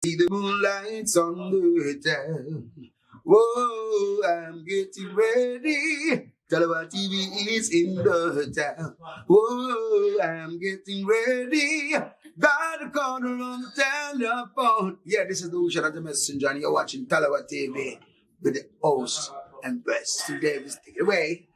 See the moonlights on the town. Whoa, I'm getting ready. Tallawah TV is in the town. Whoa, I'm getting ready. Got a corner on the telephone. Yeah, this is the Ocean of the Messenger, and you're watching Tallawah TV with the host and best. So Davis, take it away.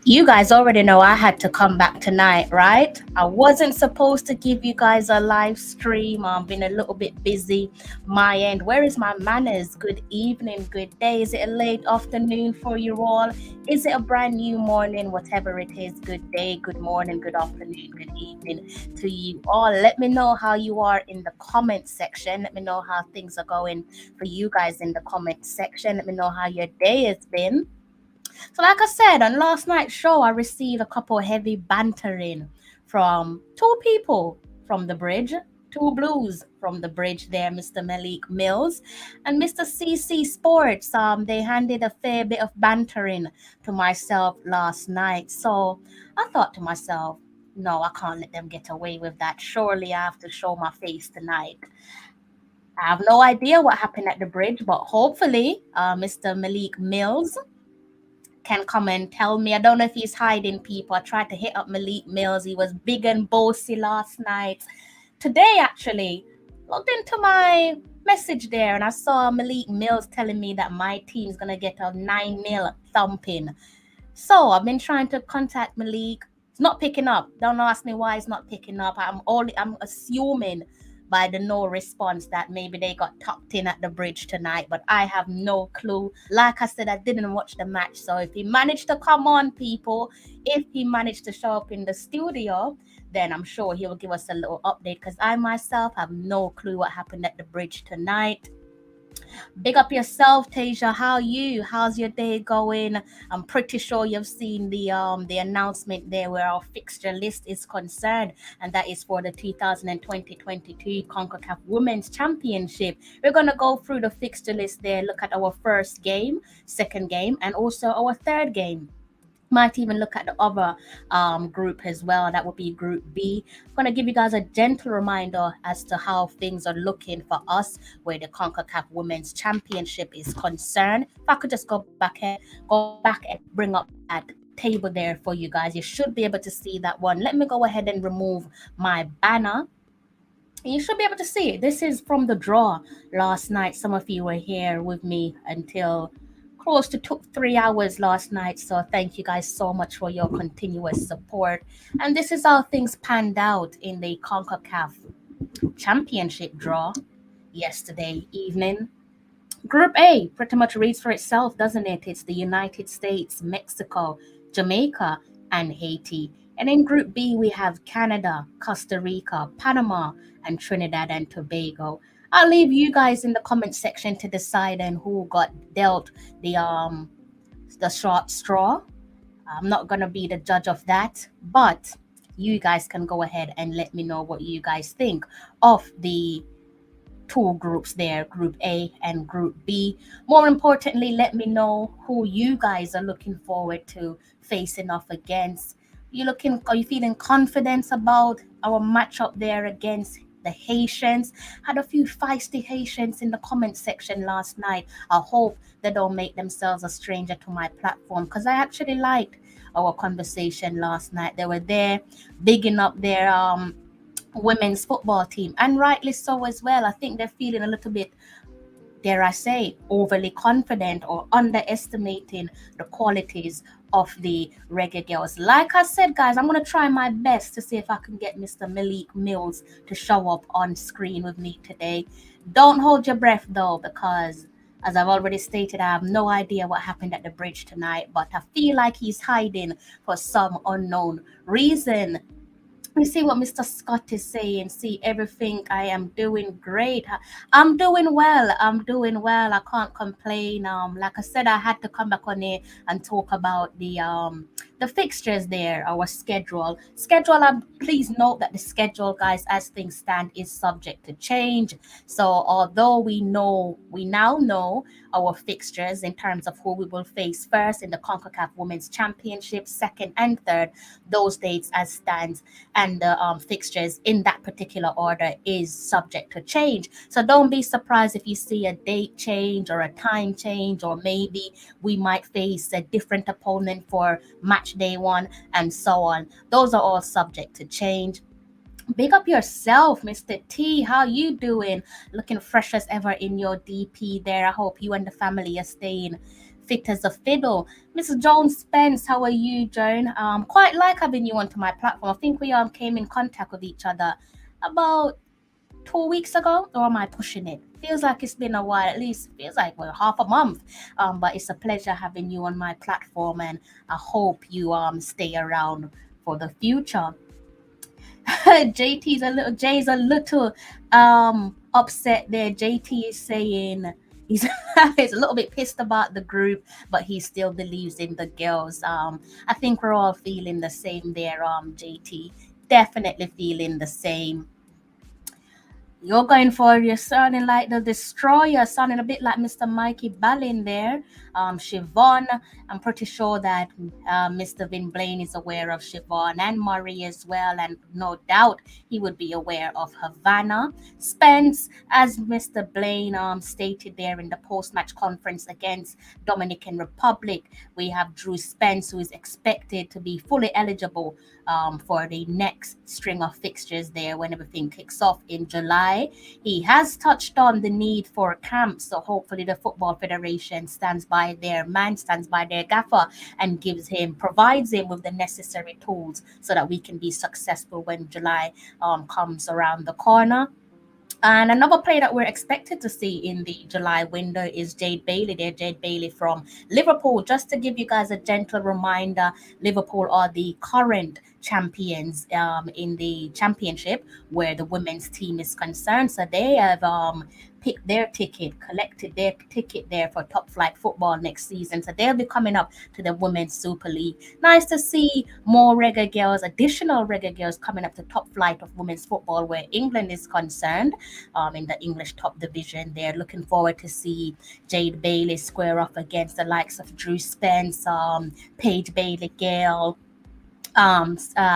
You guys already know I had to come back tonight, right? I wasn't supposed to give you guys a live stream. I've been a little bit busy. My end. Where is my manners? Good evening, good day. Is it a late afternoon for you all? Is it a brand new morning? Whatever it is, good day, good morning, good afternoon, good evening to you all. Let me know how you are in the comment section. Let me know how things are going for you guys in the comment section. Let me know how your day has been. So, like I said, on last night's show, I received a couple heavy bantering from two people from the bridge, two blues from the bridge there, Mr. Malik Mills and Mr. CC Sports. They handed a fair bit of bantering to myself last night. So I thought to myself, no, I can't let them get away with that. Surely I have to show my face tonight. I have no idea what happened at the bridge, but hopefully, Mr. Malik Mills can come and tell me. I don't know if he's hiding people. I tried to hit up Malik Mills. He was big and bossy last night. Today, actually, logged into my message there and I saw Malik Mills telling me that my team's going to get a 9-0 thumping. So I've been trying to contact Malik. It's not picking up. Don't ask me why it's not picking up. I'm assuming by the no response that maybe they got tucked in at the bridge tonight, but I have no clue. Like I said, I didn't watch the match. So if he managed to come on, people, if he managed to show up in the studio, then I'm sure he will give us a little update because I myself have no clue what happened at the bridge tonight. Big up yourself, Tasia. How are you? How's your day going? I'm pretty sure you've seen the announcement there where our fixture list is concerned, and that is for the 2020-22 Concacaf Women's Championship. We're gonna go through the fixture list there, look at our first game, second game, and also our third game. Might even look at the other group as well. That would be Group B. I'm going to give you guys a gentle reminder as to how things are looking for us where the CONCACAF Women's Championship is concerned. If I could just go back and bring up that table there for you guys. You should be able to see that one. Let me go ahead and remove my banner. You should be able to see it. This is from the draw last night. Some of you were here with me until close to 3 hours last night. So thank you guys so much for your continuous support. And this is how things panned out in the CONCACAF Championship draw yesterday evening. Group A pretty much reads for itself, doesn't it? It's the United States, Mexico, Jamaica, and Haiti. And in Group B, we have Canada, Costa Rica, Panama, and Trinidad and Tobago. I'll leave you guys in the comment section to decide on who got dealt the short straw. I'm not gonna be the judge of that, but you guys can go ahead and let me know what you guys think of the two groups there, Group A and Group B. More importantly, let me know who you guys are looking forward to facing off against. Are you feeling confident about our matchup there against the Haitians. Had a few feisty Haitians in the comment section last night. I hope they don't make themselves a stranger to my platform because I actually liked our conversation last night. They were there bigging up their women's football team, and rightly so as well. I think they're feeling a little bit, dare I say, overly confident or underestimating the qualities of the Reggae Girls. Like I said, guys, I'm going to try my best to see if I can get Mr. Malik Mills to show up on screen with me today. Don't hold your breath, though, because as I've already stated, I have no idea what happened at the bridge tonight, but I feel like he's hiding for some unknown reason. We see what Mr. Scott is saying. See everything. I am doing great. I'm doing well. I'm doing well. I can't complain. Like I said, I had to come back on here and talk about the fixtures there, our schedule. Schedule. Please note that the schedule, guys, as things stand, is subject to change. So although we now know our fixtures in terms of who we will face first in the Concacaf Women's Championship, second and third, those dates as stands, and the fixtures in that particular order is subject to change. So don't be surprised if you see a date change or a time change, or maybe we might face a different opponent for match day one and so on. Those are all subject to change. Big up yourself, Mr. T. How you doing? Looking fresh as ever in your DP there. I hope you and the family are staying fit as a fiddle. Mrs. Joan Spence, how are you, Joan? Quite like having you onto my platform. I think we came in contact with each other about 2 weeks ago, or am I pushing it? Feels like it's been a while, at least feels like half a month. But it's a pleasure having you on my platform, and I hope you stay around for the future. Jay's a little upset there. JT is saying he's he's a little bit pissed about the group, but he still believes in the girls. I think we're all feeling the same there, JT. Definitely feeling the same. You're sounding like the Destroyer, sounding a bit like Mr. Mikey Ballin there. Siobhan, I'm pretty sure that Mr. Vin Blaine is aware of Siobhan and Murray as well, and no doubt he would be aware of Havana. Spence, as Mr. Blaine stated there in the post-match conference against Dominican Republic, we have Drew Spence, who is expected to be fully eligible for the next string of fixtures there when everything kicks off in July. He has touched on the need for camps, so hopefully the Football Federation stands by their man, stands by their gaffer, and provides him with the necessary tools so that we can be successful when July comes around the corner. And another player that we're expected to see in the July window is Jade Bailey. Jade Bailey from Liverpool. Just to give you guys a gentle reminder, Liverpool are the current champions in the championship where the women's team is concerned. So they have picked their ticket, collected their ticket there for top flight football next season. So they'll be coming up to the Women's Super League. Nice to see more Reggae Girls, additional Reggae Girls coming up to top flight of women's football where England is concerned, in the English top division. They're looking forward to see Jade Bailey square off against the likes of Drew Spence, Paige Bailey Gale,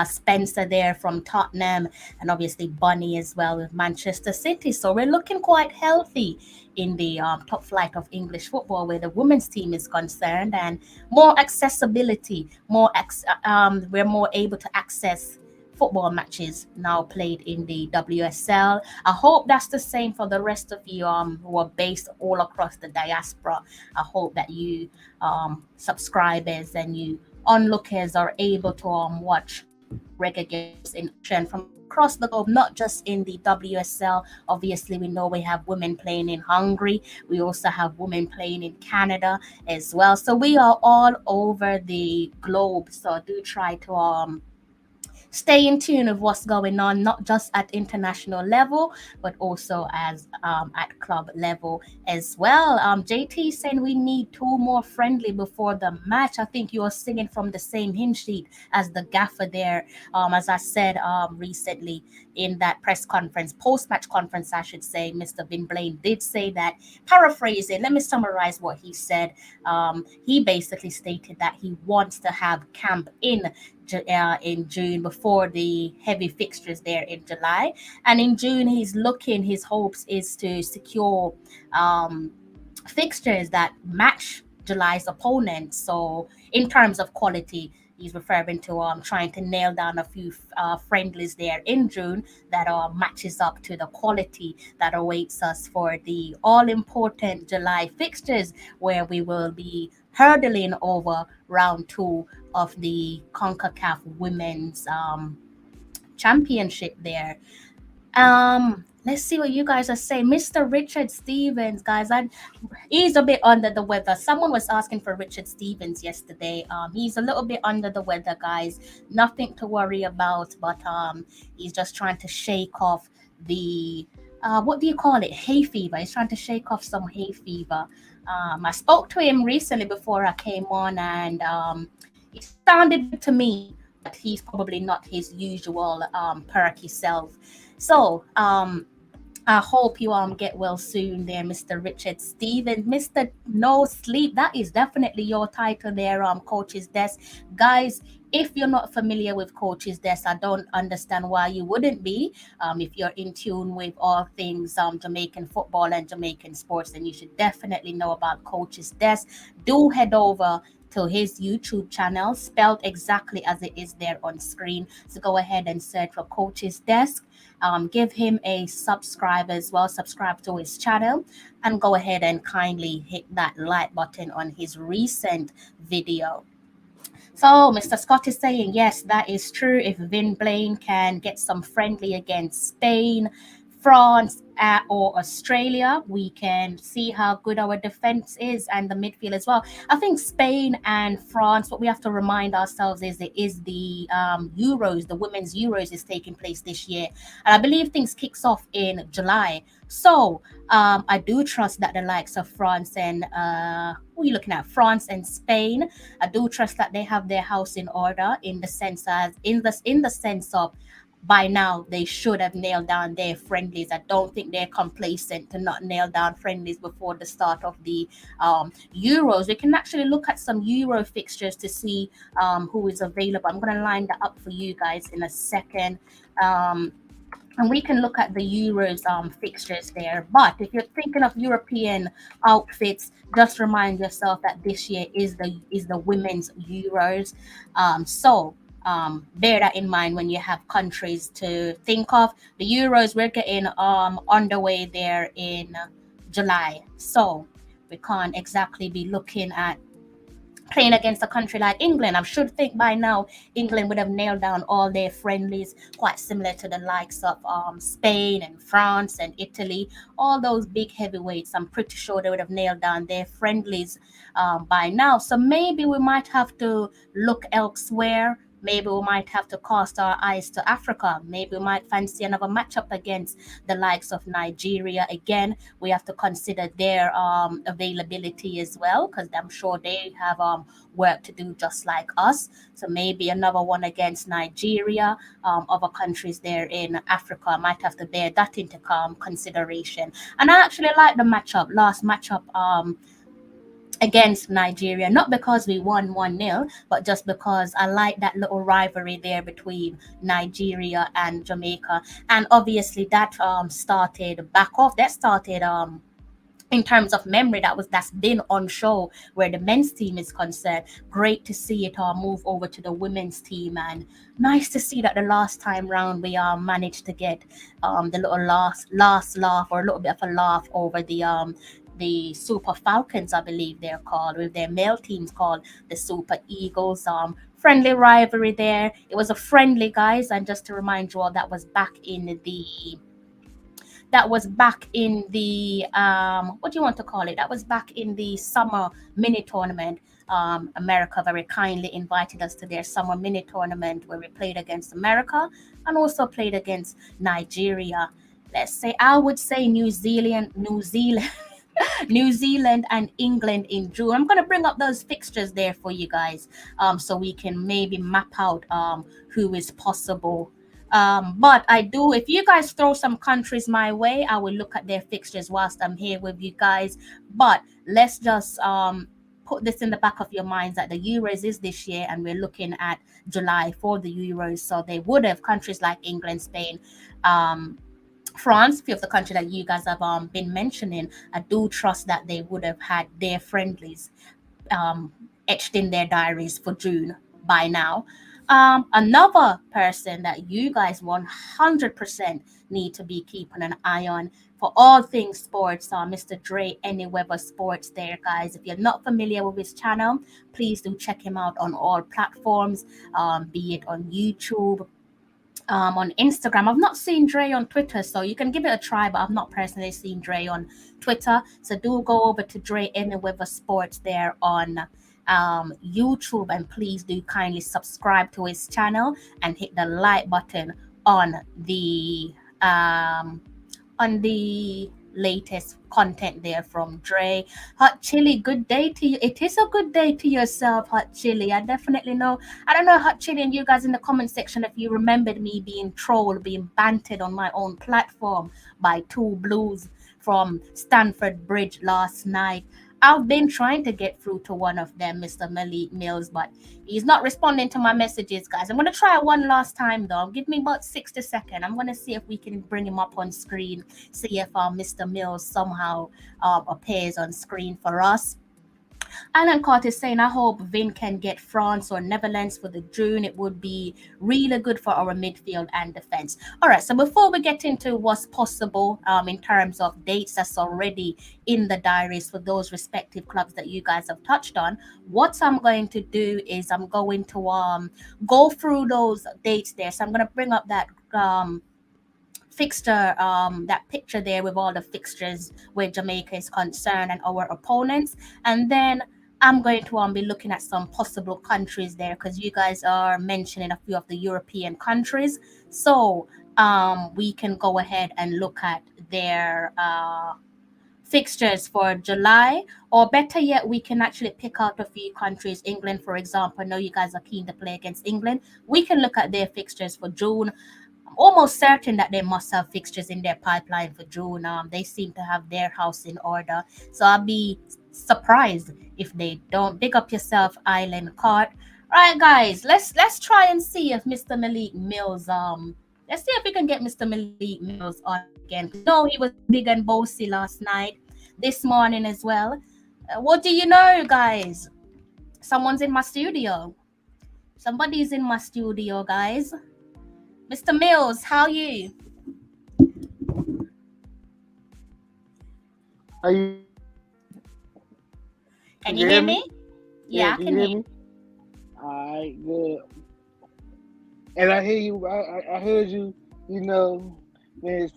Spencer there from Tottenham, and obviously Bunny as well with Manchester City. So we're looking quite healthy in the top flight of English football where the women's team is concerned, and more accessibility, we're more able to access football matches now played in the WSL. I hope that's the same for the rest of you who are based all across the diaspora. I hope that you subscribers and you onlookers are able to watch Reggae Girls in action from across the globe, not just in the WSL. Obviously, we know we have women playing in Hungary. We also have women playing in Canada as well. So we are all over the globe. So do try to stay in tune with what's going on, not just at international level, but also as at club level as well. JT saying we need two more friendly before the match. I think you're singing from the same hymn sheet as the gaffer there. As I said recently, in that press conference, post-match conference, I should say, Mr. Vin Blaine did say that, paraphrasing, let me summarize what he said. He basically stated that he wants to have camp in June before the heavy fixtures there in July. And in June, his hopes is to secure um, fixtures that match July's opponents. So in terms of quality, he's referring to trying to nail down a few friendlies there in June that matches up to the quality that awaits us for the all important July fixtures, where we will be hurdling over round two of the Concacaf Women's Championship there. Let's see what you guys are saying. Mr. Richard Stevens, guys, he's a bit under the weather. Someone was asking for Richard Stevens yesterday. He's a little bit under the weather, guys. Nothing to worry about, but he's just trying to shake off the what do you call it? Hay fever. He's trying to shake off some hay fever. I spoke to him recently before I came on, and he sounded good to me, but he's probably not his usual perky self. So, I hope you get well soon there, Mr. Richard Stevens. Mr. No Sleep, that is definitely your title there, Coach's Desk. Guys, if you're not familiar with Coach's Desk, I don't understand why you wouldn't be. If you're in tune with all things Jamaican football and Jamaican sports, then you should definitely know about Coach's Desk. Do head over to his YouTube channel, spelled exactly as it is there on screen. So go ahead and search for Coach's Desk. Give him a subscribe as well. Subscribe to his channel and go ahead and kindly hit that like button on his recent video. So Mr. Scott is saying, yes, that is true. If Vin Blaine can get some friendly against Spain, France, or Australia, we can see how good our defense is and the midfield as well. I think Spain and France, what we have to remind ourselves is it is the Euros, the women's Euros is taking place this year. And I believe things kicks off in July. So I do trust that the likes of France and who are you looking at? France and Spain. I do trust that they have their house in order in the sense of by now they should have nailed down their friendlies. I don't think they're complacent to not nail down friendlies before the start of the Euros. We can actually look at some Euro fixtures to see who is available. I'm going to line that up for you guys in a second. And we can look at the Euros fixtures there. But if you're thinking of European outfits, just remind yourself that this year is the women's Euros. Bear that in mind when you have countries to think of. The Euros, we're getting underway there in July. So we can't exactly be looking at playing against a country like England. I should think by now England would have nailed down all their friendlies, quite similar to the likes of Spain and France and Italy, all those big heavyweights. I'm pretty sure they would have nailed down their friendlies by now. So maybe we might have to look elsewhere. Maybe we might have to cast our eyes to Africa. Maybe we might fancy another matchup against the likes of Nigeria. Again, we have to consider their availability as well, because I'm sure they have work to do just like us. So maybe another one against Nigeria, other countries there in Africa. I might have to bear that into consideration. And I actually like the last matchup against Nigeria, not because we won 1-0, but just because I like that little rivalry there between Nigeria and Jamaica. And obviously that started back off. That started in terms of memory, that's been on show where the men's team is concerned. Great to see it move over to the women's team, and nice to see that the last time round we managed to get the little last laugh, or a little bit of a laugh over the Super Falcons, I believe they're called, with their male teams called the Super Eagles. Friendly rivalry there. It was a friendly, guys, and just to remind you all, that was back in the what do you want to call it? That was back in the summer mini tournament. America very kindly invited us to their summer mini tournament where we played against America and also played against Nigeria. I would say New Zealand New Zealand and England in June. I'm going to bring up those fixtures there for you guys, so we can maybe map out who is possible But I do, if you guys throw some countries my way, I will look at their fixtures whilst I'm here with you guys. But let's just put this in the back of your minds that the Euros is this year, and we're looking at July for the Euros. So they would have countries like England, Spain, France, few of the country that you guys have been mentioning. I do trust that they would have had their friendlies um, etched in their diaries for June by now. Another person that you guys 100% need to be keeping an eye on for all things sports, Mr. Dre Anyweather Sports there, guys. If you're not familiar with his channel, please do check him out on all platforms, be it on YouTube, on Instagram. I've not seen Dre on Twitter, so you can give it a try, but I've not personally seen Dre on Twitter. So do go over to Dre Anyweather Sports there on YouTube, and please do kindly subscribe to his channel and hit the like button on the latest content there from Dre. Hot Chili, good day to you. It is a good day to yourself, Hot Chili. I definitely know. I don't know, Hot Chili, and you guys in the comment section, if you remembered me being trolled, being bantered on my own platform by two blues from Stanford Bridge last night. I've been trying to get through to one of them, Mr. Malik Mills, but he's not responding to my messages, guys. I'm going to try one last time, though. Give me about 60 seconds. I'm going to see if we can bring him up on screen, see if Mr. Mills somehow appears on screen for us. Alan Cart is saying, I hope Vin can get France or Netherlands for the June. It would be really good for our midfield and defense. All right, so before we get into what's possible in terms of dates that's already in the diaries for those respective clubs that you guys have touched on, what I'm going to do is I'm going to go through those dates there. So I'm going to bring up that fixture, that picture there with all the fixtures where Jamaica is concerned and our opponents, and then I'm going to be looking at some possible countries there, because you guys are mentioning a few of the European countries, so we can go ahead and look at their fixtures for July, or better yet, we can actually pick out a few countries. England, for example, I know you guys are keen to play against England. We can look at their fixtures for June. Almost certain that they must have fixtures in their pipeline for June. They seem to have their house in order, so I'll be surprised if they don't. Big up yourself, Island Cart. All right, guys, let's try and see if Mr. Malik Mills let's see if we can get Mr. Malik Mills on again. No, he was big and bossy last night, this morning as well. What do you know, guys? Someone's in my studio. Somebody's in my studio, guys. Mr. Mills, how are you? Are you? Can you hear me? Yeah, I can hear you. All right, good. And I hear you. I heard you. You know, when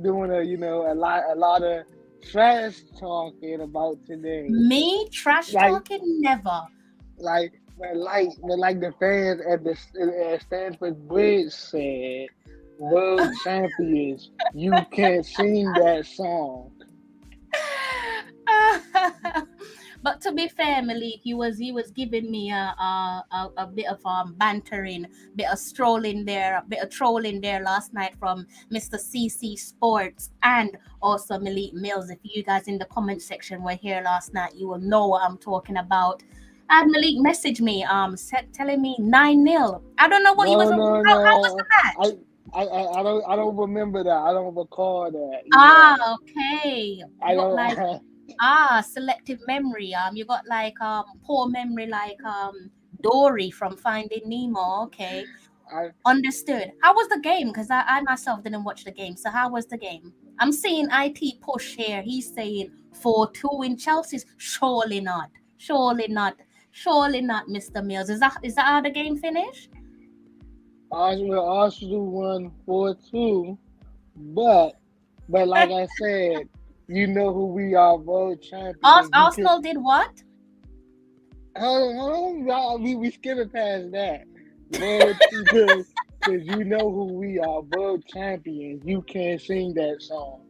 doing a lot of trash talking about today. Me trash talking? Never. Like the fans at Stanford Bridge said, "World champions, you can't sing that song." But to be fair, Malik, he was giving me a bit of bantering, bit of strolling there, a bit of trolling there last night from Mr. CC Sports and also Malik Mills. If you guys in the comment section were here last night, you will know what I'm talking about. And Malik messaged me, telling me 9-0. I don't know what he was. No. How was the match? I don't remember that. I don't recall that. Okay. I don't. Selective memory. You got like poor memory, like Dory from Finding Nemo. Okay, understood. How was the game? Because I myself didn't watch the game. So how was the game? I'm seeing IT push here. He's saying 4-2 in Chelsea's. Surely not, Mr. Mills. Is that how the game finished? Arsenal won 4-2, but like I said. You know who we are, world champions. Arsenal did what? Hold on. We skipping past that. Because you know who we are, world champions. You can't sing that song.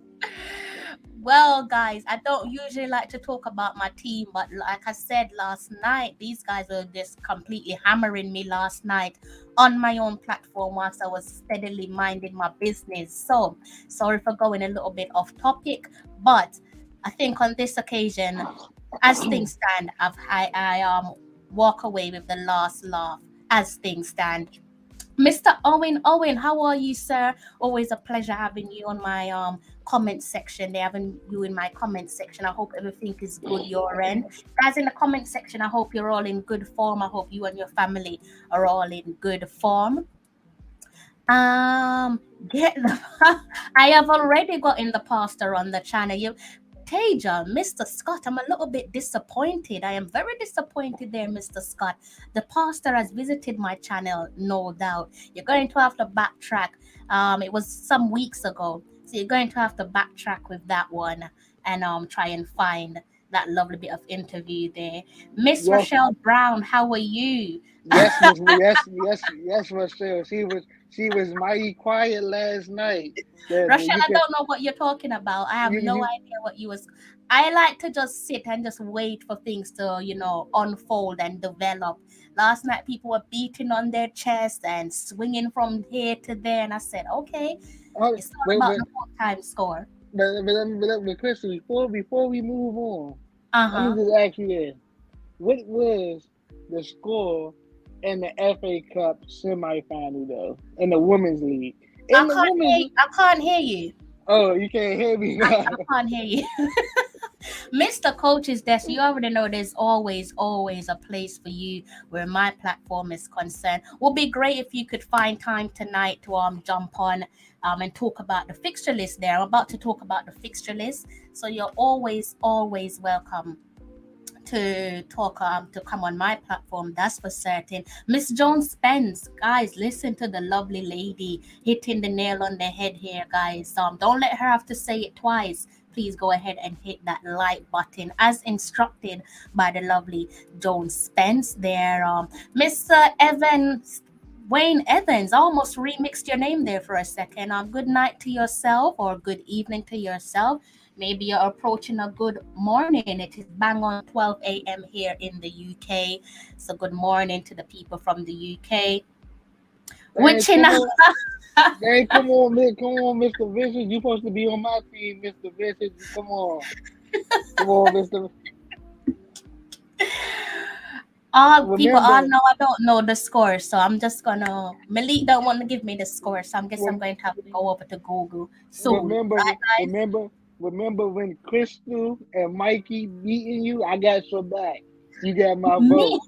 Well, guys, I don't usually like to talk about my team, but like I said last night, these guys were just completely hammering me last night on my own platform whilst I was steadily minding my business. So, sorry for going a little bit off topic, but I think on this occasion, as things stand, I walk away with the last laugh as things stand. Mr. Owen, how are you, sir? Always a pleasure having you on my comment section. They having you in my comment section. I hope everything is good your end. Guys in the comment section, I hope you're all in good form. I hope you and your family are all in good form. Get the I have already gotten the pastor on the channel. You Taja, Mr. Scott, I'm a little bit disappointed. I am very disappointed there, Mr. Scott. The pastor has visited my channel, no doubt. You're going to have to backtrack. It was some weeks ago. So you're going to have to backtrack with that one and try and find that lovely bit of interview there. Miss Yes, Rochelle Brown, how are you? yes, Miss, yes, Rochelle. She was mighty quiet last night. That Rochelle, you I could don't know what you're talking about. I have no you idea what you was. I like to just sit and just wait for things to, unfold and develop. Last night, people were beating on their chest and swinging from here to there, and I said, okay, oh, it's all about the full-time score. but Crystal, before we move on, Uh let me huh. just ask you this: what was the score in the FA Cup semifinal though in the women's league? In the women's, I can't hear you. oh, you can't hear me now. I can't hear you. Mr. Coach's desk, you already know there's always a place for you where my platform is concerned. Would be great if you could find time tonight to jump on and talk about the fixture list there. I'm about to talk about the fixture list. So you're always welcome to talk to come on my platform, that's for certain. Miss Jones Spence, guys, listen to the lovely lady hitting the nail on the head here, guys. Don't let her have to say it twice. Please go ahead and hit that like button as instructed by the lovely Jones Spence there. Mr. Evans, Wayne Evans, I almost remixed your name there for a second. Good night to yourself or good evening to yourself. Maybe you're approaching a good morning. It is bang on 12 a.m. here in the UK. So good morning to the people from the UK. Man, Which in come on, man, come on, Mr. Vicious. You supposed to be on my team, Mr. Vicious. Come on, Mr. all people all Remember, know I don't know the score, so I'm just gonna Malik don't want to give me the score, so I guess I'm rem- going to have to go over to Google soon. remember, Right, guys? remember when Crystal and Mikey beating you? I got your back. You got my Me. vote.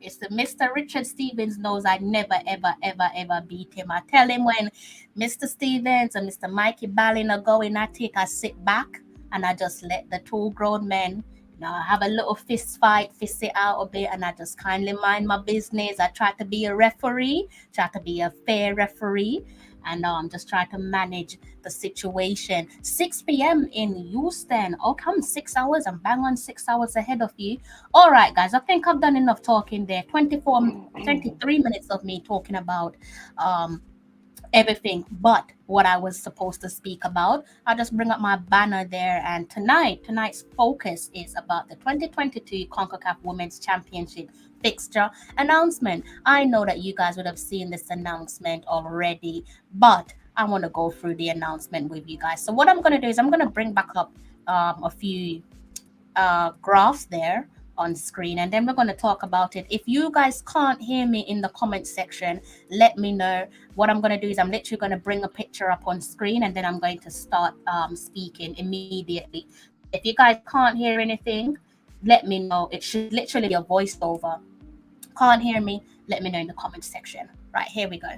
It's the Mr. Richard Stevens knows I never, ever beat him. I tell him when Mr. Stevens and Mr. Mikey Ballin are going at it, I sit back and I just let the two grown men, have a little fist fight, fist it out a bit, and I just kindly mind my business. I try to be a referee, try to be a fair referee, and just try to manage the situation. 6 p.m. in Houston. Oh, come 6 hours. I'm bang on 6 hours ahead of you. All right, guys, I think I've done enough talking there. 23 minutes of me talking about um, everything but what I was supposed to speak about. I'll just bring up my banner there. And tonight's focus is about the 2022 Concacaf Women's Championship fixture announcement. I know that you guys would have seen this announcement already, but I want to go through the announcement with you guys. So what I'm going to do is I'm going to bring back up a few graphs there on screen, and then we're going to talk about it. If you guys can't hear me in the comment section, let me know. What I'm going to do is I'm literally going to bring a picture up on screen, and then I'm going to start speaking immediately. So if you guys can't hear anything, let me know. It should literally be a voiceover. Can't hear me, let me know in the comment section. Right, here we go.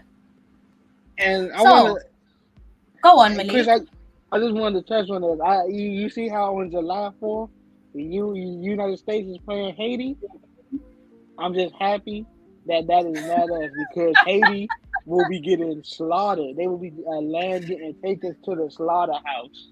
And I want So go on, to, Chris, Malik. I just wanted to touch on that. You see how on July 4th, the United States is playing Haiti? I'm just happy that is not us because Haiti will be getting slaughtered. They will be landing and take us to the slaughterhouse.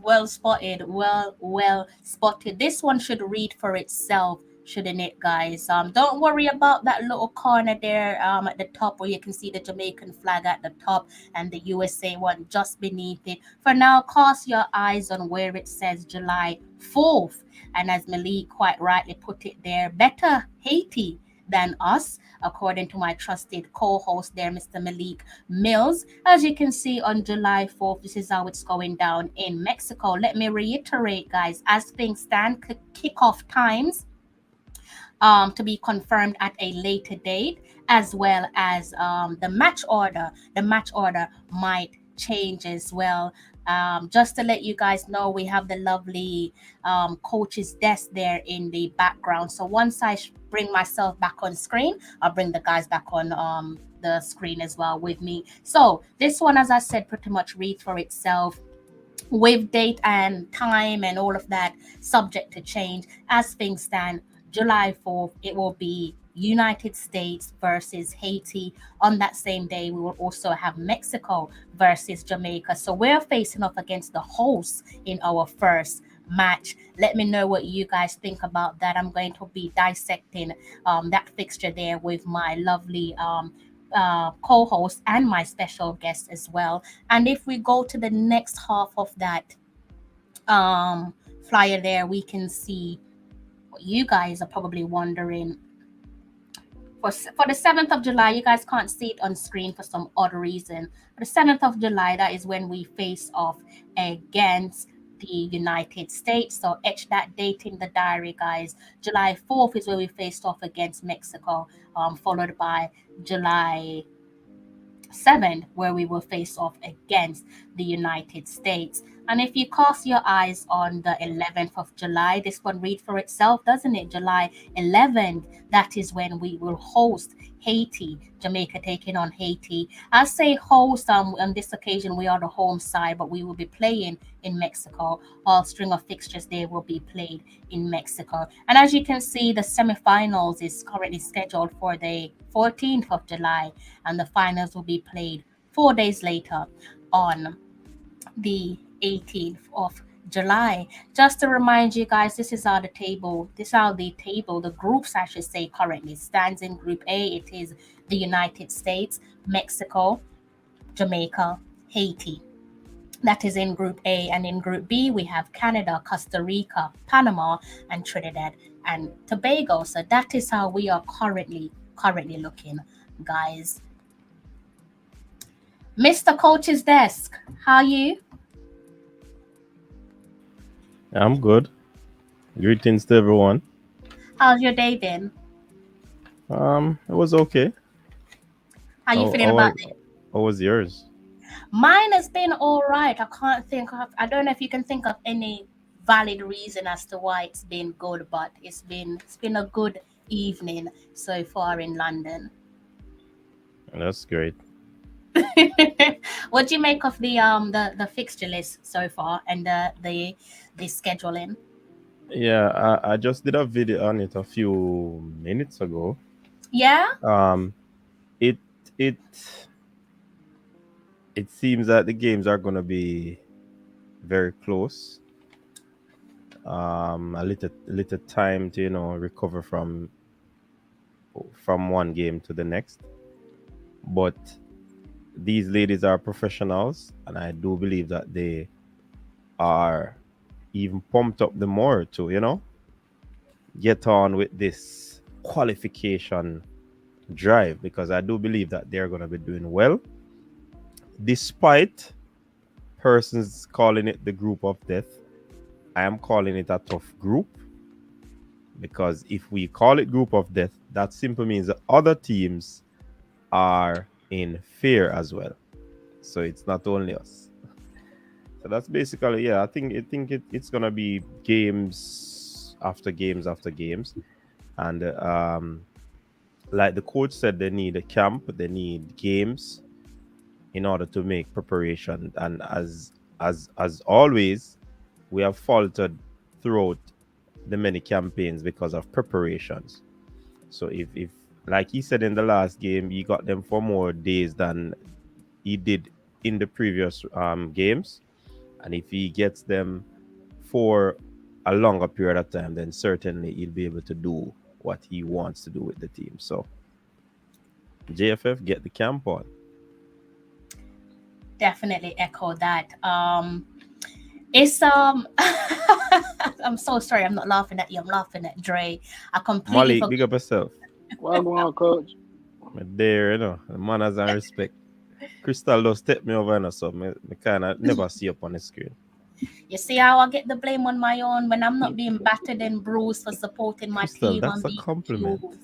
Well spotted, well spotted. This one should read for itself. shouldn't it, guys? Don't worry about that little corner there at the top where you can see the Jamaican flag at the top and the USA one just beneath it. For now, cast your eyes on where it says July 4th. And as Malik quite rightly put it there, better Haiti than us, according to my trusted co-host there, Mr. Malik Mills. As you can see on July 4th, this is how it's going down in Mexico. Let me reiterate, guys, as things stand, kickoff times to be confirmed at a later date, as well as the match order. The match order might change as well. Just to let you guys know, we have the lovely coach's desk there in the background. So once I bring myself back on screen, I'll bring the guys back on the screen as well with me. So this one, as I said, pretty much reads for itself with date and time and all of that subject to change. As things stand, July 4th, it will be United States versus Haiti. On that same day, we will also have Mexico versus Jamaica. So we're facing off against the hosts in our first match. Let me know what you guys think about that. I'm going to be dissecting that fixture there with my lovely co-host and my special guest as well. And if we go to the next half of that flyer there, we can see what you guys are probably wondering. For the 7th of July, you guys can't see it on screen for some odd reason. For the 7th of July, that is when we face off against the United States. So etch that date in the diary, guys. July 4th is where we faced off against Mexico, followed by July 7th, where we will face off against the United States. And if you cast your eyes on the 11th of July, this one reads for itself, doesn't it? July 11th, that is when we will host Haiti, Jamaica taking on Haiti. I say host, on this occasion we are the home side, but we will be playing in Mexico. All string of fixtures there will be played in Mexico. And as you can see, the semifinals is currently scheduled for the 14th of July, and the finals will be played 4 days later on the 18th of July. Just to remind you guys, this is how the table, the groups I should say currently stands in Group A. It is the United States, Mexico, Jamaica, Haiti. That is in Group A. And in Group B, we have Canada, Costa Rica, Panama, and Trinidad and Tobago. So that is how we are currently looking, guys. Mr. Coach's desk, how are you? I'm good. Greetings to everyone. How's your day been? It was okay. How you feeling about it? How was yours? Mine has been all right. I don't know if you can think of any valid reason as to why it's been good, but it's been a good evening so far in London. That's great. What do you make of the fixture list so far and the scheduling? Yeah, I just did a video on it a few minutes ago. Yeah. It seems that the games are gonna be very close. A little time to recover from one game to the next, but these ladies are professionals, and I do believe that they are even pumped up the more to get on with this qualification drive, because I do believe that they're going to be doing well, despite persons calling it the group of death. I am calling it a tough group, because if we call it group of death, that simply means that other teams are in fear as well. So it's not only us. So that's basically, I think it's gonna be games after games after games, and like the coach said, they need a camp, they need games in order to make preparation. And as always, we have faltered throughout the many campaigns because of preparations. So if like he said in the last game, he got them for more days than he did in the previous games, and if he gets them for a longer period of time, then certainly he'll be able to do what he wants to do with the team. So JFF, get the camp on. Definitely echo that. It's I'm so sorry, I'm not laughing at you, I'm laughing at Dre. I completely Malik, forgot. big up yourself. Well, go on, coach. There, manners and respect. Crystal does step me over, so me kind of never see up on the screen. You see how I get the blame on my own when I'm not being battered and bruised for supporting my Crystal, team. I'm that's a being compliment. accused.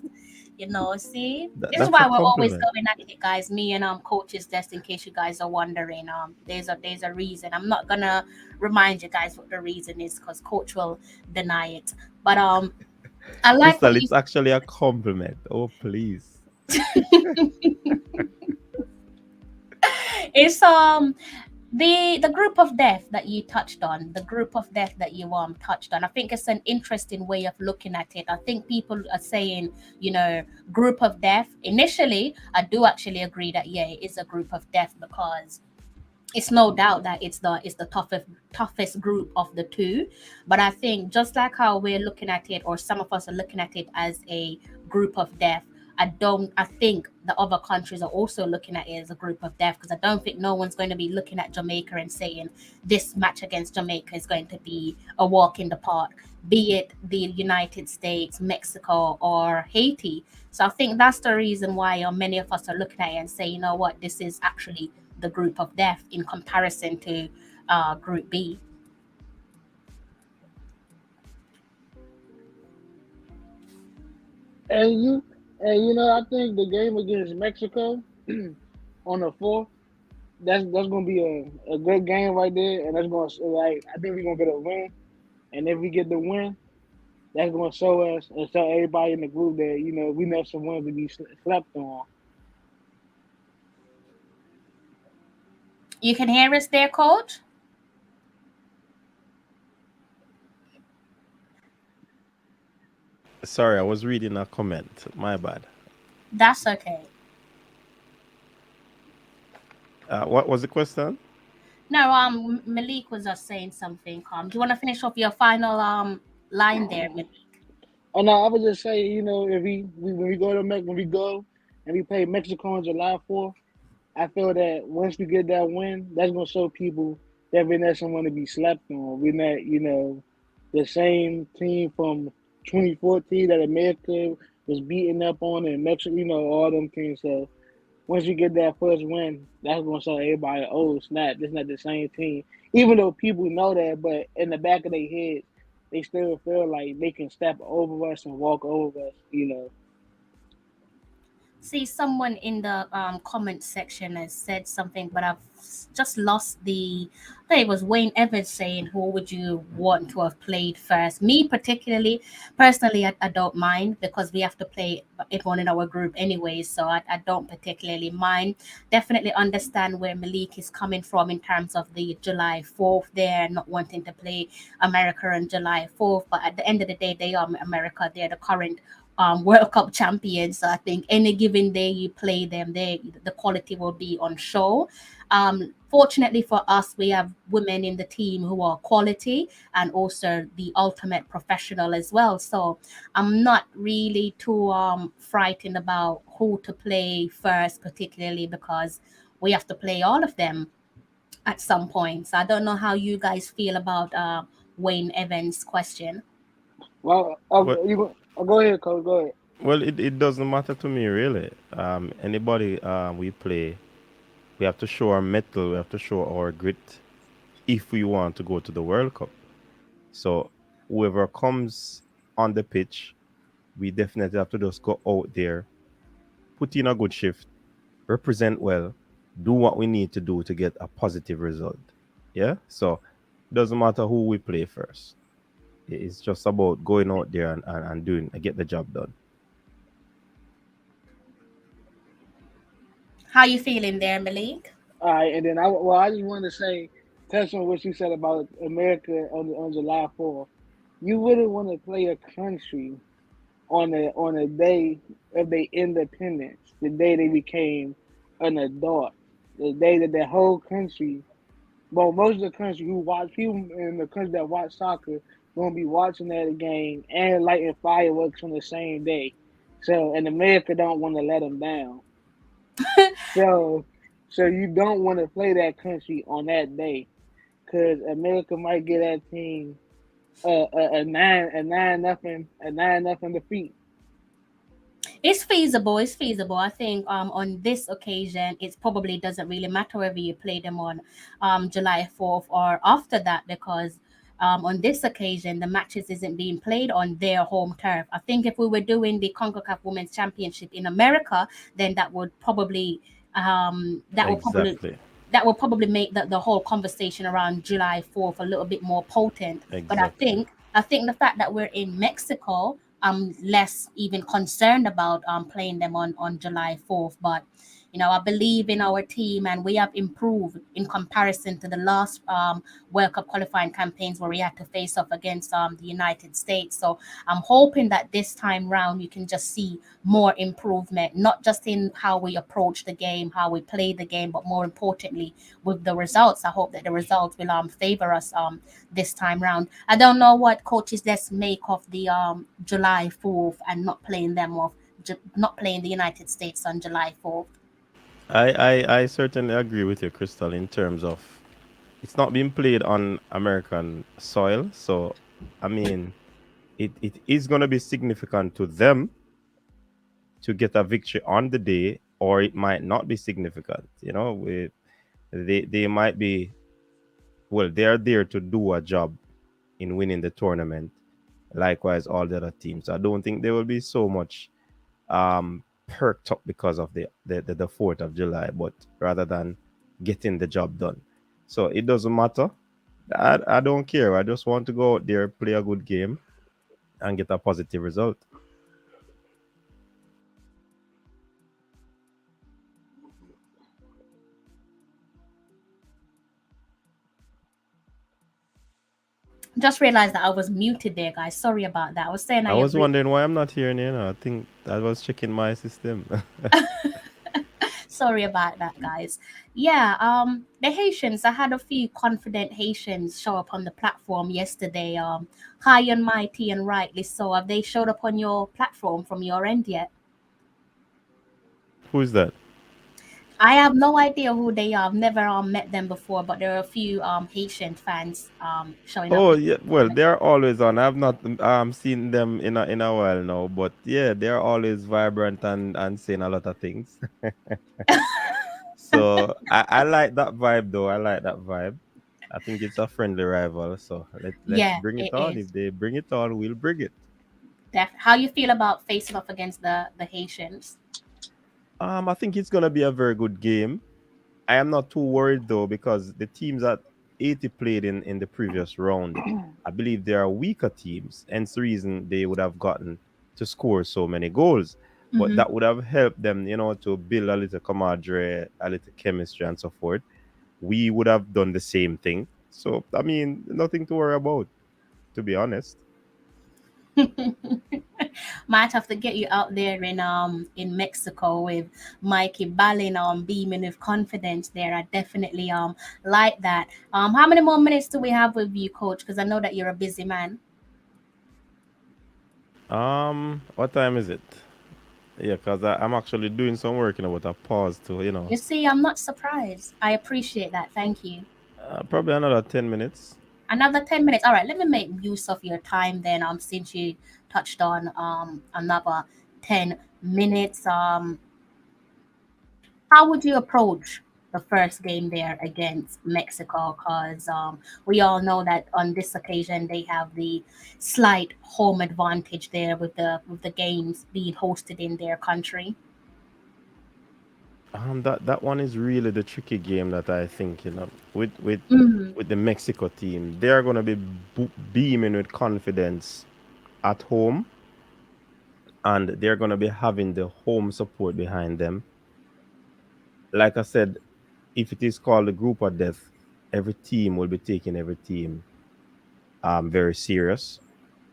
See, this is That's a why we're always compliment. going at it, guys. Me and coaches, just in case you guys are wondering. There's a reason. I'm not gonna remind you guys what the reason is because coach will deny it. But I like Crystal, what you. it's actually a compliment. Oh, please. It's the group of death that you touched on, the group of death that you touched on, I think it's an interesting way of looking at it. I think people are saying, group of death. Initially, I do actually agree that yeah, it is a group of death because it's no doubt that it's the toughest group of the two. But I think just like how we're looking at it, or some of us are looking at it as a group of death, I think the other countries are also looking at it as a group of death, because I don't think no one's going to be looking at Jamaica and saying this match against Jamaica is going to be a walk in the park, be it the United States, Mexico, or Haiti. So I think that's the reason why many of us are looking at it and say, you know what, this is actually the group of death in comparison to Group B. I think the game against Mexico on the fourth, that's gonna be a good game right there, and that's gonna I think we're gonna get a win, and if we get the win, that's gonna show us and show everybody in the group that we know some wins to be slept on. You can hear us there, coach? Sorry, I was reading a comment. My bad. That's okay. What was the question? No, Malik was just saying something. Do you want to finish off your final line there, Malik? Oh no, I would just say, if when we go to when we go and we play Mexico on July 4th, I feel that once we get that win, that's gonna show people that we're not someone to be slept on. We're not, the same team from 2014 that America was beating up on in Mexico, all them teams. So once you get that first win, that's gonna show everybody, oh snap, this not the same team. Even though people know that, but in the back of their head, they still feel like they can step over us and walk over us. See, someone in the comment section has said something, but I've just lost the. I think it was Wayne Evans saying, "Who would you want to have played first?" Me particularly, personally, I don't mind because we have to play everyone in our group anyway, so I don't particularly mind. Definitely understand where Malik is coming from in terms of the July 4th there, not wanting to play America on July 4th, but at the end of the day, they are America. They're the current World Cup champions. So I think any given day you play them, the quality will be on show. Fortunately for us, we have women in the team who are quality and also the ultimate professional as well. So I'm not really too frightened about who to play first, particularly because we have to play all of them at some point. So I don't know how you guys feel about Wayne Evans' question. Well, Well, go ahead, coach. Go ahead. it doesn't matter to me really. Anybody we play, we have to show our mettle, we have to show our grit if we want to go to the World Cup. So whoever comes on the pitch, we definitely have to just go out there, put in a good shift, represent well, do what we need to do to get a positive result. Yeah. So it doesn't matter who we play first. It's just about going out there and doing and get the job done. How you feeling there, Malik? All right, and then I just wanted to say, touch on what you said about America on July 4th. You wouldn't want to play a country on a day of their independence, the day they became an adult, the day that the whole country, well, most of the country who watch people in the country that watch soccer gonna be watching that game and lighting fireworks on the same day. So, and America don't want to let them down. So, so you don't want to play that country on that day because America might get that team a nine nothing defeat. It's feasible. It's feasible. I think on this occasion, it probably doesn't really matter whether you play them on July 4th or after that because on this occasion, the matches isn't being played on their home turf. I think if we were doing the Concacaf Women's Championship in America, then that would probably Exactly. make the whole conversation around July 4th a little bit more potent. But Exactly. I think the fact that we're in Mexico, I'm less even concerned about playing them on July 4th. But I believe in our team and we have improved in comparison to the last World Cup qualifying campaigns where we had to face off against the United States. So I'm hoping that this time round you can just see more improvement, not just in how we approach the game, how we play the game, but more importantly with the results. I hope that the results will favor us this time round. I don't know what coaches let's make of the July 4th and not playing the United States on July 4th. I certainly agree with you, Crystal, in terms of it's not being played on American soil. So, I mean, it is going to be significant to them to get a victory on the day, or it might not be significant. They might be, well, they are there to do a job in winning the tournament. Likewise, all the other teams. I don't think there will be so much perked up because of the 4th of July, but rather than getting the job done. So it doesn't matter. I don't care. I just want to go out there, play a good game, and get a positive result. Just realized that I was muted there, guys. Sorry about that. I was saying I I was agree. wondering why I'm not hearing you. I think I was checking my system. Sorry about that, guys. Yeah, the Haitians, I had a few confident Haitians show up on the platform yesterday. High and mighty and rightly so. Have they showed up on your platform from your end yet? Who's that? I have no idea who they are. I've never met them before, but there are a few Haitian fans showing up Oh in yeah, well they're always on. I've not seen them in a while now, but yeah, they're always vibrant and saying a lot of things. So I like that vibe though. I like that vibe. I think it's a friendly rival. So let's Yeah, bring it it on. is. If they bring it on, we'll bring it. How you feel about facing off against the Haitians? I think it's gonna be a very good game. I am not too worried though because the teams that Haiti played in the previous round, I believe they are weaker teams, hence the reason they would have gotten to score so many goals. But Mm-hmm. that would have helped them, to build a little camaraderie, a little chemistry, and so forth. We would have done the same thing. So I mean, nothing to worry about, to be honest. Might have to get you out there in Mexico with Mikey Ballin beaming with confidence there. I definitely like that. How many more minutes do we have with you, coach? Because I know that you're a busy man. What time is it? Yeah, because I'm actually doing some work, with a pause to. You see, I'm not surprised. I appreciate that. Thank you. Probably another 10 minutes. Another 10 minutes. All right, let me make use of your time then. Since you touched on another 10 minutes. How would you approach the first game there against Mexico? Because we all know that on this occasion they have the slight home advantage there with the games being hosted in their country. That one is really the tricky game that I think with with Mm, with the Mexico team. They are going to be beaming with confidence at home, and they're going to be having the home support behind them. Like I said, if it is called the group of death, every team will be taking every team very serious.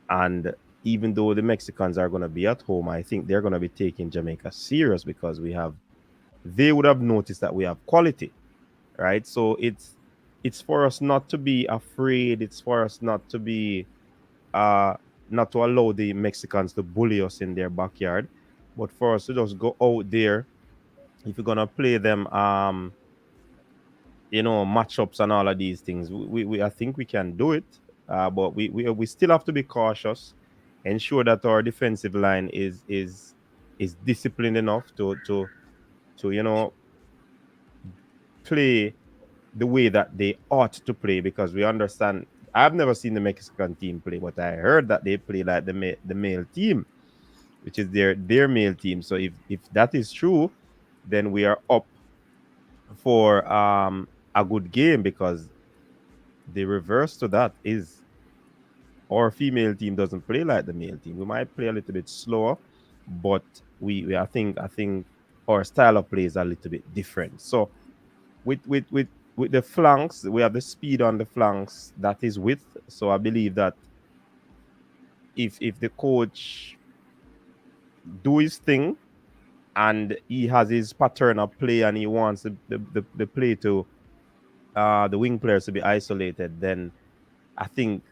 And even though the Mexicans are going to be at home, I think they're going to be taking Jamaica serious because they would have noticed that we have quality, right? So it's for us not to be afraid. It's for us not to be not to allow the Mexicans to bully us in their backyard, but for us to just go out there. If you're gonna play them, matchups and all of these things, we I think we can do it. But we still have to be cautious, ensure that our defensive line is disciplined enough to play the way that they ought to play, because we understand. I've never seen the Mexican team play, but I heard that they play like the male team, which is their male team. So if that is true, then we are up for a good game, because the reverse to that is our female team doesn't play like the male team. We might play a little bit slower, but we I think our style of play is a little bit different. So with the flanks, we have the speed on the flanks that is width. So I believe that if the coach do his thing and he has his pattern of play and he wants the play to the wing players to be isolated, then I think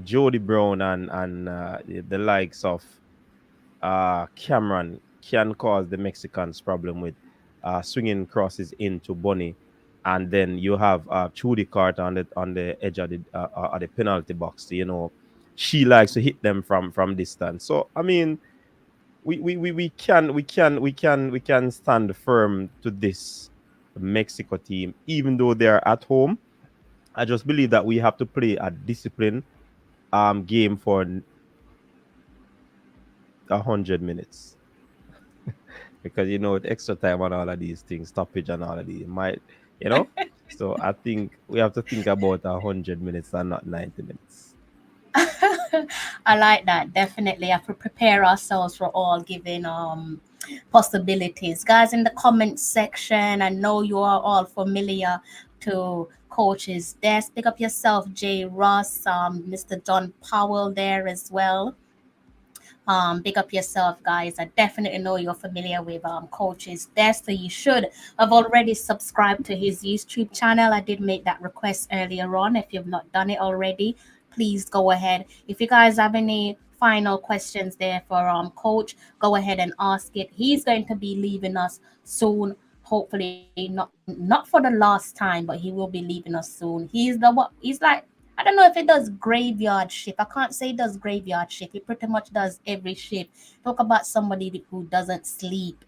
Jody Brown and the likes of Cameron can cause the Mexicans problem with swinging crosses into Bunny, and then you have Trudy Carter on the edge of the penalty box. She likes to hit them from distance. So I mean, we can stand firm to this Mexico team, even though they are at home. I just believe that we have to play a disciplined game for 100 minutes, because with extra time and all of these things, stoppage and all of these might, you know. So I think we have to think about 100 minutes and not 90 minutes. I like that. Definitely have to prepare ourselves for all given possibilities. Guys in the comments section, I know you are all familiar to Coach's Desk. Pick up yourself, Jay Ross, Mr. John Powell there as well. Big up yourself, guys. I definitely know you're familiar with Coach's Desk, so you should have already subscribed to his YouTube channel. I did make that request earlier on. If you've not done it already, please go ahead. If you guys have any final questions there for Coach, go ahead and ask it. He's going to be leaving us soon. Hopefully, not for the last time, but he will be leaving us soon. He's like, I don't know if he does graveyard shift. I can't say he does graveyard shift. He pretty much does every shift. Talk about somebody who doesn't sleep.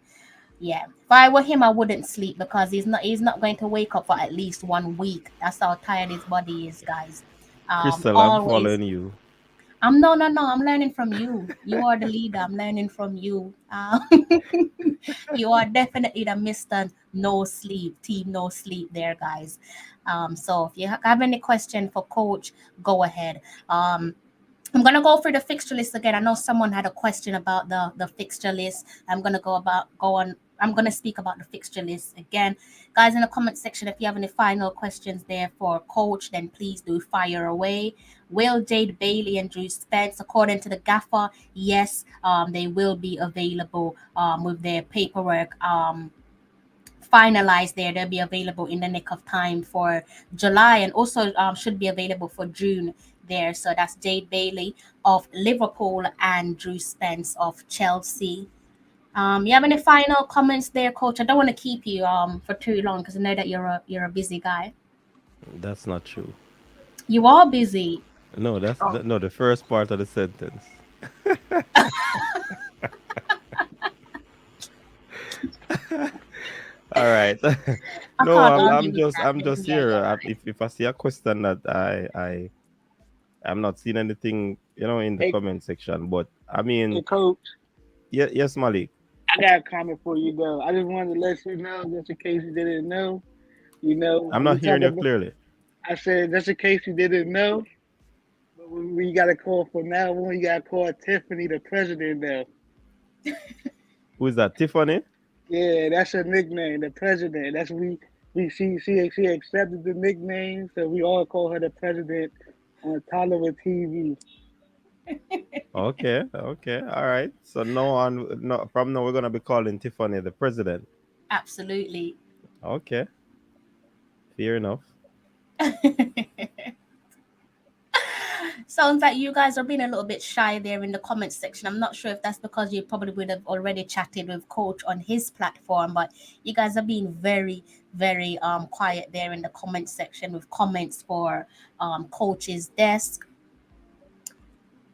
Yeah. If I were him, I wouldn't sleep, because he's not going to wake up for at least 1 week. That's how tired his body is, guys. Crystal, I'm Always. following you. No. I'm learning from you. You are the leader. I'm learning from you. You are definitely the Mister No Sleep team. No sleep there, guys. So if you have any question for Coach, go ahead. I'm gonna go through the fixture list again. I know someone had a question about the fixture list. I'm gonna speak about the fixture list again. Guys in the comment section, if you have any final questions there for Coach, then please do fire away. Will Jade Bailey and Drew Spence, according to the gaffer, yes, they will be available with their paperwork finalized there. They'll be available in the nick of time for July, and also should be available for June there. So that's Jade Bailey of Liverpool and Drew Spence of Chelsea. You have any final comments there, Coach? I don't want to keep you for too long, because I know that you're a busy guy. That's not true. You are busy. No, no, the first part of the sentence. All right. I No, can't I'm argue with just that. I'm just Yeah, here. yeah. If I see a question that I'm not seeing anything, in the Hey, comment section. But I hey, mean, Coach. yeah, yes, Malik. I got a comment for you though. I just wanted to let you know, just in case you didn't know. I'm When we not talk hearing you about, clearly. I said just in case you didn't know, but we got to call from now on. You got to call Tiffany the president now. Who is that? Tiffany? Yeah, that's her nickname, the president. That's she accepted the nickname, so we all call her the president on Tallawah TV. Okay, okay, all right. So no on no from now we're gonna be calling Tiffany the president. Absolutely. Okay, fair enough. So Sounds like you guys are being a little bit shy there in the comment section. I'm not sure if that's because you probably would have already chatted with Coach on his platform, but you guys are being very, very quiet there in the comment section with comments for Coach's desk.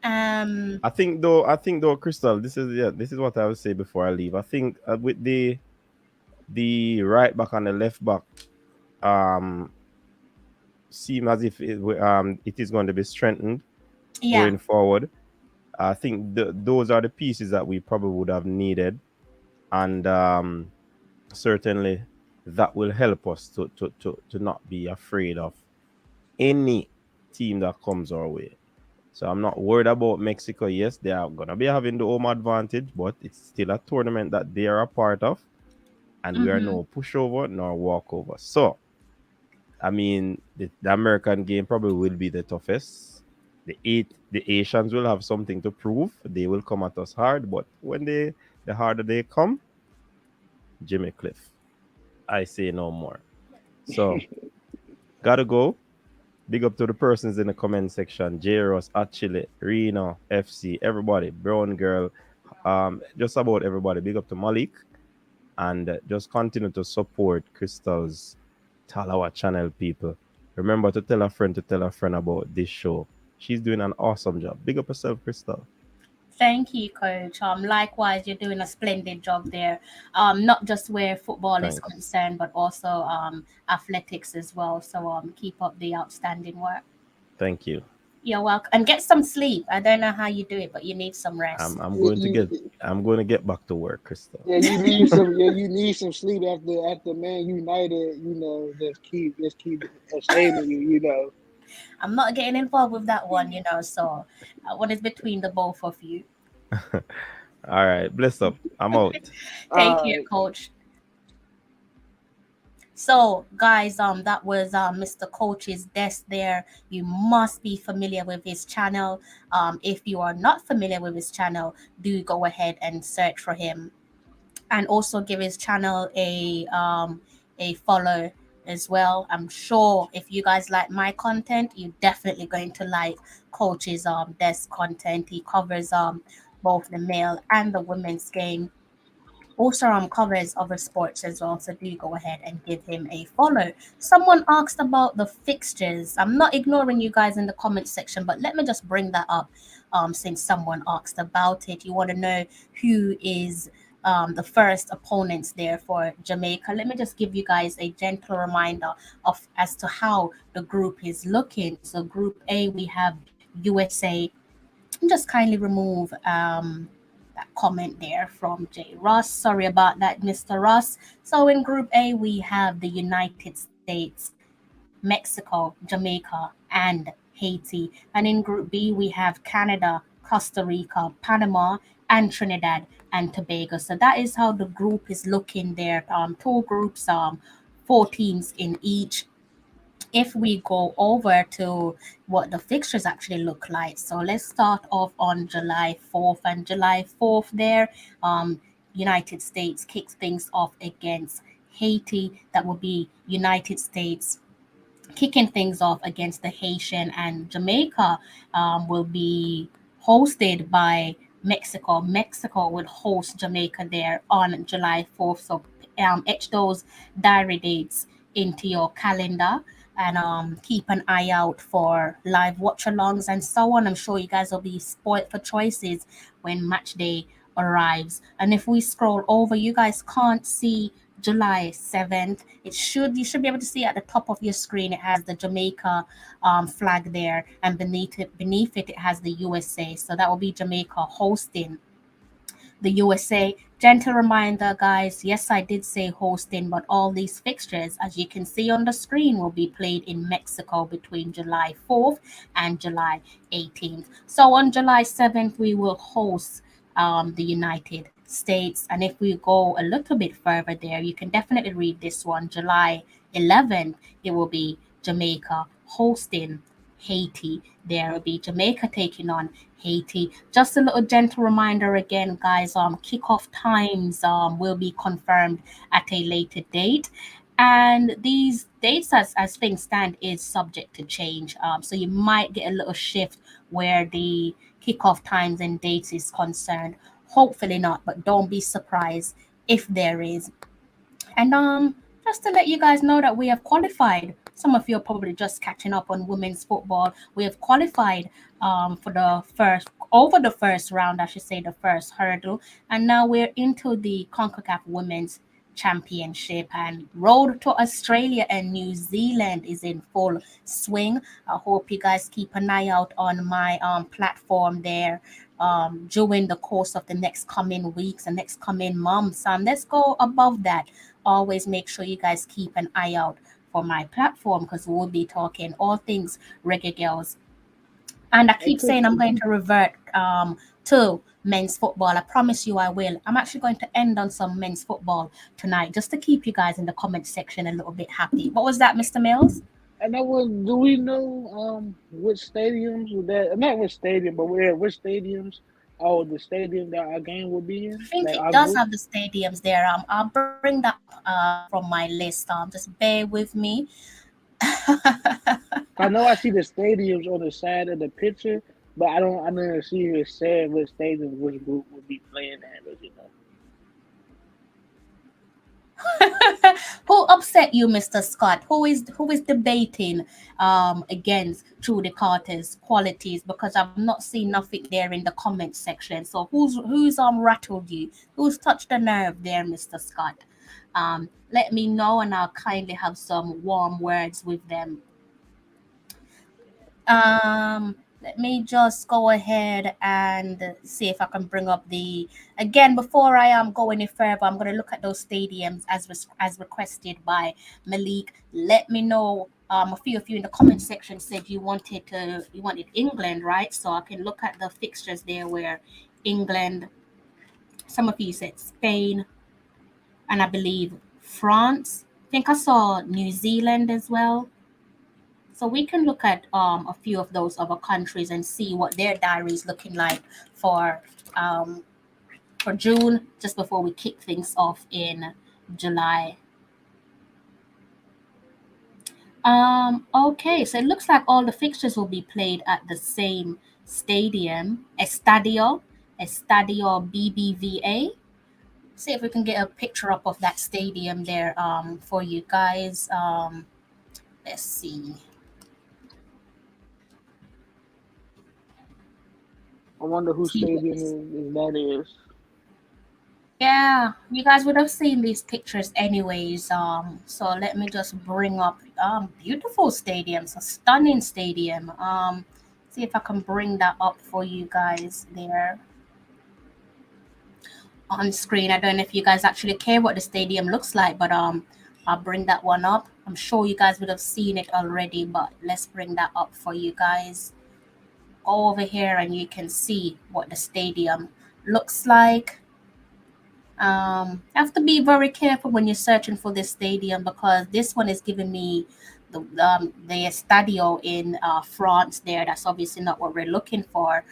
Um I think though, Crystal, this is what I would say before I leave. I think with the right back and the left back, um, seem as if it is going to be strengthened yeah. going forward. I think those are the pieces that we probably would have needed, and certainly that will help us to not be afraid of any team that comes our way. So I'm not worried about Mexico. Yes, they are gonna be having the home advantage, but it's still a tournament that they are a part of, and we are Mm-hmm. no pushover nor walkover. So I mean, the American game probably will be the toughest. The Asians will have something to prove. They will come at us hard, but when the harder they come, Jimmy Cliff. I say no more. So gotta go. Big up to the persons in the comment section. J Ross, Achille, Reno, FC, everybody, Brown Girl, just about everybody. Big up to Malik, and just continue to support Crystal's Tallawah channel, people. Remember to tell a friend about this show. She's doing an awesome job. Big up yourself, Crystal. Thank you, Coach. Likewise, you're doing a splendid job there. Not just where football is Thanks. concerned, but also athletics as well. So keep up the outstanding work. Thank you. You're welcome, and get some sleep. I don't know how you do it, but you need some I'm rest. I'm Yeah, going to get you, I'm going to get back to work, Crystal. yeah, you need some. Yeah, you need some sleep after Man United. Just keep shaming you. I'm not getting involved with that one, you know. So, one is between the both of you. All right, bless up. I'm out. Take care, All right. Coach. So, guys, that was Mr. Coach's desk there. You must be familiar with his channel. If you are not familiar with his channel, do go ahead and search for him, and also give his channel a follow as well. I'm sure if you guys like my content, you're definitely going to like Coach's desk content. He covers both the male and the women's game, also covers other sports as well, so do go ahead and give him a follow. Someone asked about the fixtures. I'm not ignoring you guys in the comment section, but let me just bring that up since someone asked about it. You want to know who is the first opponents there for Jamaica. Let me just give you guys a gentle reminder of as to how the group is looking. So Group A, we have USA. Just kindly remove that comment there from J. Ross. Sorry about that, Mr. Ross. So in Group A, we have the United States, Mexico, Jamaica, and Haiti. And in Group B, we have Canada, Costa Rica, Panama, and Trinidad and Tobago. So that is how the group is looking there. Two groups, four teams in each. If we go over to what the fixtures actually look like. So let's start off on July 4th. And July 4th there, United States kicks things off against Haiti. That will be United States kicking things off against the Haitian, and Jamaica will be hosted by Mexico. Mexico will host Jamaica there on July 4th. So etch those diary dates into your calendar, and keep an eye out for live watch alongs and so on. I'm sure you guys will be spoiled for choices when match day arrives. And if we scroll over, you guys can't see July 7th. You should be able to see at the top of your screen it has the Jamaica flag there, and beneath it it has the USA. So that will be Jamaica hosting the USA. Gentle reminder, guys, yes, I did say hosting, but all these fixtures, as you can see on the screen, will be played in Mexico between July 4th and July 18th. So on July 7th, we will host the United States. And if we go a little bit further there, you can definitely read this one. July 11th, it will be Jamaica hosting Haiti. There will be Jamaica taking on Haiti. Just a little gentle reminder again, guys. Kickoff times will be confirmed at a later date. And these dates, as things stand, is subject to change. So you might get a little shift where the kickoff times and dates is concerned. Hopefully not, but don't be surprised if there is. And just to let you guys know that we have qualified. Some of you are probably just catching up on women's football. We have qualified for the first over the first round, I should say, the first hurdle, and now we're into the Concacaf Women's Championship, and road to Australia and New Zealand is in full swing. I hope you guys keep an eye out on my platform there during the course of the next coming weeks and next coming months. Let's go above that. Always make sure you guys keep an eye out for my platform because we'll be talking all things reggae girls. And I Hey, keep saying I'm Christian. going to revert to men's football. I promise you I will. I'm actually going to end on some men's football tonight just to keep you guys in the comment section a little bit happy. What was that, Mr. Mills? And that was, do we know which stadiums would that, not which stadium, but where which stadiums or the stadium that our game will be I in, think like it our does group? have the stadiums there. I'll bring that up from my list. Just bear with me. I know I see the stadiums on the side of the picture, but I never see it said which stadium which group will be playing at, or, you know. Who upset you, Mr. Scott? Who is debating against Trudy Carter's qualities? Because I've not seen nothing there in the comment section. So who's rattled you? Who's touched the nerve there, Mr. Scott? Let me know and I'll kindly have some warm words with them. Let me just go ahead and see if I can bring up the again before I go any further. I'm going to look at those stadiums as requested by Malik. Let me know. A few of you in the comment section said you wanted England, right? So I can look at the fixtures there where England. Some of you said Spain, and I believe France. I think I saw New Zealand as well. So we can look at a few of those other countries and see what their diary is looking like for um, for June, just before we kick things off in July. Okay, so it looks like all the fixtures will be played at the same stadium, Estadio BBVA. See if we can get a picture up of that stadium there for you guys. Let's see. I wonder whose See what stadium this. that is. Yeah, you guys would have seen these pictures anyways. So let me just bring up beautiful stadiums, a stunning stadium. See if I can bring that up for you guys there on screen. I don't know if you guys actually care what the stadium looks like, but I'll bring that one up. I'm sure you guys would have seen it already, but let's bring that up for you guys. Go over here and you can see what the stadium looks like. Have to be very careful when you're searching for this stadium because this one is giving me the Estadio in France there. That's obviously not what we're looking for,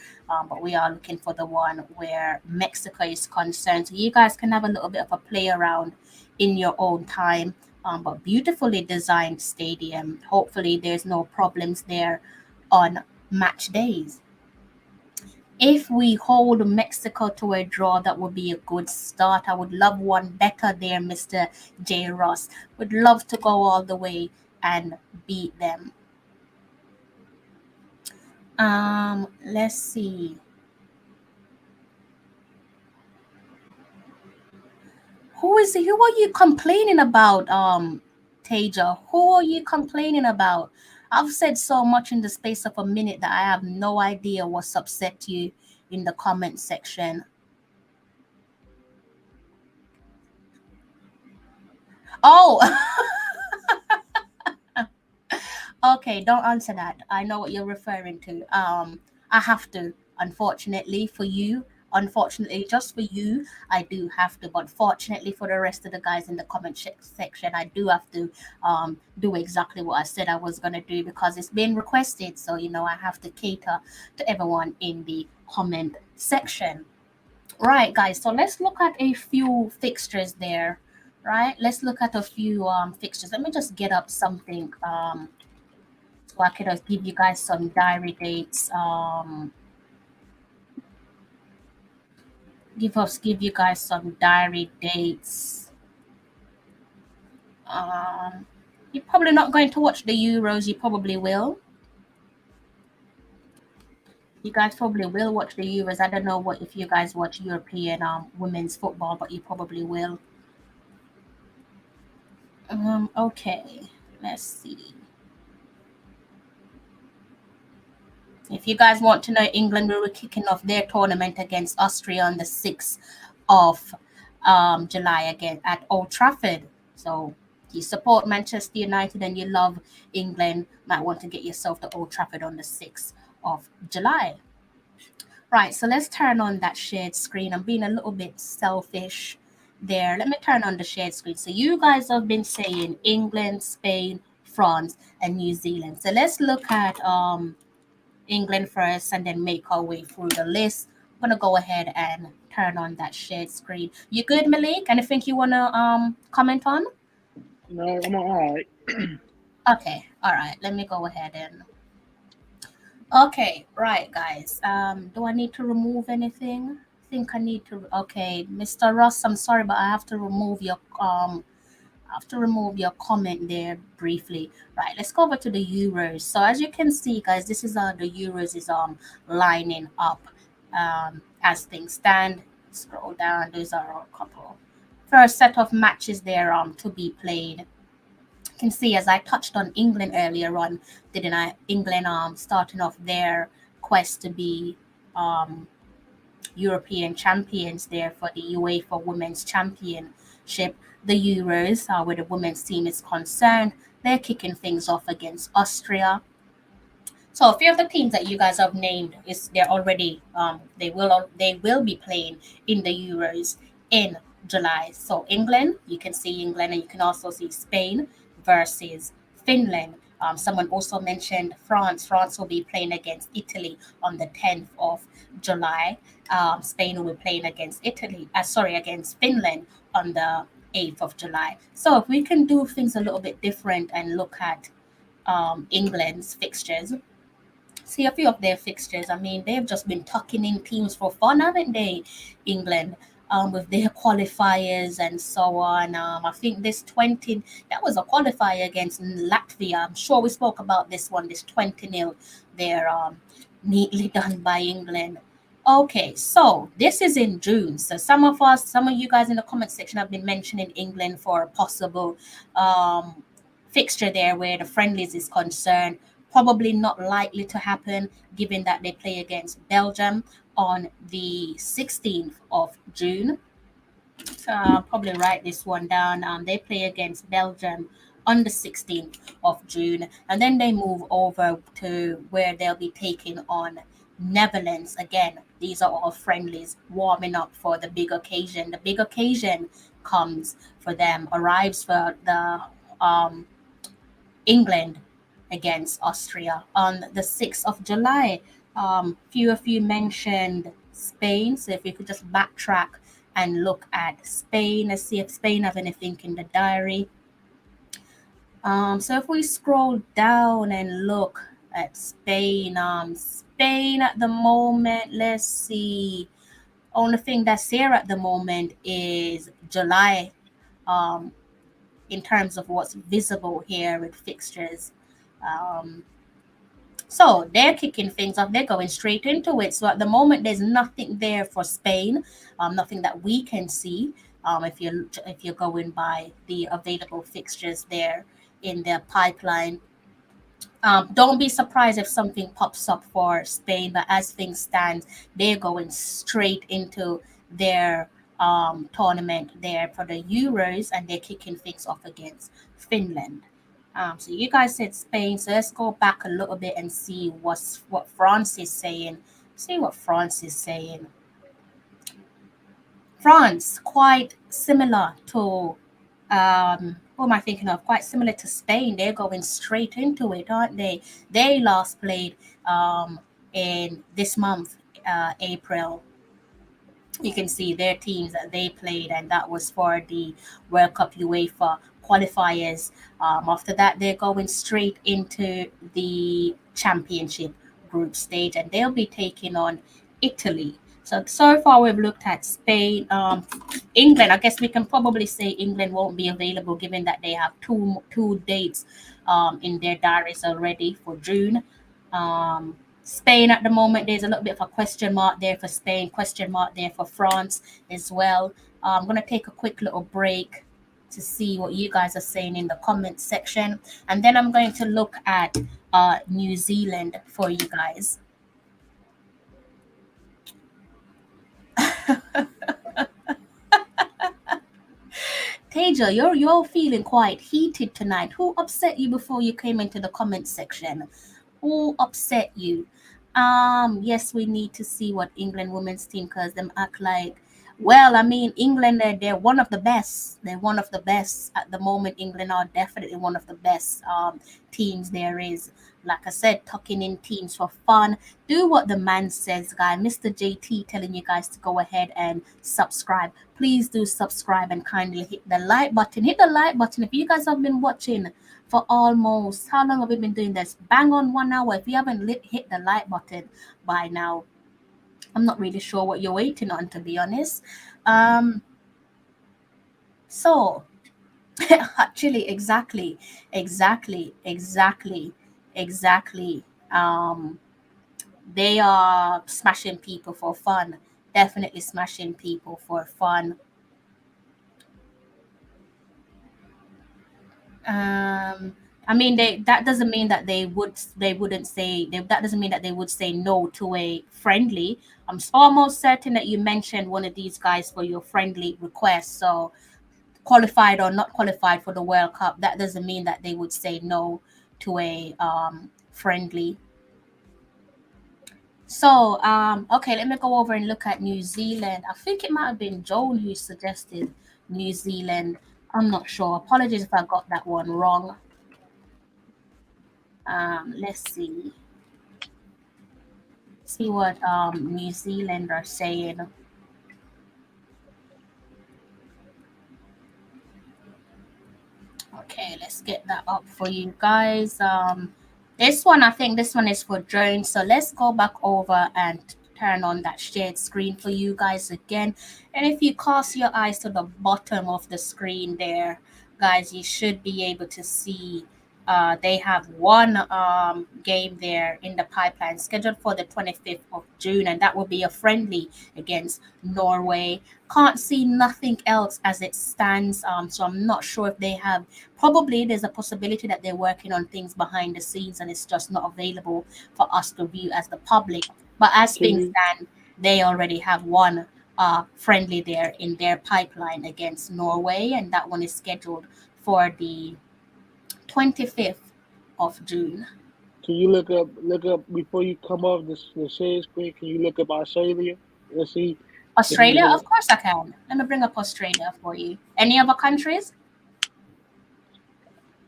but we are looking for the one where Mexico is concerned. So you guys can have a little bit of a play around in your own time. But beautifully designed stadium. Hopefully there's no problems there on match days. If we hold Mexico to a draw, that would be a good start. I would love one better there, Mr. J. Ross. Would love to go all the way and beat them. Let's see. Who are you complaining about, Taja? Who are you complaining about? I've said so much in the space of a minute that I have no idea what's upset you in the comment section. Oh, okay, don't answer that. I know what you're referring to. I have to, unfortunately for you, unfortunately just for you, I do have to. But fortunately for the rest of the guys in the section, I do have to do exactly what I said I was gonna do because it's been requested. So I have to cater to everyone in the comment section. Right, guys. So let's look at a few fixtures there. right? Let's look at a few fixtures. Let me just get up something so I could give you guys some diary dates. Give you guys some diary dates. You're probably not going to watch the Euros. You probably will. You guys probably will watch the Euros. I don't know what if you guys watch European women's football, but you probably will. Okay, let's see. If you guys want to know, England will be kicking off their tournament against Austria on the 6th of July again at Old Trafford. So you support Manchester United and you love England, might want to get yourself to Old Trafford on the 6th of July. Right, so let's turn on that shared screen. I'm being a little bit selfish there. Let me turn on the shared screen. So you guys have been saying England, Spain, France, and New Zealand. So let's look at England first and then make our way through the list. I'm gonna go ahead and turn on that shared screen. You good, Mailk? Anything you wanna comment on? No, I'm all right. Okay, all right. Let me go ahead and. Okay, right, guys. Do I need to remove anything? I think I need to. Okay, Mr. Ross, I'm sorry, but I have to remove your comment there briefly. Right, let's go over to the Euros. So as you can see, guys, this is the Euros is lining up as things stand. Scroll down. Those are a couple first set of matches there to be played. You can see as I touched on England earlier on, didn't I? England starting off their quest to be European champions there for the UEFA Women's Championship. The Euros, where the women's team is concerned, they're kicking things off against Austria. So a few of the teams that you guys have named is they're already they will be playing in the Euros in July. So England, you can see England, and you can also see Spain versus Finland. Someone also mentioned France. France will be playing against Italy on the 10th of July. Spain will be playing against against Finland on the 8th of July. So if we can do things a little bit different and look at England's fixtures, see a few of their fixtures. I mean, they've just been tucking in teams for fun, haven't they? England, with their qualifiers and so on. I think that was a qualifier against Latvia. I'm sure we spoke about this one, this 20-0. They're neatly done by England. Okay, so this is in June. So some of you guys in the comment section have been mentioning England for a possible fixture there where the friendlies is concerned. Probably not likely to happen given that they play against Belgium on the 16th of June. So I'll probably write this one down. They play against Belgium on the 16th of June, and then they move over to where they'll be taking on Netherlands again. These are all friendlies, warming up for the big occasion. The big occasion arrives for the England against Austria on the 6th of July. Few of you mentioned Spain, so if you could just backtrack and look at Spain, let's see if Spain have anything in the diary. So if we scroll down and look at Spain, Spain at the moment, let's see. Only thing that's here at the moment is July, in terms of what's visible here with fixtures. So they're kicking things off. They're going straight into it. So at the moment, there's nothing there for Spain, nothing that we can see. If you're going by the available fixtures there in their pipeline, don't be surprised if something pops up for Spain. But as things stand, they're going straight into their tournament there for the Euros, and they're kicking things off against Finland. So you guys said Spain, so let's go back a little bit and see what France is saying. See what France is saying. France, quite similar to who am I thinking of? Quite similar to Spain. They're going straight into it, aren't they? They last played in this month, April. You can see their teams that they played, and that was for the World Cup UEFA qualifiers. After that, they're going straight into the championship group stage, and they'll be taking on Italy. So far we've looked at Spain, England. I guess we can probably say England won't be available, given that they have two dates in their diaries already for June. Spain at the moment, there's a little bit of a question mark there for Spain, question mark there for France as well. I'm going to take a quick little break to see what you guys are saying in the comment section. And then I'm going to look at New Zealand for you guys. Taja, you're feeling quite heated tonight. Who upset you before you came into the comment section? Who upset you? Yes, we need to see what England women's team, because them act like, well, I mean, England, they're one of the best. They're one of the best at the moment. England are definitely one of the best teams there is. Like I said, tucking in teams for fun. Do what the man says, guy. Mr. JT telling you guys to go ahead and subscribe. Please do subscribe and kindly hit the like button. Hit the like button if you guys have been watching for almost, how long have we been doing this? Bang on 1 hour. If you haven't hit the like button by now, I'm not really sure what you're waiting on, to be honest. So actually, exactly. They are smashing people for fun. Definitely smashing people for fun. I mean, that doesn't mean that they wouldn't say that doesn't mean that they would say no to a friendly. I'm almost certain that you mentioned one of these guys for your friendly request. So qualified or not qualified for the World Cup, that doesn't mean that they would say no to a friendly. So okay, let me go over and look at New Zealand. I think it might have been Joan who suggested New Zealand. I'm not sure. Apologies if I got that one wrong. Let's see what New Zealand are saying. Okay, let's get that up for you guys. This one, I think this one is for Joan. So let's go back over and turn on that shared screen for you guys again. And if you cast your eyes to the bottom of the screen there, guys, you should be able to see they have one game there in the pipeline scheduled for the 25th of June, and that will be a friendly against Norway. Can't see nothing else as it stands, so I'm not sure if they have. Probably there's a possibility that they're working on things behind the scenes and it's just not available for us to view as the public. But as things stand, they already have one friendly there in their pipeline against Norway, and that one is scheduled for the 25th of June. Can you look up before you come off the share screen? Can you look up Australia? Let's see. Australia? Of course I can. Let me bring up Australia for you. Any other countries?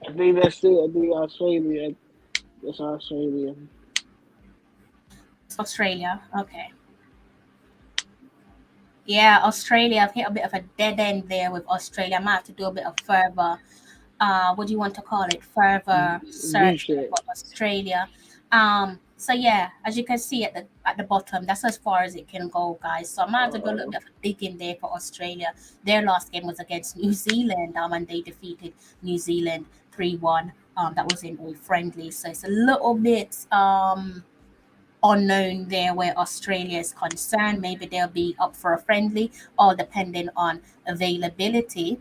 I think that's it. I think Australia. That's Australia. It's Australia. Okay. Yeah, Australia. I've hit a bit of a dead end there with Australia. I might have to do a bit of further, what do you want to call it? Further search for Australia. So yeah, as you can see at the bottom, that's as far as it can go, guys. So I might have to do a little bit of digging there for Australia. Their last game was against New Zealand, and they defeated New Zealand 3-1. That was in a friendly, so it's a little bit unknown there where Australia is concerned. Maybe they'll be up for a friendly, all depending on availability.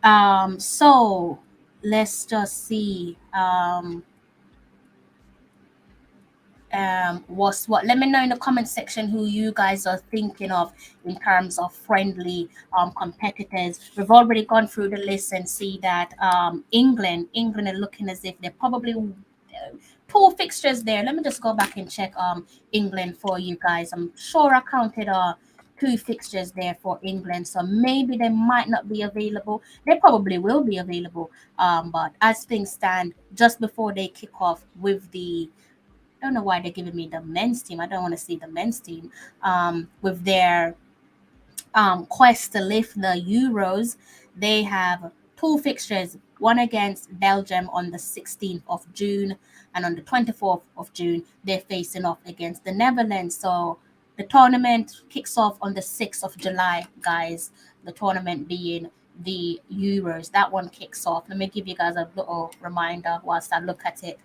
So let's just see. Was what, let me know in the comment section who you guys are thinking of in terms of friendly competitors. We've already gone through the list and see that England are looking as if they're probably two fixtures there. Let me just go back and check England for you guys. I'm sure I counted two fixtures there for England, so maybe they might not be available. They probably will be available, but as things stand, just before they kick off with the I don't know why they're giving me the men's team. I don't want to see the men's team with their quest to lift the Euros. They have two fixtures, one against Belgium on the 16th of June, and on the 24th of June, they're facing off against the Netherlands. So the tournament kicks off on the 6th of July, guys. The tournament being the Euros. That one kicks off. Let me give you guys a little reminder whilst I look at it.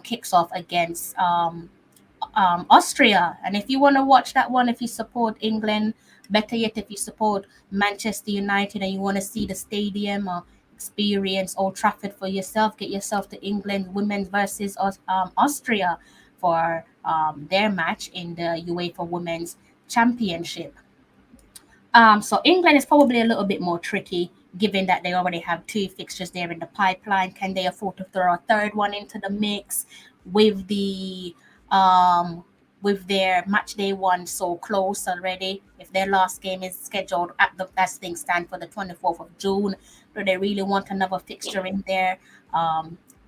Kicks off against Austria. And if you want to watch that one, if you support England, better yet, if you support Manchester United and you want to see the stadium or experience Old Trafford for yourself, get yourself to England women's versus Austria for their match in the UEFA Women's Championship. So England is probably a little bit more tricky, given that they already have two fixtures there in the pipeline. Can they afford to throw a third one into the mix with the with their match day one so close already? If their last game is scheduled at the as things stand for the 24th of June, do they really want another fixture in there?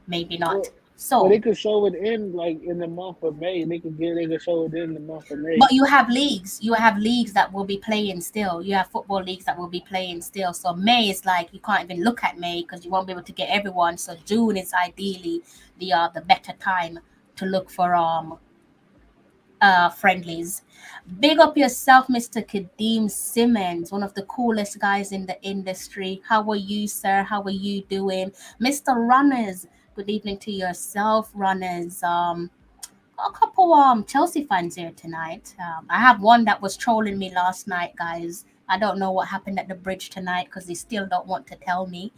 Maybe not. Well, So they could show it in like in the month of May. They could show it in the month of May. but you have leagues. You have leagues that will be playing still. You have football leagues that will be playing still. So May is like you can't even look at May because you won't be able to get everyone. So June is ideally the better time to look for friendlies. Big up yourself, Mr. Kadeem Simmons, one of the coolest guys in the industry. How are you, sir? How are you doing? Mr. Runners, good evening to yourself, Runners. A couple Chelsea fans here tonight. I have one that was trolling me last night, guys. I don't know what happened at the bridge tonight because they still don't want to tell me.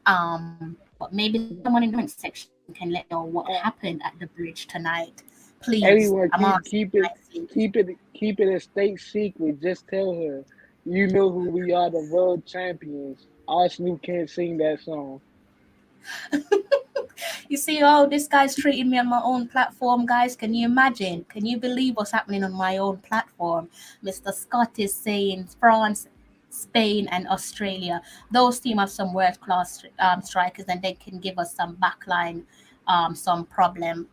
But maybe someone in the comment section can let me know what Uh, happened at the bridge tonight. Please, Everyone, I'm asking nicely. keep it a state secret. Just tell her, you know who we are, the world champions. Arsenal can't sing that song. You see, oh, this guy's treating me on my own platform, guys. Can you imagine? Can you believe what's happening on my own platform? Mr. Scott is saying France, Spain, and Australia. Those teams have some world class strikers, and they can give us some backline, some problem.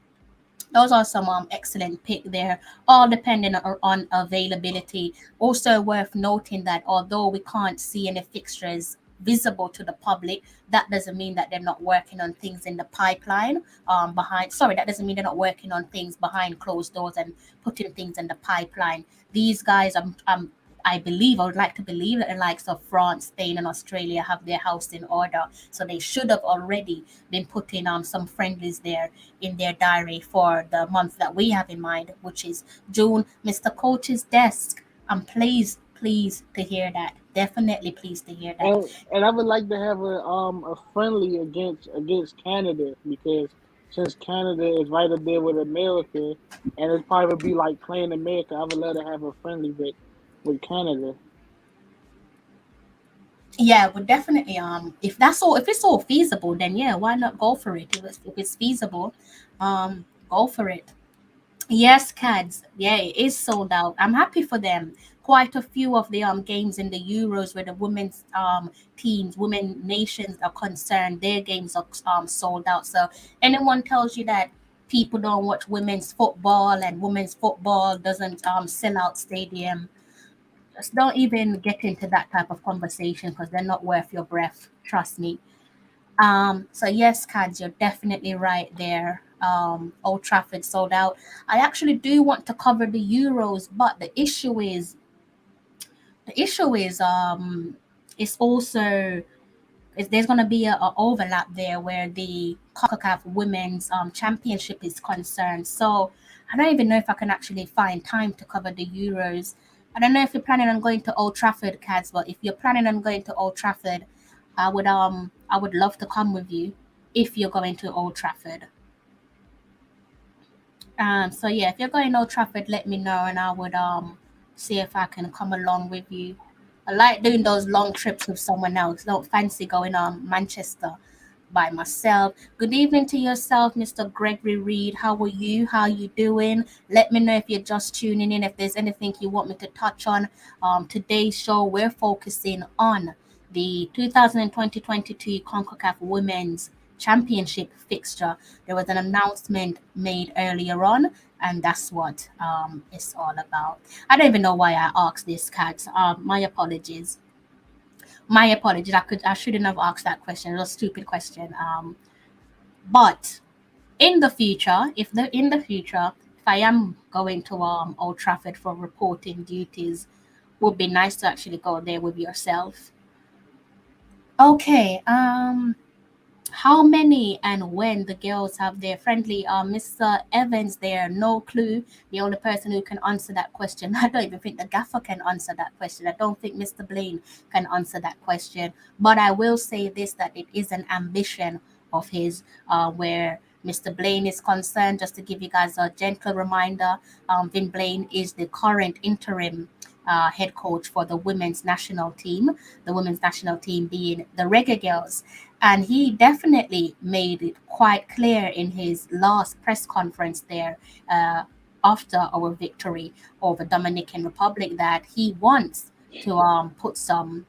Those are some excellent pick there, all depending on availability. Also worth noting that although we can't see any fixtures visible to the public, that doesn't mean that they're not working on things in the pipeline behind. Sorry, that doesn't mean they're not working on things behind closed doors and putting things in the pipeline. These guys, I believe, I would like to believe that the likes of France, Spain, and Australia have their house in order. So they should have already been putting some friendlies there in their diary for the month that we have in mind, which is June. Mr. Coach's desk. I'm pleased to hear that. Definitely pleased to hear that. And I would like to have a friendly against Canada because since Canada is right up there with America, and it probably would be like playing America, I would love to have a friendly with Canada. Yeah, but definitely if it's all feasible, then yeah, why not go for it? If it's feasible, go for it. Yes, Cads. Yeah, it is sold out. I'm happy for them. Quite a few of the games in the Euros where the women's teams, women nations are concerned, their games are sold out. So anyone tells you that people don't watch women's football and women's football doesn't sell out stadium, just don't even get into that type of conversation because they're not worth your breath. Trust me. So yes, Cads, you're definitely right there. Old Trafford sold out. I actually do want to cover the Euros, but the issue is it's also there's going to be a overlap there where the Concacaf Women's Championship is concerned. So I don't even know if I can actually find time to cover the Euros. I don't know if you're planning on going to Old Trafford, Cads, but if you're planning on going to Old Trafford, I would love to come with you if you're going to Old Trafford. So yeah, if you're going to Old Trafford, let me know and I would see if I can come along with you. I like doing those long trips with someone else. Don't fancy going Manchester by myself. Good evening to yourself, Mr. Gregory Reed. How are you? How you doing? Let me know if you're just tuning in, if there's anything you want me to touch on. Today's show, we're focusing on the 2020-22 CONCACAF Women's championship fixture. There was an announcement made earlier on, and that's what it's all about. I don't even know why I asked this, Kat. My apologies. My apologies. I shouldn't have asked that question. It was a stupid question. But in the future, in the future, if I am going to Old Trafford for reporting duties, would be nice to actually go there with yourself. Okay. How many and when the girls have their friendly? Mr. Evans there, no clue. The only person who can answer that question, I don't even think the gaffer can answer that question. I don't think Mr. Blaine can answer that question. But I will say this, that it is an ambition of his, where Mr. Blaine is concerned. Just to give you guys a gentle reminder, Vin Blaine is the current interim head coach for the women's national team, the women's national team being the Reggae Girls. And he definitely made it quite clear in his last press conference there, after our victory over Dominican Republic, that he wants to put some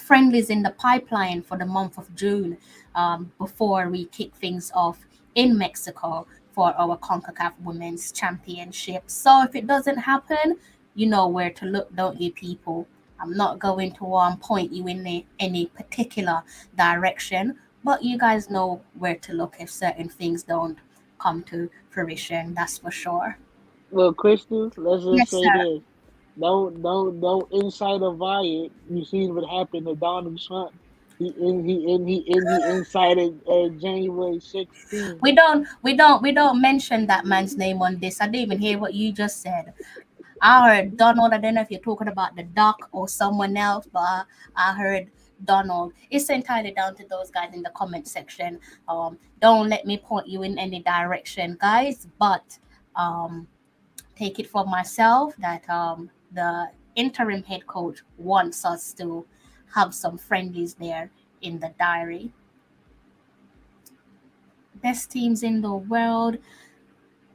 friendlies in the pipeline for the month of June, before we kick things off in Mexico for our CONCACAF Women's Championship. So if it doesn't happen, you know where to look, don't you, people? I'm not going to point you in any particular direction, but you guys know where to look if certain things don't come to fruition. That's for sure. Well, Crystal, let's just Yes, say sir. this. Don't incite a riot. You seen what happened to Donald Trump. He incited January 16th. We don't mention that man's name on this. I didn't even hear what you just said. I heard Donald. I don't know if you're talking about the doc or someone else, but I heard Donald. It's entirely down to those guys in the comment section. Don't let me point you in any direction, guys. But um, take it for myself that the interim head coach wants us to have some friendlies there in the diary. Best teams in the world.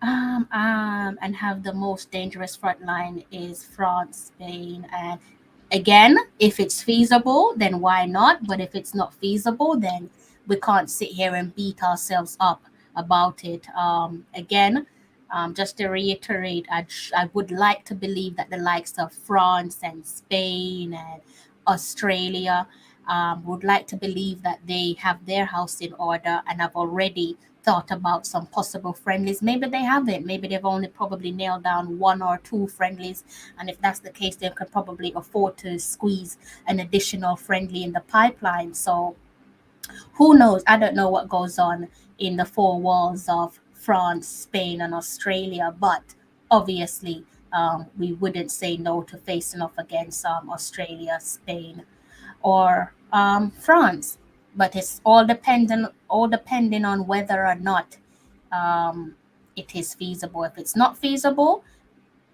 And have the most dangerous front line is France, Spain, and again, if it's feasible, then why not? But if it's not feasible, then we can't sit here and beat ourselves up about it. Again, just to reiterate, I would like to believe that the likes of France and Spain and Australia, would like to believe that they have their house in order and have already thought about some possible friendlies. Maybe they haven't. Maybe they've only probably nailed down one or two friendlies. And if that's the case, they could probably afford to squeeze an additional friendly in the pipeline. So who knows? I don't know what goes on in the four walls of France, Spain, and Australia, but obviously, we wouldn't say no to facing off against Australia, Spain, or France. But it's all depending on whether or not um, it is feasible. If it's not feasible,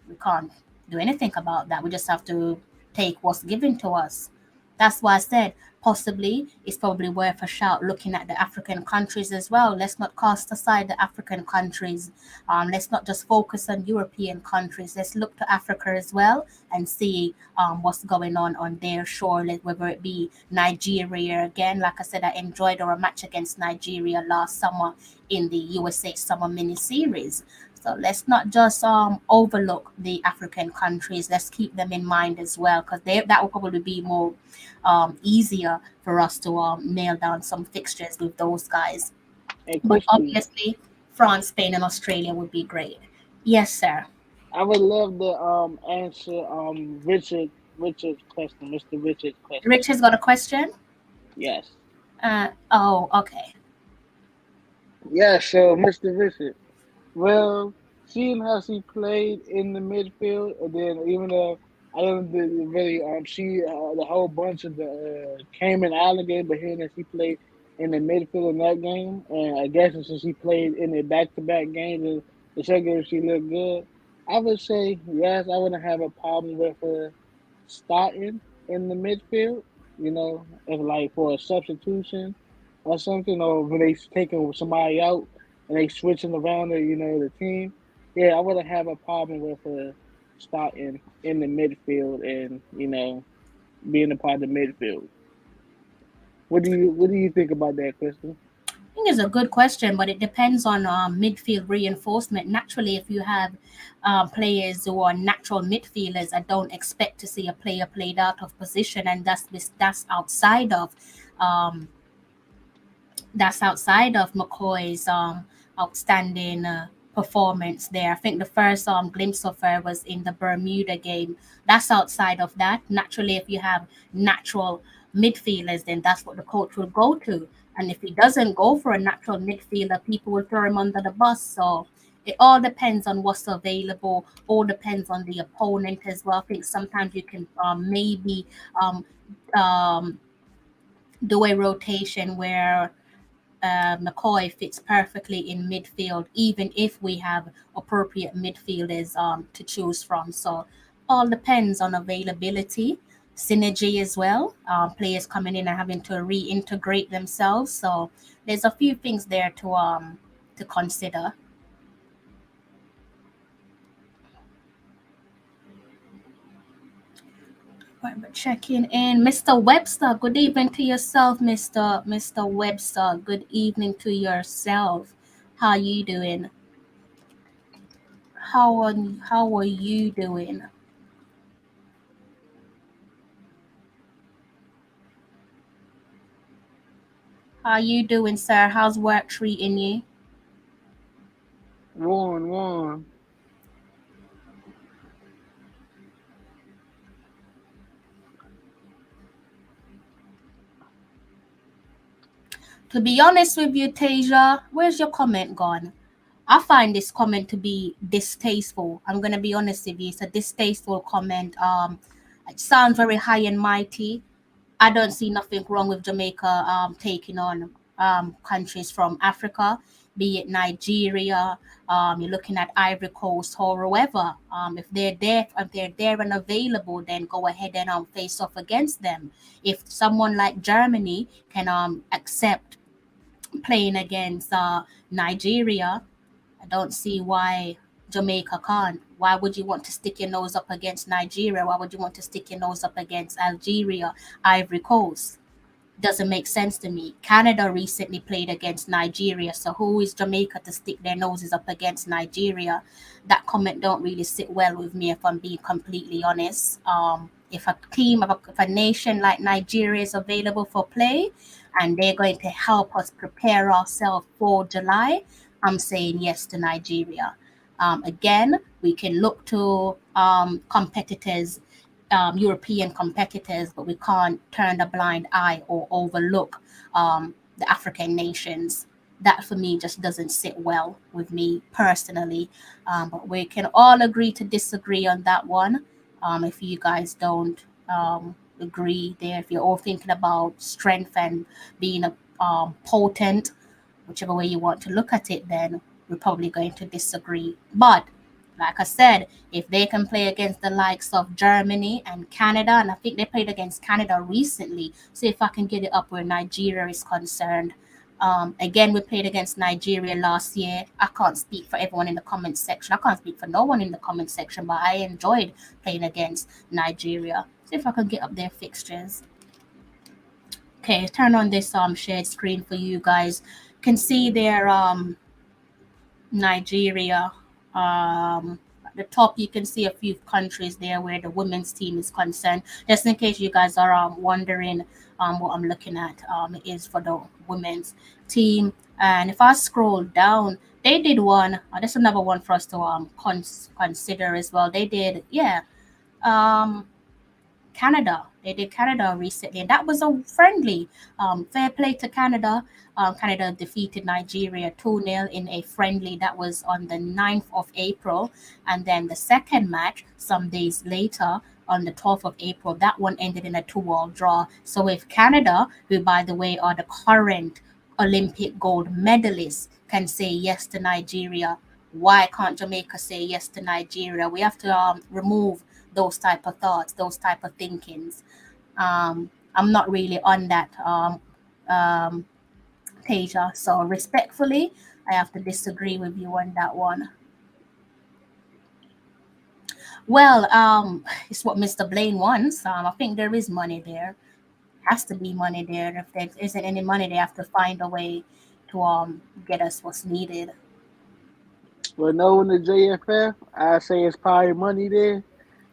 we can't do anything about that. We just have to take what's given to us. That's why I said possibly it's probably worth a shout looking at the African countries as well. Let's not cast aside the African countries. Let's not just focus on European countries. Let's look to Africa as well and see what's going on their shore, whether it be Nigeria again. Like I said, I enjoyed our match against Nigeria last summer in the USA Summer Mini Series. So let's not just overlook the African countries. Let's keep them in mind as well, because that will probably be more easier for us to nail down some fixtures with those guys. Hey, But Crystal, obviously, France, Spain, and Australia would be great. Yes, sir. I would love to answer Richard's question, Mr. Richard's question. Rich has got a question. Yes. Oh, okay. Yeah, so Mr. Richard. Well, seeing how she played in the midfield, and then even though I didn't really see the whole bunch of the Cayman Alligator, but hearing that she played in the midfield in that game, and I guess since she played in the back-to-back games, the second game she looked good. I would say yes, I wouldn't have a problem with her starting in the midfield. If like for a substitution or something, or when they taking somebody out and they switching around the team. Yeah, I wouldn't have a problem with starting in the midfield and being a part of the midfield. What do you think about that, Crystal? think it's a good question, but it depends on midfield reinforcement. Naturally, if you have players who are natural midfielders, I don't expect to see a player played out of position, and that's um, outside of McCoy's outstanding performance there. I think the first glimpse of her was in the Bermuda game. That's outside of that. Naturally, if you have natural midfielders, then that's what the coach will go to. And if he doesn't go for a natural midfielder, people will throw him under the bus. So it all depends on what's available. All depends on the opponent as well. I think sometimes you can maybe um, um, do a rotation where McCoy fits perfectly in midfield, even if we have appropriate midfielders to choose from. So all depends on availability, synergy as well. Players coming in and having to reintegrate themselves. So there's a few things there to consider. Right, but checking in, Mr. Webster. Good evening to yourself, Mr. Webster. Good evening to yourself. How you doing? How are you doing? How you doing, sir? How's work treating you? One. To be honest with you, Tasia, where's your comment gone? I find this comment to be distasteful. I'm gonna be honest with you. It's a distasteful comment. It sounds very high and mighty. I don't see nothing wrong with Jamaica taking on countries from Africa, be it Nigeria. You're looking at Ivory Coast or whoever. If they're there and available, then go ahead and face off against them. If someone like Germany can accept playing against Nigeria, I don't see why Jamaica can't. Why would you want to stick your nose up against Nigeria? Why would you want to stick your nose up against Algeria, Ivory Coast? Doesn't make sense to me. Canada recently played against Nigeria, so who is Jamaica to stick their noses up against Nigeria? That comment don't really sit well with me, if I'm being completely honest. If a nation like Nigeria is available for play, and they're going to help us prepare ourselves for July, I'm saying yes to Nigeria. Again, we can look to competitors, European competitors, but we can't turn a blind eye or overlook the African nations. That for me just doesn't sit well with me personally. But we can all agree to disagree on that one. If you guys don't agree there, if you're all thinking about strength and being a potent, whichever way you want to look at it, then we're probably going to disagree. But like I said, if they can play against the likes of Germany and Canada, and I think they played against Canada recently, see if I can get it up where Nigeria is concerned. Again, we played against Nigeria last year. I can't speak for everyone in the comment section. I can't speak for no one in the comment section, but I enjoyed playing against Nigeria. See if I can get up their fixtures. Okay, turn on this shared screen for you guys. Can see their Nigeria. At the top, you can see a few countries there where the women's team is concerned. Just in case you guys are wondering what I'm looking at, it is for the women's team. And if I scroll down, they did one. There's another one for us to consider as well. They did, yeah. Um, Canada. They did Canada recently, and that was a friendly. Fair play to Canada. Canada defeated Nigeria 2-0 in a friendly that was on the 9th of April. And then the second match, some days later, on the 12th of April, that one ended in a 2-2 draw. So if Canada, who by the way are the current Olympic gold medalists, can say yes to Nigeria, why can't Jamaica say yes to Nigeria? We have to remove those type of thoughts, those type of thinkings. I'm not really on that, um, Tasia. So respectfully, I have to disagree with you on that one. Well, it's what Mr. Blaine wants. I think there is money there. Has to be money there. If there isn't any money, they have to find a way to get us what's needed. But knowing the JFF, I say it's probably money there,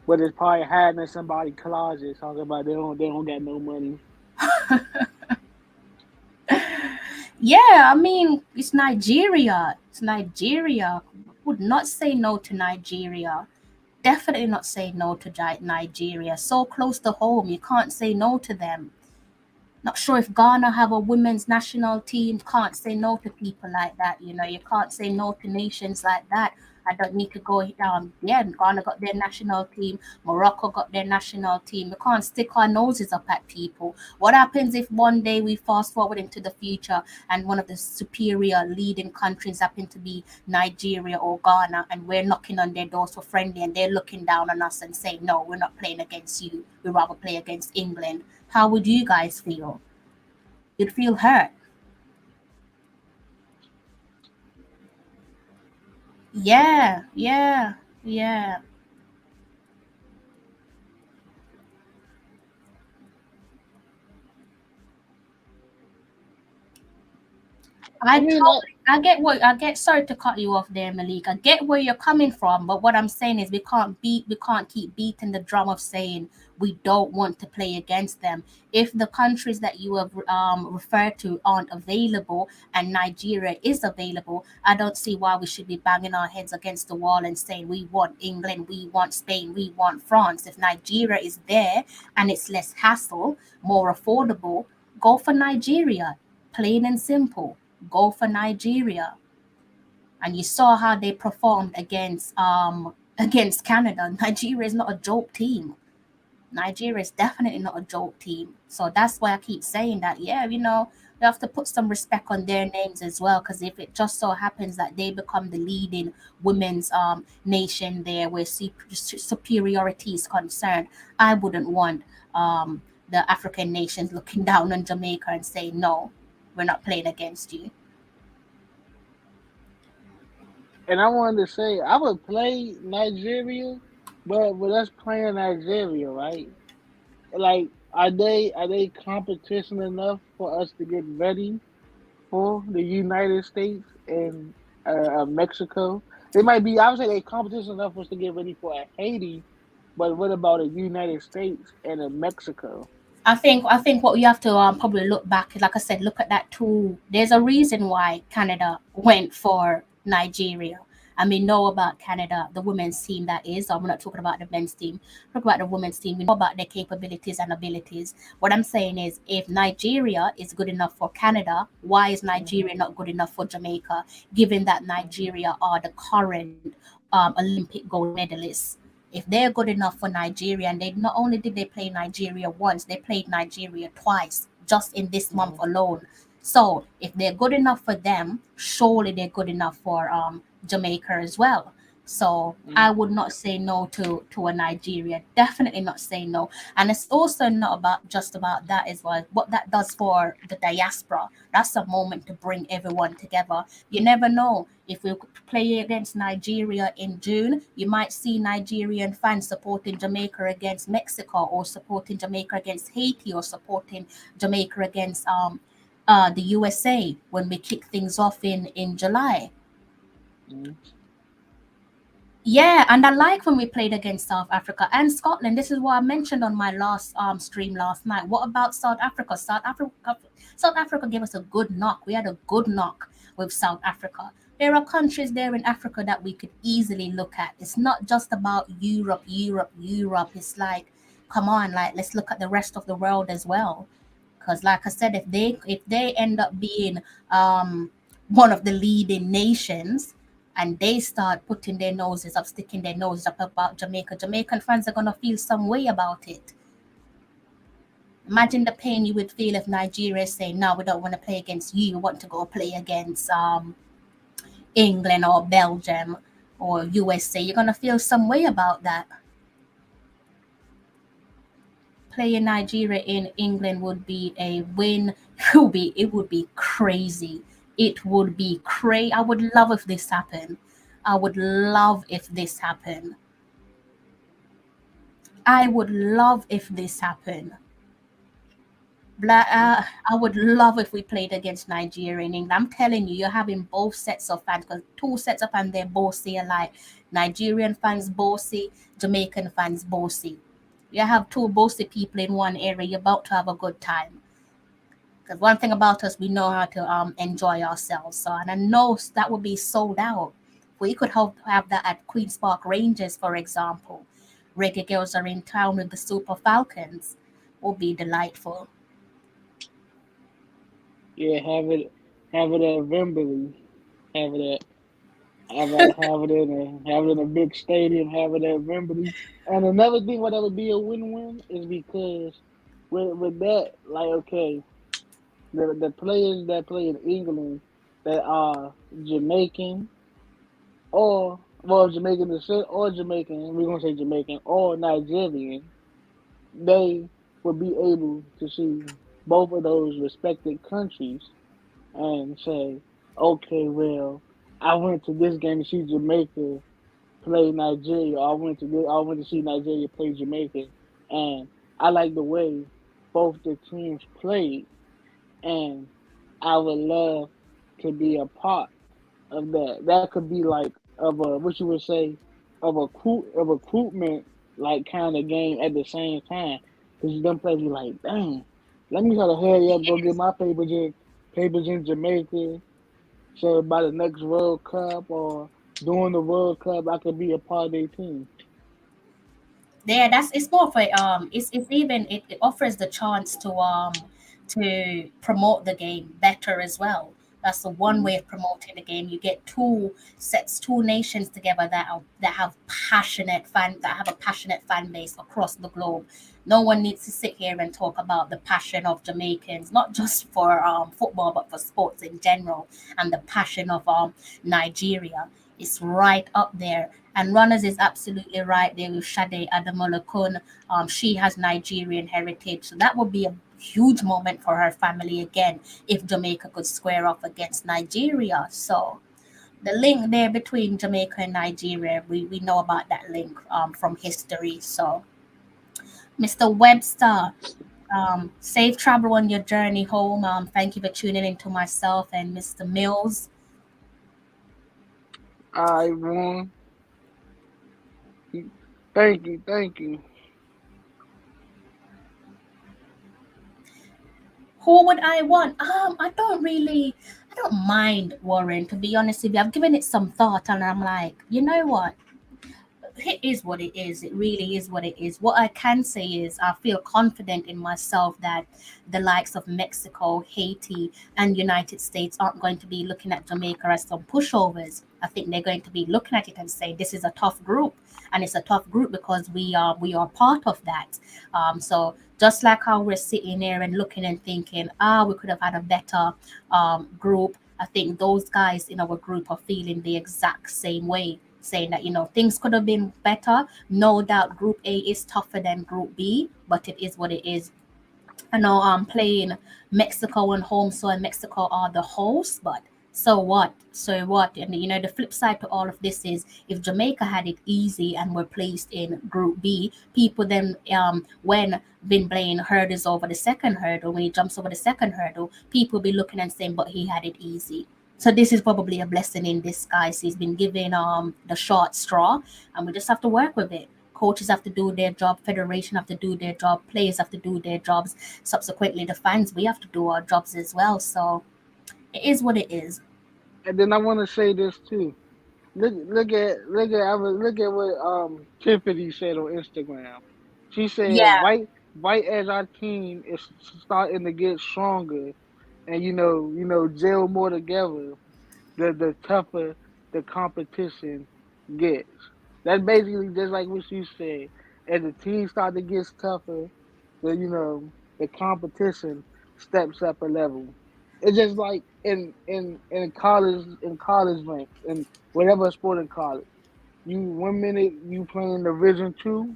but it's probably hiding in somebody's closet. Talking about they don't got no money. Yeah, I mean, it's Nigeria. It's Nigeria. Would not say no to Nigeria. Definitely not say no to Nigeria. So close to home, you can't say no to them. Not sure if Ghana have a women's national team. Can't say no to people like that. You know, you can't say no to nations like that. I don't need to go. Yeah, Ghana got their national team. Morocco got their national team. We can't stick our noses up at people. What happens if one day we fast forward into the future and one of the superior leading countries happen to be Nigeria or Ghana, and we're knocking on their doors for friendly, and they're looking down on us and saying, "No, we're not playing against you. We'd rather play against England." How would you guys feel? You'd feel hurt. Yeah, yeah, yeah. I mean, I get what I get. Sorry to cut you off there, Malik. I get where you're coming from, but what I'm saying is we can't keep beating the drum of saying we don't want to play against them. If the countries that you have referred to aren't available and Nigeria is available, I don't see why we should be banging our heads against the wall and saying we want England, we want Spain, we want France. If Nigeria is there and it's less hassle, more affordable, go for Nigeria. Plain and simple, go for Nigeria. And you saw how they performed against Canada. Nigeria is not a joke team. Nigeria is definitely not a joke team. So that's why I keep saying that. Yeah, we have to put some respect on their names as well. Because if it just so happens that they become the leading women's nation there, where superiority is concerned, I wouldn't want the African nations looking down on Jamaica and saying no, we're not playing against you. and I wanted to say I would play Nigeria, but with us playing Nigeria, right? Like, are they competition enough for us to get ready for the United States and Mexico? They might be. I would say they competition enough for us to get ready for a Haiti, but what about a United States and a Mexico? I think what we have to probably look back, like I said, look at that too. There's a reason why Canada went for Nigeria. And we know about Canada, the women's team that is. I'm not talking about the men's team. Talk about the women's team. We know about their capabilities and abilities. What I'm saying is, if Nigeria is good enough for Canada, why is Hmm. Nigeria not good enough for Jamaica? Given that Nigeria are the current Olympic gold medalists, if they're good enough for Nigeria, and they not only did they play Nigeria once, they played Nigeria twice just in this month Hmm. alone. So if they're good enough for them, surely they're good enough for Jamaica as well. So I would not say no to a Nigeria. Definitely not say no. And it's also not about just about that as well. What that does for the diaspora, that's a moment to bring everyone together. You never know. If we play against Nigeria in June, you might see Nigerian fans supporting Jamaica against Mexico, or supporting Jamaica against Haiti, or supporting Jamaica against the USA when we kick things off in July. Hmm. Yeah, and I like when we played against South Africa and Scotland. This is what I mentioned on my last stream last night. What about South Africa? South Africa gave us a good knock. We had a good knock with South Africa. There are countries there in Africa that we could easily look at. It's not just about Europe, Europe, Europe. It's like, come on, like let's look at the rest of the world as well. Because like I said, if they end up being one of the leading nations, and they start putting their noses up, sticking their noses up about Jamaica, Jamaican fans are gonna feel some way about it. Imagine the pain you would feel if Nigeria say, "No, we don't want to play against you. We want to go play against England or Belgium or USA." You're gonna feel some way about that. Playing Nigeria in England would be a win. It would be crazy. It would be crazy. I would love if this happened. I would love if this happened. I would love if this happened. I would love if we played against Nigeria in England. I'm telling you, you're having both sets of fans because two sets of fans, they're bossy alike. Nigerian fans bossy, Jamaican fans bossy. You have two bossy people in one area, you're about to have a good time. Because one thing about us, we know how to enjoy ourselves. So, and I know that would be sold out. We could have that at Queen's Park Rangers, for example. Reggae Girls are in town with the Super Falcons. Will be delightful. Yeah, have it at Wembley, have it at have it in a big stadium, have it at Wembley. And another thing why that would be a win-win is because with that, like okay, the players that play in England that are Jamaican or well Jamaican descent or Jamaican, we're gonna say Jamaican or Nigerian, they would be able to see both of those respected countries and say, okay, well, I went to this game to see Jamaica play Nigeria. I went to see Nigeria play Jamaica, and I like the way both the teams played, and I would love to be a part of that. That could be like of a what you would say of a recruitment like kind of game at the same time because them players be like, dang, let me try to hurry up, go get my papers in Jamaica, so by the next World Cup or during the World Cup, I could be a part of their team. There, that's it's more for it's even it offers the chance to promote the game better as well. That's the one Mm-hmm. way of promoting the game. You get two nations together that have a passionate fan base across the globe. No one needs to sit here and talk about the passion of Jamaicans, not just for football, but for sports in general, and the passion of Nigeria. It's right up there. And Runners is absolutely right there with Sade Adamolokun. She has Nigerian heritage, so that would be a huge moment for her family again if Jamaica could square off against Nigeria. So the link there between Jamaica and Nigeria, we know about that link from history. So Mr. Webster, safe travel on your journey home. Thank you for tuning in to myself and Mr. Mills. I won. Thank you, thank you. Who would I want? I don't mind Warren, to be honest with you. I've given it some thought and I'm like, you know what? It is what it is. It really is what it is. What I can say is I feel confident in myself that the likes of Mexico, Haiti, and United States aren't going to be looking at Jamaica as some pushovers. I think they're going to be looking at it and say this is a tough group, and it's a tough group because we are part of that. So just like how we're sitting there and looking and thinking, we could have had a better group. I think those guys in our group are feeling the exact same way, saying that things could have been better. No doubt, Group A is tougher than Group B, but it is what it is. I know I'm playing Mexico and home, so and Mexico are the hosts, but so what? So what? And the flip side to all of this is if Jamaica had it easy and were placed in Group B, people then when Vin Blaine hurdles over the second hurdle, when he jumps over the second hurdle, people be looking and saying, but he had it easy. So this is probably a blessing in disguise. He's been given the short straw, and we just have to work with it. Coaches have to do their job, federation have to do their job, players have to do their jobs. Subsequently, the fans, we have to do our jobs as well. So it is what it is. And then I want to say this too. Look at what Tiffany said on Instagram. She said Yeah, white as our team is starting to get stronger, and gel more together. The tougher the competition gets. That's basically just like what you said. As the team start to get tougher, the competition steps up a level. It's just like in college ranks and whatever sport in college. You 1 minute you playing Division two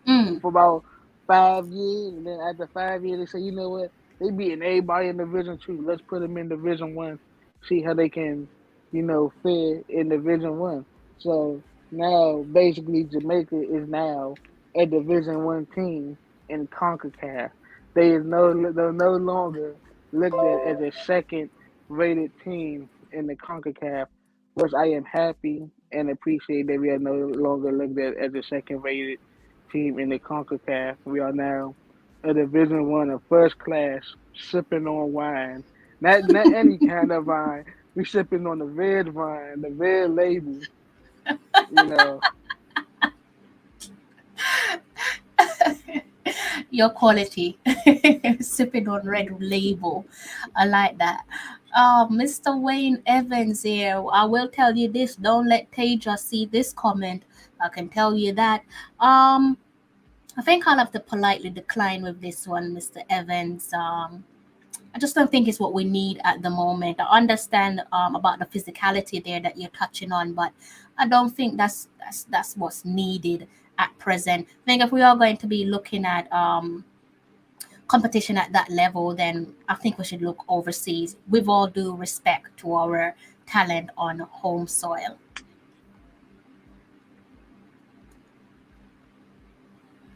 mm, for about 5 years, and then after 5 years they say, you know what, they beating everybody in Division two. Let's put them in Division one, see how they can, fit in Division one. So now basically Jamaica is now a Division one team in Concacaf. They is they're no longer looked at as a second rated team in the Concacaf, which I am happy and appreciate that we are no longer looked at as a second rated team in the Concacaf. We are now a Division One of first class, sipping on wine. Not any kind of wine. We sipping on the red wine, the red label, you know. Your quality. Sipping on red label. I like that. Mr. Wayne Evans here. I will tell you this. Don't let Taja see this comment. I can tell you that. I think I'll have to politely decline with this one, Mr. Evans. I just don't think it's what we need at the moment. I understand about the physicality there that you're touching on, but I don't think that's what's needed at present. I think if we are going to be looking at competition at that level, then I think we should look overseas. With all due respect to our talent on home soil.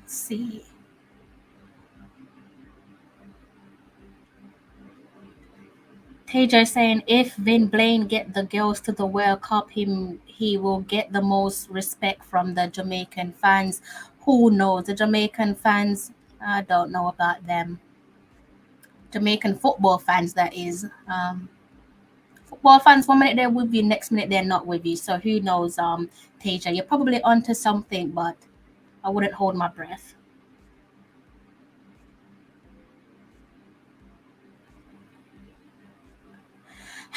Let's see. Taja saying if Vin Blaine get the girls to the World Cup, he will get the most respect from the Jamaican fans. Who knows? The Jamaican fans, I don't know about them. Jamaican football fans, that is. Football fans, 1 minute they're with you, next minute they're not with you. So who knows, Taja? You're probably onto something, but I wouldn't hold my breath.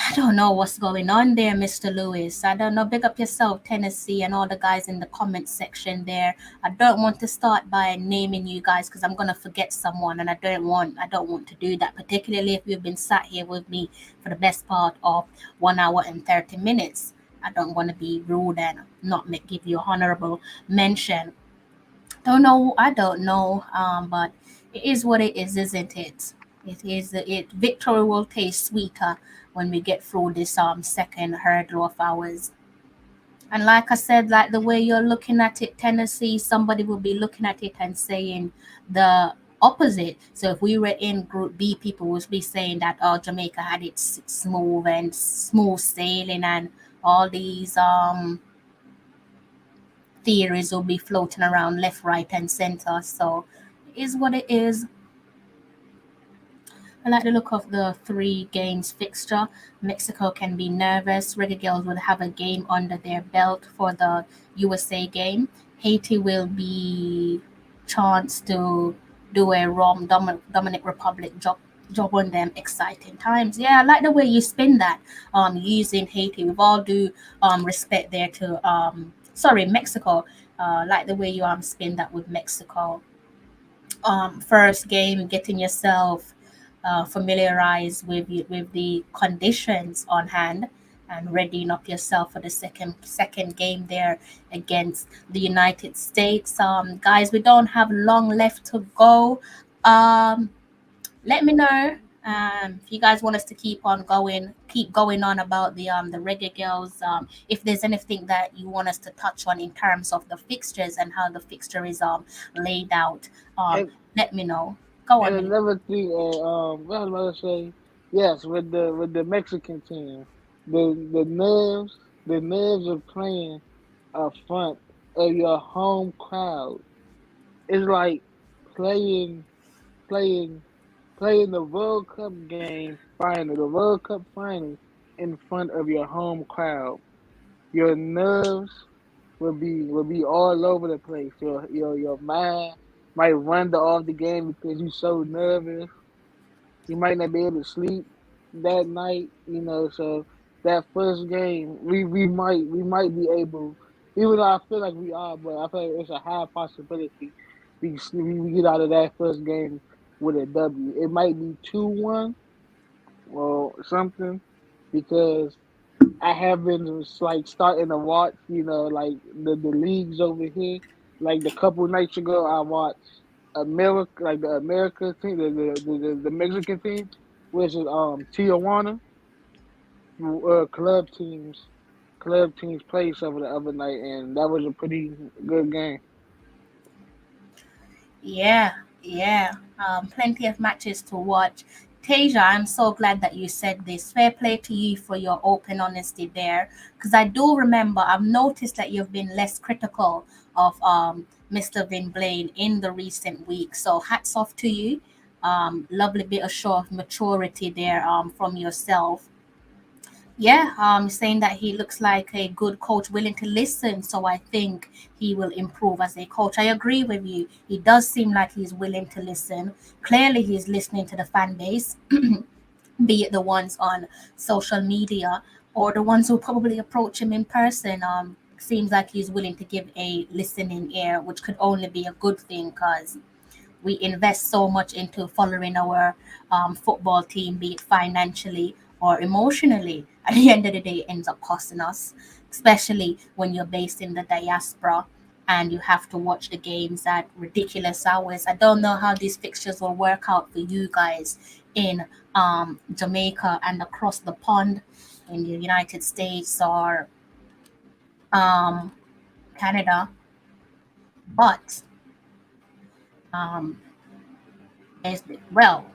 I don't know what's going on there, Mr. Lewis. I don't know. Big up yourself, Tennessee, and all the guys in the comment section there. I don't want to start by naming you guys because I'm gonna forget someone, and I don't want to do that, particularly if you've been sat here with me for the best part of 1 hour and 30 minutes. I don't want to be rude and not give you a honorable mention. Don't know. I don't know. But it is what it is, isn't it? It is. It victory will taste sweeter when we get through this second hurdle of ours. And like I said, like the way you're looking at it, Tennessee, somebody will be looking at it and saying the opposite. So if we were in Group B, people would be saying that Jamaica had it smooth and smooth sailing, and all these theories will be floating around left, right, and center. So it is what it is. I like the look of the 3 games fixture. Mexico can be nervous. Reggae Girlz will have a game under their belt for the USA game. Haiti will be chance to do a Dominic Republic job on them. Exciting times. Yeah, I like the way you spin that. Using Haiti with all due respect there to Mexico. Like the way you spin that with Mexico. First game, getting yourself familiarize with the conditions on hand and readying up yourself for the second game there against the United States. Guys, we don't have long left to go. Let me know if you guys want us to keep going on about the Reggae Girlz. If there's anything that you want us to touch on in terms of the fixtures and how the fixture is laid out, And, let me know. Go on. and another thing, what I was about to say, yes, with the Mexican team, the nerves of playing up front of your home crowd is like playing playing playing the World Cup final in front of your home crowd. Your nerves will be all over the place. Your mind might wander off the game because you're so nervous. You might not be able to sleep that night, So that first game, we might be able, even though I feel like we are, but I feel like it's a high possibility we get out of that first game with a W. It might be 2-1 or something because I have been like starting to watch, like the leagues over here. Like the couple nights ago, I watched America, like the America team, the Mexican team, which is Tijuana. Club teams played some the other night, and that was a pretty good game. Yeah, Yeah, plenty of matches to watch. Tasia, I'm so glad that you said this. Fair play to you for your open honesty there, because I do remember I've noticed that you've been less critical of Mr. Vin Blaine in the recent weeks. So hats off to you. Lovely bit of show of maturity there from yourself. Yeah, saying that he looks like a good coach, willing to listen. So I think he will improve as a coach. I agree with you. He does seem like he's willing to listen. Clearly, he's listening to the fan base, be it the ones on social media or the ones who probably approach him in person. Seems like he's willing to give a listening ear, which could only be a good thing because we invest so much into following our football team, be it financially or emotionally. At the end of the day, it ends up costing us, especially when you're based in the diaspora and you have to watch the games at ridiculous hours. I don't know how these fixtures will work out for you guys in Jamaica and across the pond in the United States or um, Canada, but um, Is well,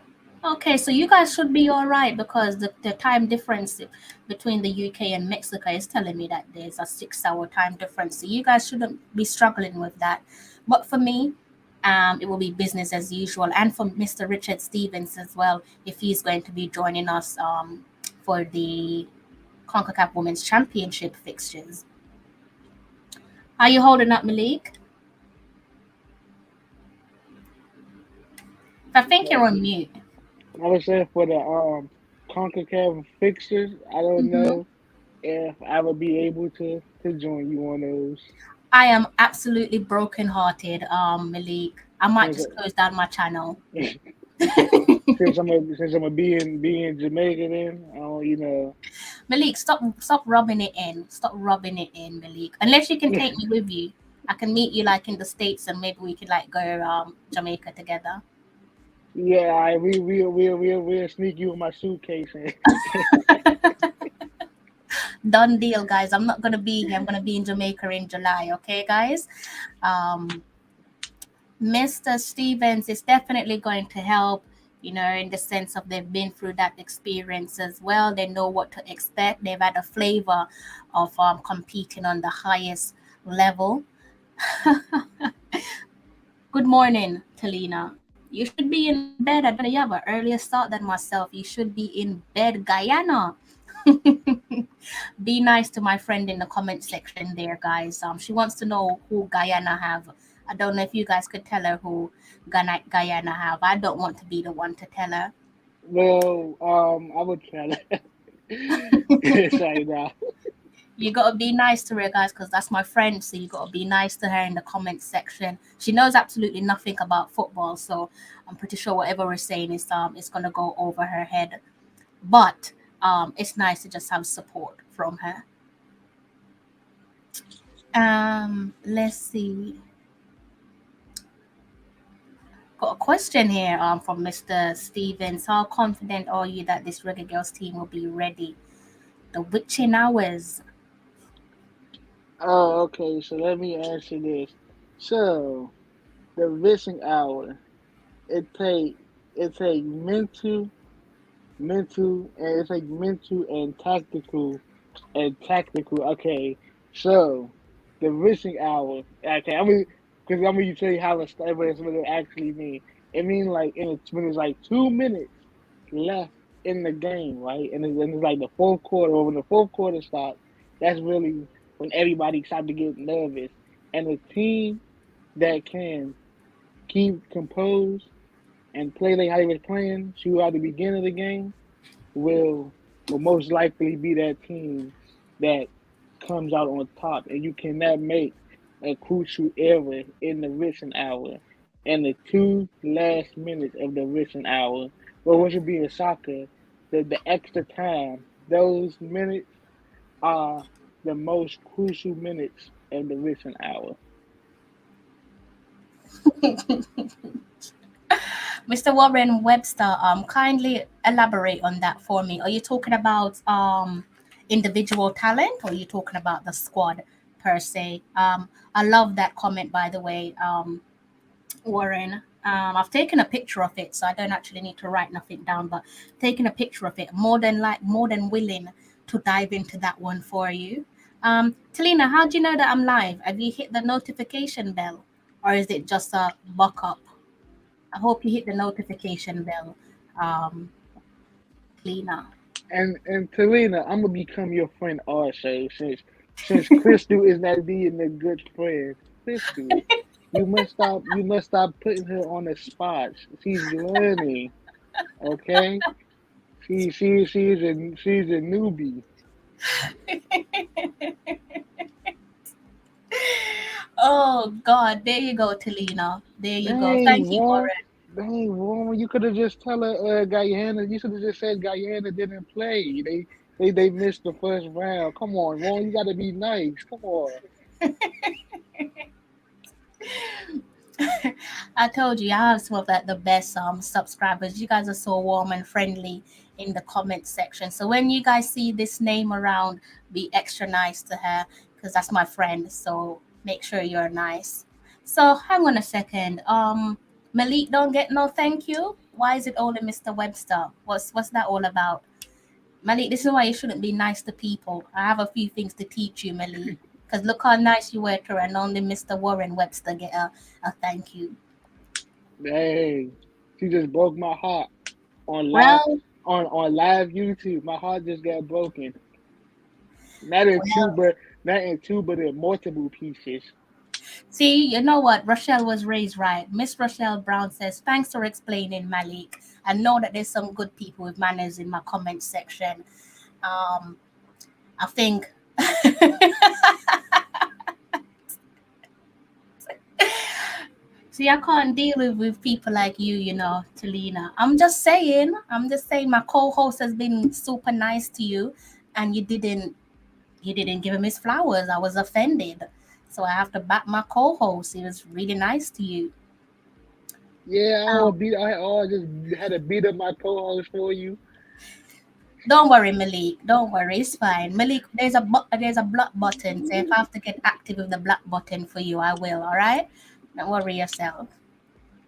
okay, so you guys should be all right because the time difference between the UK and Mexico is telling me that there's a 6 hour time difference. So you guys shouldn't be struggling with that. But for me, it will be business as usual. And for Mr. Richard Stevens as well, if he's going to be joining us for the Concacaf Women's Championship fixtures. How you holding up, Malik? I think you're on mute. I was saying for the Concacaf fixtures, I don't Mhm. know if I would be able to join you on those. I am absolutely brokenhearted, Malik. I might Since just close down my channel. since I'm a be in Jamaica, then Malik, stop rubbing it in. Stop rubbing it in, Malik. Unless you can take me with you. I can meet you like in the States and maybe we could like go Jamaica together. yeah, we'll sneak you in my suitcase and Done deal, guys. I'm not gonna be here. I'm gonna be in Jamaica in July, okay, guys? Um Mr. Stevens is definitely going to help, in the sense of they've been through that experience as well. They know what to expect. They've had a flavor of competing on the highest level. Good morning, Talina. You should be in bed. I don't know. You have an earlier start than myself. You should be in bed, Guyana. Be nice to my friend in the comment section there, guys. She wants to know who Guyana have. I don't know if you guys could tell her who Guyana have. I don't want to be the one to tell her. well, I would try to say that. You gotta be nice to her, guys, because that's my friend. So you gotta be nice to her in the comment section. She knows absolutely nothing about football, so I'm pretty sure whatever we're saying is gonna go over her head. But it's nice to just have support from her. Let's see. Got a question here from Mr. Stevens. How confident are you that this Reggae Girls team will be ready? The witching hours. Oh, okay. So let me answer this. So the missing hour, it take mental, and it's like mental and tactical. Okay, so the missing hour. Okay, I'm gonna tell you how what it actually mean. It mean like when it's like 2 minutes left in the game, right? And it's like the fourth quarter, or when the fourth quarter starts, that's really when everybody starts to get nervous. And a team that can keep composed and play like how they was playing throughout the beginning of the game will will most likely be that team that comes out on top, and you cannot make a crucial error in the written hour and the 2 last minutes of the written hour. But what should be in soccer, the extra time, those minutes are the most crucial minutes of the written hour. Mr. Warren Webster, kindly elaborate on that for me. Are you talking about individual talent or are you talking about the squad per se? I love that comment, by the way, Warren. I've taken a picture of it, so I don't actually need to write nothing down, but taking a picture of it, more than willing to dive into that one for you. Talina, how do you know that I'm live? Have you hit the notification bell, or is it just a buck up? I hope you hit the notification bell, um, Talina. And Talina, I'm gonna become your friend also, since Crystal is not being a good friend. Crystal, you must stop putting her on the spot. She's learning, okay? She's a newbie. Oh God, there you go, Talina. There you go. Dang, Thank you, Warren. Warren. Dang, Warren. You could have just tell her, Guyana. You should have just said Guyana didn't play. They missed the first round. Come on, Warren. You got to be nice. Come on. I told you, I have some of the best subscribers. You guys are so warm and friendly in the comment section. So when you guys see this name around, be extra nice to her because that's my friend. So make sure you're nice. So hang on a second. Malik don't get no thank you. Why is it only Mr. Webster? What's that all about? Malik, this is why you shouldn't be nice to people. I have a few things to teach you, Malik. Because look how nice you were to her, and only Mr. Warren Webster get a thank you. Dang, she just broke my heart on live Well, on live YouTube. My heart just got broken. Not in two, well, but in multiple pieces. see, you know what? Rochelle was raised right. Miss Rochelle Brown says, thanks for explaining, Malik. I know that there's some good people with manners in my comment section. Um, I think see, I can't deal with people like you know, Talina. I'm just saying my co-host has been super nice to you and you didn't give him his flowers. I was offended. So I have to back my co-host. He was really nice to you. Yeah, Um, I all just had to beat up my co-host for you. don't worry, Malik. Don't worry, it's fine. Malik, there's a block button. So if I have to get active with the block button for you, I will, all right? Don't worry yourself.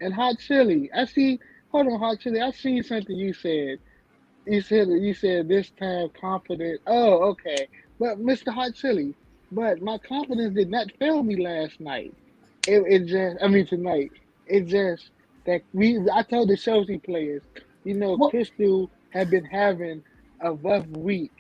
And hot chili. I see. Hold on, hot chili. I see something you said. You said this time confident. Oh, okay. But Mr. Hot Chili, but my confidence did not fail me last night. It just, I mean tonight. It just that I told the Chelsea players, What Crystal had been having a rough week,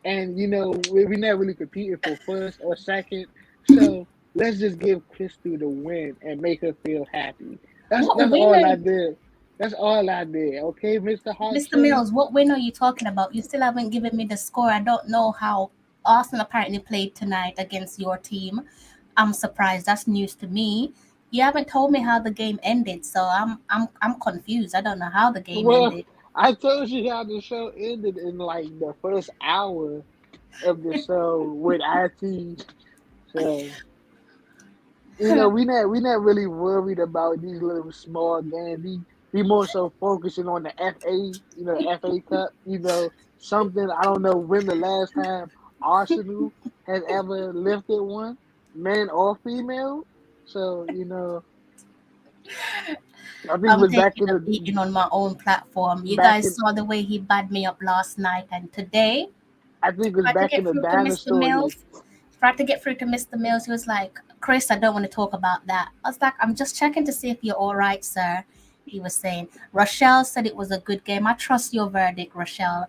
and we're not really competing for first or second. So let's just give Crystal the win and make her feel happy. That's what that's all winner I did. That's all I did. Okay, Mr. Hot Mr. Chili. Mills, what win are you talking about? You still haven't given me the score. I don't know how Arsenal apparently played tonight against your team. I'm surprised. That's news to me. You haven't told me how the game ended, so I'm confused. I don't know how the game Well, ended. I told you how the show ended in like the first hour of the show with IT. So we not really worried about these little small games. We more so focusing on the FA, FA Cup. Something I don't know when the last time Arsenal has ever lifted one, man or female. So I think it I'm was back taking in a the beating on my own platform. You back guys in saw the way he bad me up last night, and today I think it was tried to back in get the through to Mr. dinosaur days. Mills. Tried to get through to Mr. Mills. He was like, Chris, I don't want to talk about that. I was like, I'm just checking to see if you're all right, sir. He was saying, Rochelle said it was a good game. I trust your verdict, Rochelle.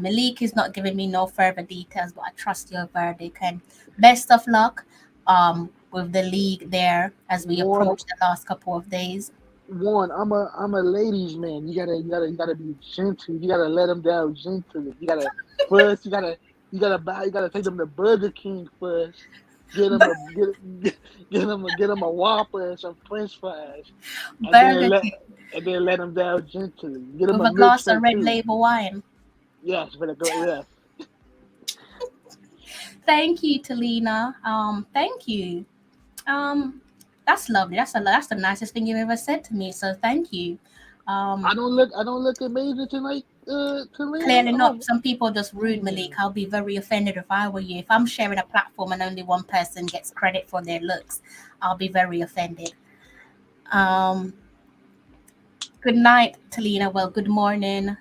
Malik is not giving me no further details, but I trust your verdict. And best of luck with the league there as we One approach the last couple of days. one, I'm a ladies man. You gotta be gentle. You gotta let them down gently. You gotta first. You gotta take them to Burger King first. Get them a get them a Whopper and some French fries, and then Burger let King and then let them down gently. Get them with a a glass of milkshake red too. label wine. Yes, for the yes. Thank you, Talina. Thank you. Um, that's lovely. That's the nicest thing you've ever said to me. So thank you. Um, I don't look amazing tonight, Talina. clearly not. Oh, Some people just rude, Malik. hmm. I'll be very offended if I were you. If I'm sharing a platform and only one person gets credit for their looks, I'll be very offended. Um, Good night, Talina. Well, good morning.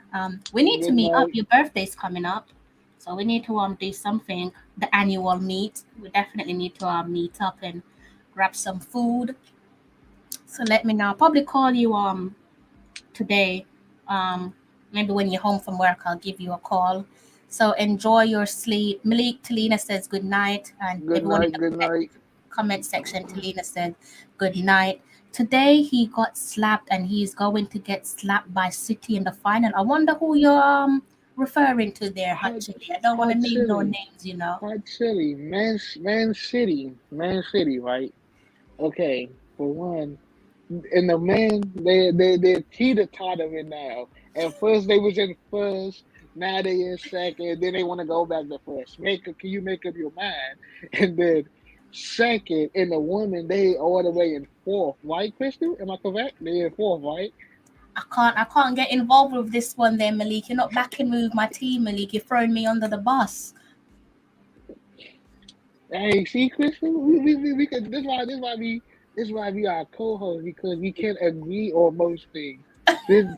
We need to Good meet up. night. Your birthday's coming up, so we need to do something. The annual meet. We definitely need to meet up and grab some food. So let me know. I'll probably call you today. Um, Maybe when you're home from work, I'll give you a call. So enjoy your sleep. Malik Talina says good night, and Good everyone in night. the Good night. comment section, Talina said good night. Today he got slapped, and he's going to get slapped by City in the final. I wonder who you're referring to there, Hot, Actually, I don't want to hot name no chili. names, you know. Hot chili. Man City, right? Okay, for one, and the men they're teeter tottering now. At first they was in first, now they in second. Then they want to go back to first. Can you make up your mind? And then second, and the women they all the way in fourth, right, Crystal? Am I correct? They in fourth, right? I can't get involved with this one there, Malik. You're not backing me with my team, Malik. You're throwing me under the bus. Hey, see, Crystal, we can. This why we are co-hosts because we can't agree on most things.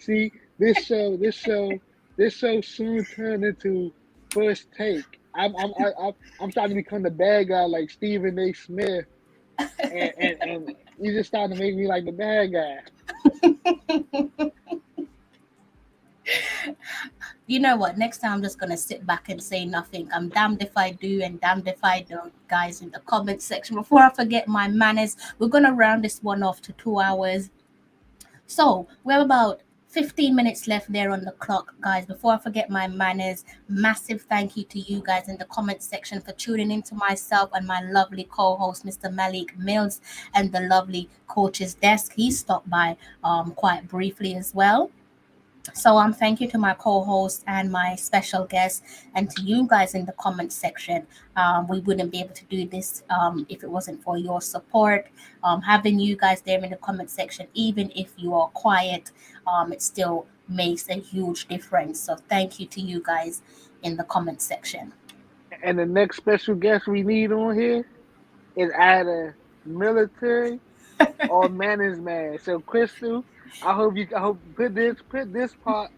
See this show soon turned into first take. I'm starting to become the bad guy like Stephen A. Smith, and you just starting to make me like the bad guy. You know what? Next time I'm just gonna sit back and say nothing. I'm damned if I do and damned if I don't, guys. In the comment section, before I forget my manners, we're gonna round this one off to 2 hours. So we have about 15 minutes left there on the clock, guys. Before I forget my manners, massive thank you to you guys in the comment section for tuning in to myself and my lovely co-host, Mr. Malik Mills, and the lovely coach's desk. He stopped by quite briefly as well. So thank you to my co-host and my special guest, and to you guys in the comment section. We wouldn't be able to do this if it wasn't for your support. Having you guys there in the comment section, even if you are quiet, it still makes a huge difference. So thank you to you guys in the comment section. And the next special guest we need on here is either military or Manners man. So Crystal, I hope put this part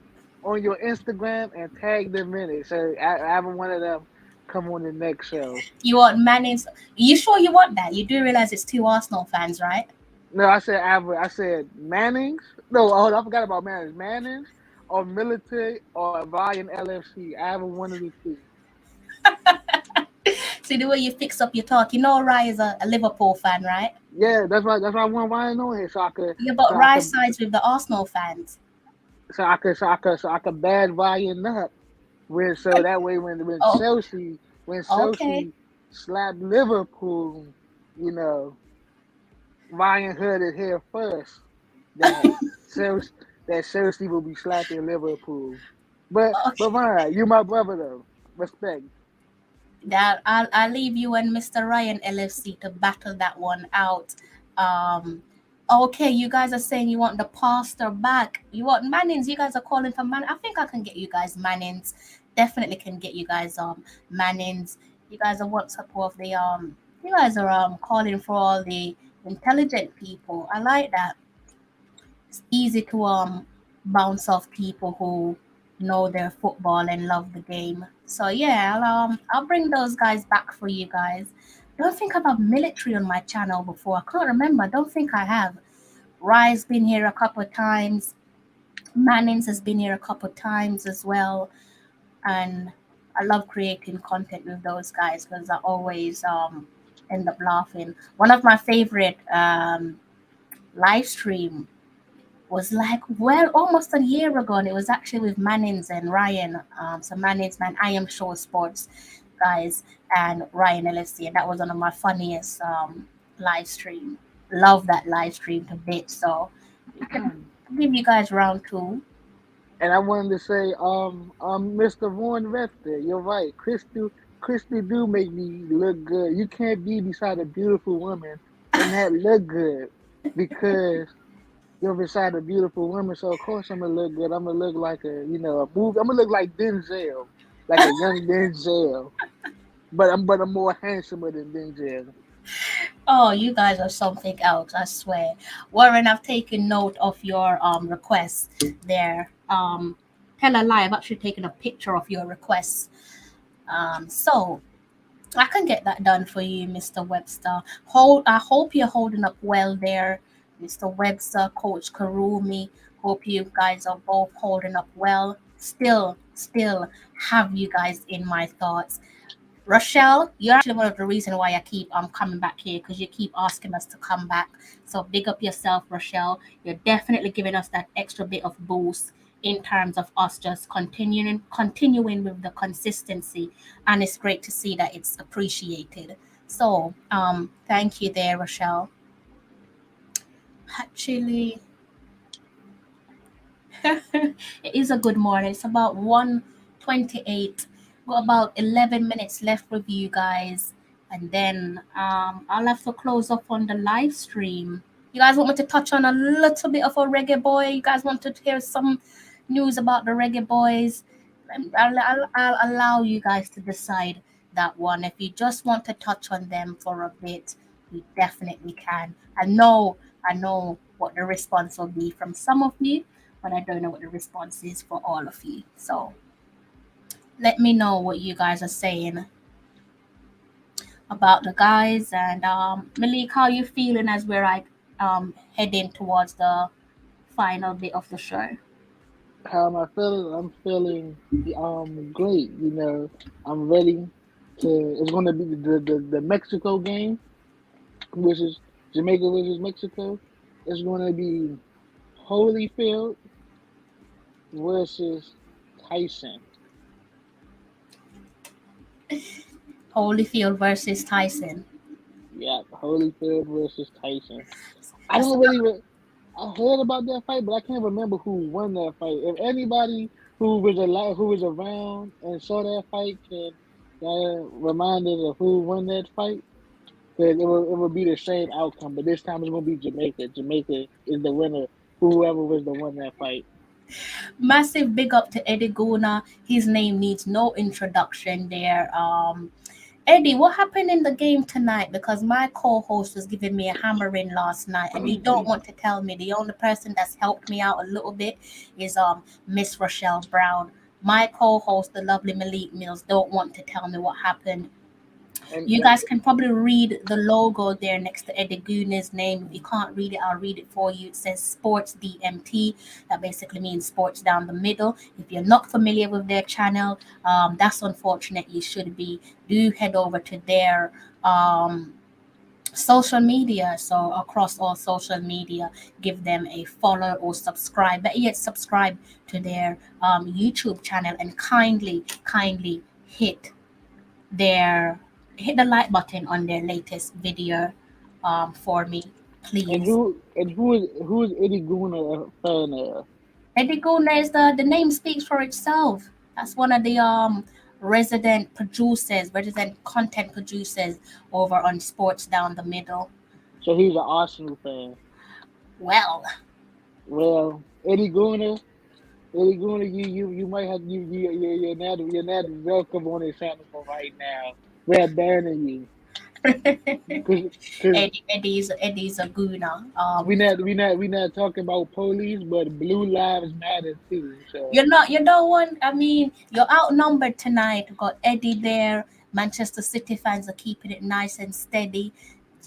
on your Instagram and tag them in it. So I have one of them come on the next show. You want Mannings? You sure you want that? You do realize it's two Arsenal fans, right? No, I said Mannings. No, hold on, I forgot about Mannings. Mannings or military or Ryan LFC. I have one of the two. See the way you fix up your talk. You know, Rai is a Liverpool fan, right? Yeah, that's why I want Ryan on here so I could Yeah, but so I Rai could sides with the Arsenal fans. so I could bad Ryan up. So that way when Oh, okay. Chelsea slapped Liverpool, you know, Ryan heard it here first that Chelsea will be slapping Liverpool. But Ryan, you my brother though. Respect. That I'll leave you and Mr. Ryan LFC to battle that one out. Um, okay, you guys are saying you want the pastor back. You want Mannings. You guys are calling for Man. I think I can get you guys Mannings. Definitely can get you guys Mannings. You guys are what's up of the You guys are calling for all the intelligent people. I like that. It's easy to bounce off people who know their football and love the game. So yeah, I'll bring those guys back for you guys. Don't think about military on my channel before. I can't remember. Don't think I have. Rye's been here a couple of times. Mannings has been here a couple of times as well. And I love creating content with those guys because I always end up laughing. One of my favorite live stream was like almost a year ago, and it was actually with Mannings and Ryan. So Mannings, man, I am Show Sports guys, and Ryan LFC, and that was one of my funniest live stream. Love that live stream to bits. So we can give you guys round two. And I wanted to say, Mr. Vaughn Rector, you're right. Christy do make me look good. You can't be beside a beautiful woman and not look good because you're beside a beautiful woman. So of course I'm gonna look good. I'm gonna look like a movie. I'm gonna look like Denzel, like a young Denzel. But I'm more handsomer than Denzel. Oh, you guys are something else, I swear. Warren, I've taken note of your requests there. Tell a lie, I've actually taken a picture of your requests. So I can get that done for you, Mr. Webster. I hope you're holding up well there, Mr. Webster, Coach Karumi. Hope you guys are both holding up well. Still have you guys in my thoughts. Rochelle, you're actually one of the reason why I keep coming back here because you keep asking us to come back. So big up yourself, Rochelle. You're definitely giving us that extra bit of boost in terms of us just continuing with the consistency, and it's great to see that it's appreciated. So thank you there, Rochelle. Actually, it is a good morning. It's about 1:28. Got about 11 minutes left with you guys. And then I'll have to close off on the live stream. You guys want me to touch on a little bit of a reggae boy? You guys want to hear some news about the reggae boys? I'll allow you guys to decide that one. If you just want to touch on them for a bit, we definitely can. I know what the response will be from some of you, but I don't know what the response is for all of you. So let me know what you guys are saying about the guys. And Malik, how you feeling as we're like heading towards the final bit of the show? How am I feeling? I'm feeling great. You know, I'm ready to. It's going to be the Mexico game, which is Jamaica versus Mexico. It's going to be Holyfield versus Tyson. Holyfield versus Tyson. Yeah, Holyfield versus Tyson. I That's don't really. I heard about that fight, but I can't remember who won that fight. If anybody who was alive, who was around and saw that fight can remind us of who won that fight, then it will be the same outcome. But this time it's gonna be Jamaica. Jamaica is the winner. Whoever was the one that fight. massive big up to Eddie Guna. His name needs no introduction there. Eddie, what happened in the game tonight? Because my co-host was giving me a hammering last night, and you don't want to tell me. The only person that's helped me out a little bit is Miss Rochelle Brown. My co-host, the lovely Malik Mills, don't want to tell me what happened. And You guys can probably read the logo there next to Eddie Guna's name. If you can't read it, I'll read it for you. It says Sports DMT. That basically means sports down the middle. If you're not familiar with their channel, that's unfortunate. You should be. Do head over to their social media. So across all social media, give them a follow or subscribe. But yet subscribe to their YouTube channel and kindly hit their hit the like button on their latest video for me, and please. who is Eddie Guna a fan of? Eddie Guna is the name speaks for itself. That's one of the resident content producers over on Sports Down the Middle. So he's an Arsenal fan. Well, Well, Eddie Guna, you might have you're not welcome on his channel for right now. We're banning you because Eddie's a Guna. we not talking about police, but blue lives matter too. So You don't want. I mean, you're outnumbered tonight. You've got Eddie there. Manchester City fans are keeping it nice and steady.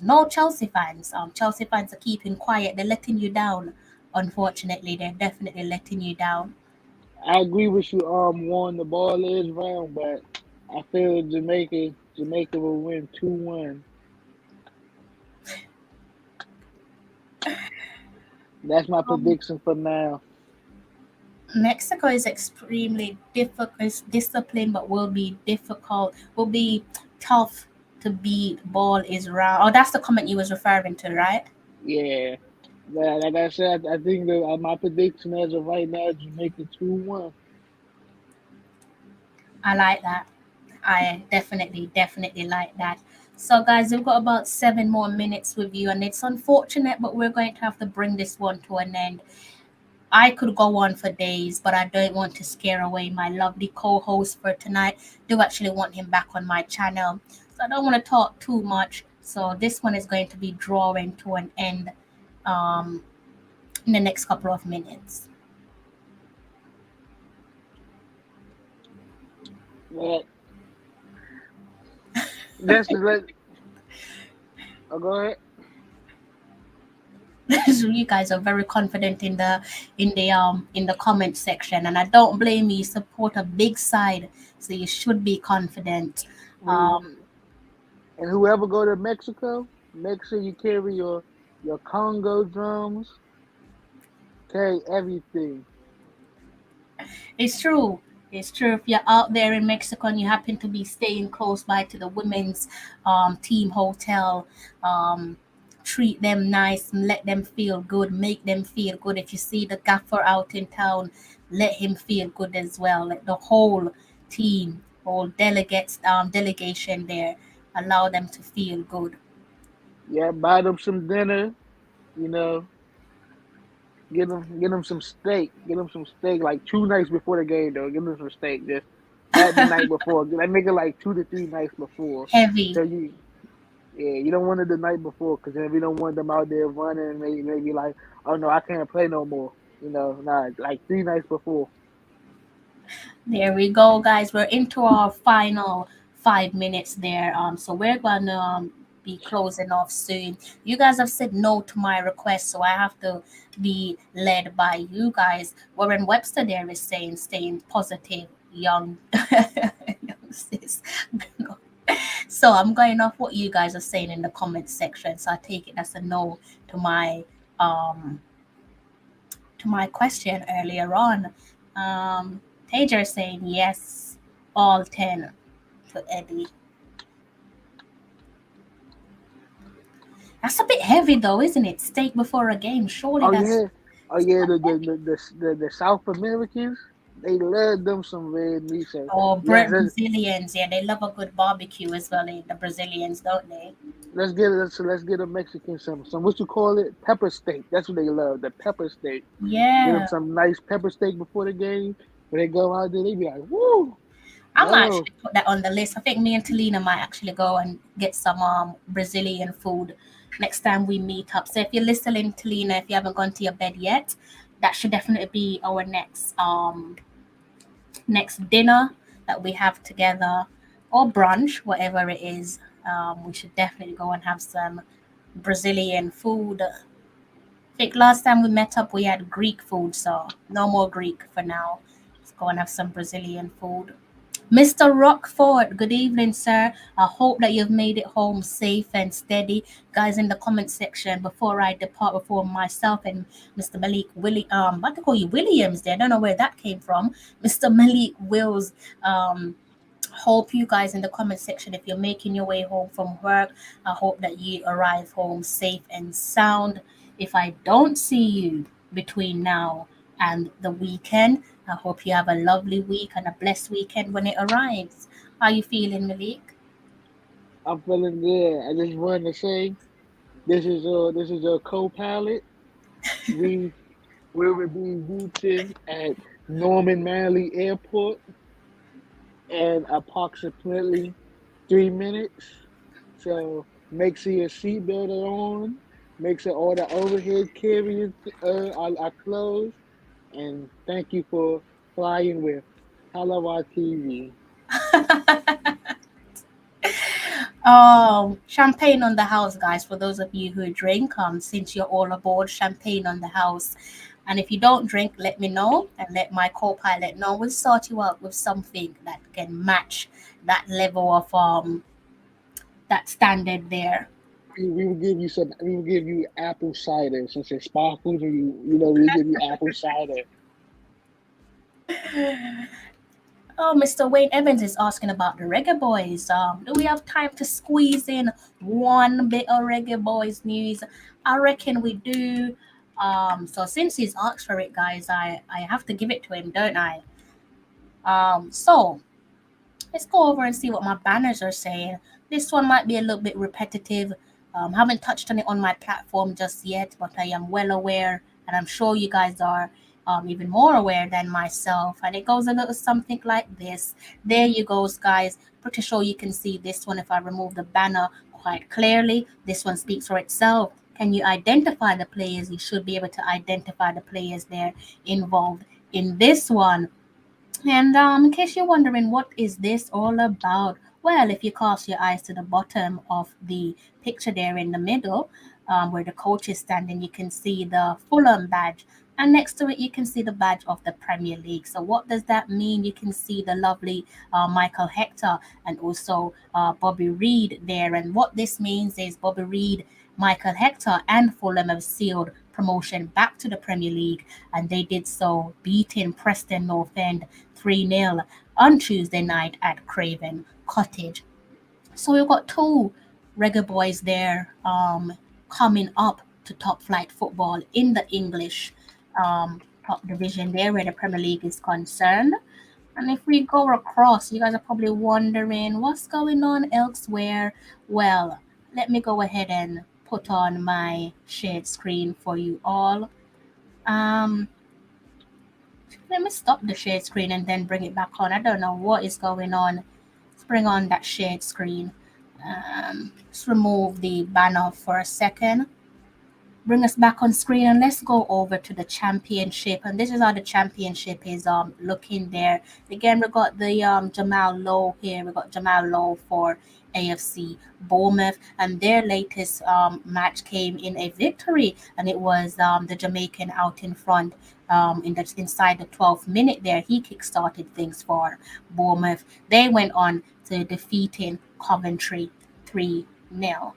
No Chelsea fans. Chelsea fans are keeping quiet. They're letting you down. Unfortunately, they're definitely letting you down. I agree with you. Warren, the ball is round, but I feel Jamaica will win 2-1. That's my Um, prediction for now. Mexico is extremely difficult, disciplined, but will be difficult. Will be tough to beat. Ball is round. Oh, that's the comment you was referring to, right? Yeah. Like I said, I think that my prediction as of right now is Jamaica 2-1. I like that. I definitely like that. So, guys, we've got about 7 more minutes with you, and it's unfortunate, but we're going to have to bring this one to an end. I could go on for days, but I don't want to scare away my lovely co host for tonight. Do actually want him back on my channel. So, I don't want to talk too much. So this one is going to be drawing to an end um, in the next couple of minutes. Well, that's the let. Oh, go ahead. So you guys are very confident in the comment section, and I don't blame you. You support a big side, so you should be confident. We Um, and whoever go to Mexico, make sure you carry your Congo drums. Carry everything. It's true. It's true. If you're out there in Mexico and you happen to be staying close by to the women's team hotel, um, treat them nice, let them feel good, make them feel good. If you see the gaffer out in town, let him feel good as well. Let the whole team, whole delegates, delegation there, allow them to feel good. Yeah, buy them some dinner. You know, get them some steak. Get them some steak like 2 nights before the game though. Give them some steak just not the night before. Like make it like 2 to 3 nights before. Heavy. So you don't want it the night before because then we don't want them out there running and maybe like, oh no, I can't play no more. Nah, like 3 nights before. There we go, guys. We're into our final 5 minutes there. So we're gonna be closing off soon. You guys have said no to my request, so I have to be led by you guys. Warren Webster there is saying, staying positive, young, young sis. So I'm going off what you guys are saying in the comment section. So I take it as a no to um my question earlier on. Tajer saying yes, all 10 to Eddie. That's a bit heavy though, isn't it? Steak before a game. Surely Oh that's yeah, the South Americans, they love them some red meat. So or yes, Brazilians. Yeah, they love a good barbecue as well. The Brazilians, don't they? let's get a Mexican some what you call it, pepper steak. That's what they love, the pepper steak. Get them Yeah. some nice pepper steak before the game. When they go out there, they be like, woo, I might yo. actually put that on the list. I think me and Talina might actually go and get some Brazilian food next time we meet up. So if you're listening, Talina, if you haven't gone to your bed yet, that should definitely be our next dinner that we have together or brunch, whatever it is. We should definitely go and have some Brazilian food. I think last time we met up, we had Greek food, so no more Greek for now. Let's go and have some Brazilian food. Mr. Rockford, good evening, sir. I hope that you've made it home safe and steady. Guys, in the comment section, before I depart, before myself and Mr. Malik what to call you, Williams there, I don't know where that came from. Mr. Malik Wills, hope you guys in the comment section, if you're making your way home from work, I hope that you arrive home safe and sound. If I don't see you between now and the weekend, I hope you have a lovely week and a blessed weekend when it arrives. How you feeling, Malik? I'm feeling good. I just wanted to say this is your co-pilot. We will be reaching at Norman Manley Airport in approximately 3 minutes. So make sure your seatbelt are on. Make sure all the overhead carriers are closed. And thank you for flying with Tallawah TV. Champagne on the house, guys. For those of you who drink, since you're all aboard, champagne on the house. And if you don't drink, let me know and let my co-pilot know. We'll sort you out with something that can match that level of that standard there. We will give you some. We will give you apple cider since it sparkles, and we'll give you apple cider. Oh, Mr. Wayne Evans is asking about the Reggae Boys. Do we have time to squeeze in one bit of Reggae Boys news? I reckon we do. So since he's asked for it, guys, I have to give it to him, don't I? So let's go over and see what my banners are saying. This one might be a little bit repetitive. Haven't touched on it on my platform just yet, but I am well aware, and I'm sure you guys are even more aware than myself. And it goes a little something like this. There you goes, guys. Pretty sure you can see this one if I remove the banner quite clearly. This one speaks for itself. Can you identify the players? You should be able to identify the players there involved in this one. And in case you're wondering what is this all about, well, if you cast your eyes to the bottom of the picture there in the middle, where the coach is standing, you can see the Fulham badge. And next to it, you can see the badge of the Premier League. So what does that mean? You can see the lovely Michael Hector and also Bobby Reed there. And what this means is Bobby Reed, Michael Hector, and Fulham have sealed promotion back to the Premier League, and they did so beating Preston North End 3-0 on Tuesday night at Craven Cottage. So we've got two Reggae boys there coming up to top flight football in the English top division there where the Premier League is concerned. And if we go across, you guys are probably wondering what's going on elsewhere. Well, let me go ahead and put on my shared screen for you all. Um, Let me stop the shade screen and then bring it back on. I don't know what is going on. Let's bring on that shade screen. Let's remove the banner for a second. Bring us back on screen and let's go over to the championship. And this is how the championship is looking there. Again, we got the Jamal Lowe here. We got Jamal Lowe for AFC Bournemouth, and their latest match came in a victory, and it was the Jamaican out in front inside the 12th minute there. He kick-started things for Bournemouth. They went on to defeating Coventry 3-0.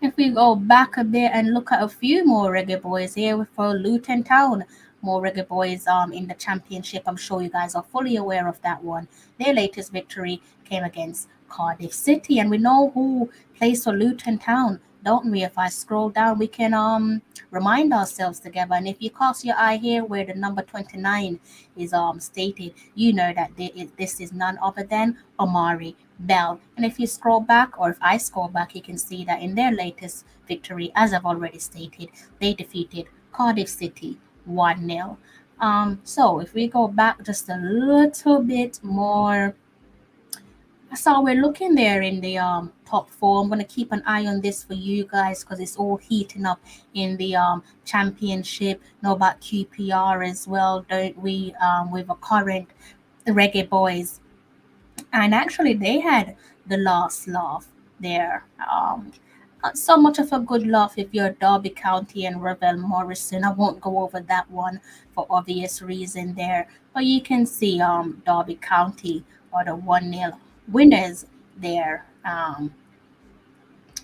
If we go back a bit and look at a few more Reggae boys here for Luton Town, more Reggae boys in the championship. I'm sure you guys are fully aware of that one. Their latest victory came against Cardiff City, and we know who plays for Luton Town, don't we? If I scroll down, we can remind ourselves together. And if you cast your eye here where the number 29 is stated, you know that this is none other than Omari Bell. And if you scroll back, or if I scroll back, you can see that in their latest victory, as I've already stated, they defeated Cardiff City 1-0. So if we go back just a little bit more, so we're looking there in the top four. I'm going to keep an eye on this for you guys because it's all heating up in the championship. Know about QPR as well, don't we? With a current Reggae boys. And actually, they had the last laugh there. Not so much of a good laugh if you're Derby County and Ravel Morrison. I won't go over that one for obvious reason there. But you can see Derby County are the 1-0 winners there. And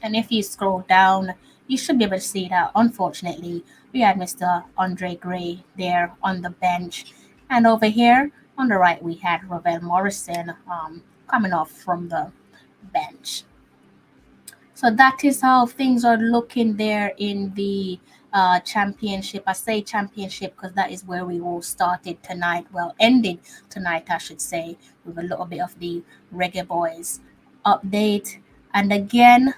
if you scroll down, you should be able to see that, unfortunately, we had Mr. Andre Gray there on the bench. And over here on the right, we had Ravel Morrison coming off from the bench. So that is how things are looking there in the championship. I say championship because that is where we all started tonight. Well, ended tonight, I should say, with a little bit of the Reggae Boys update. And again,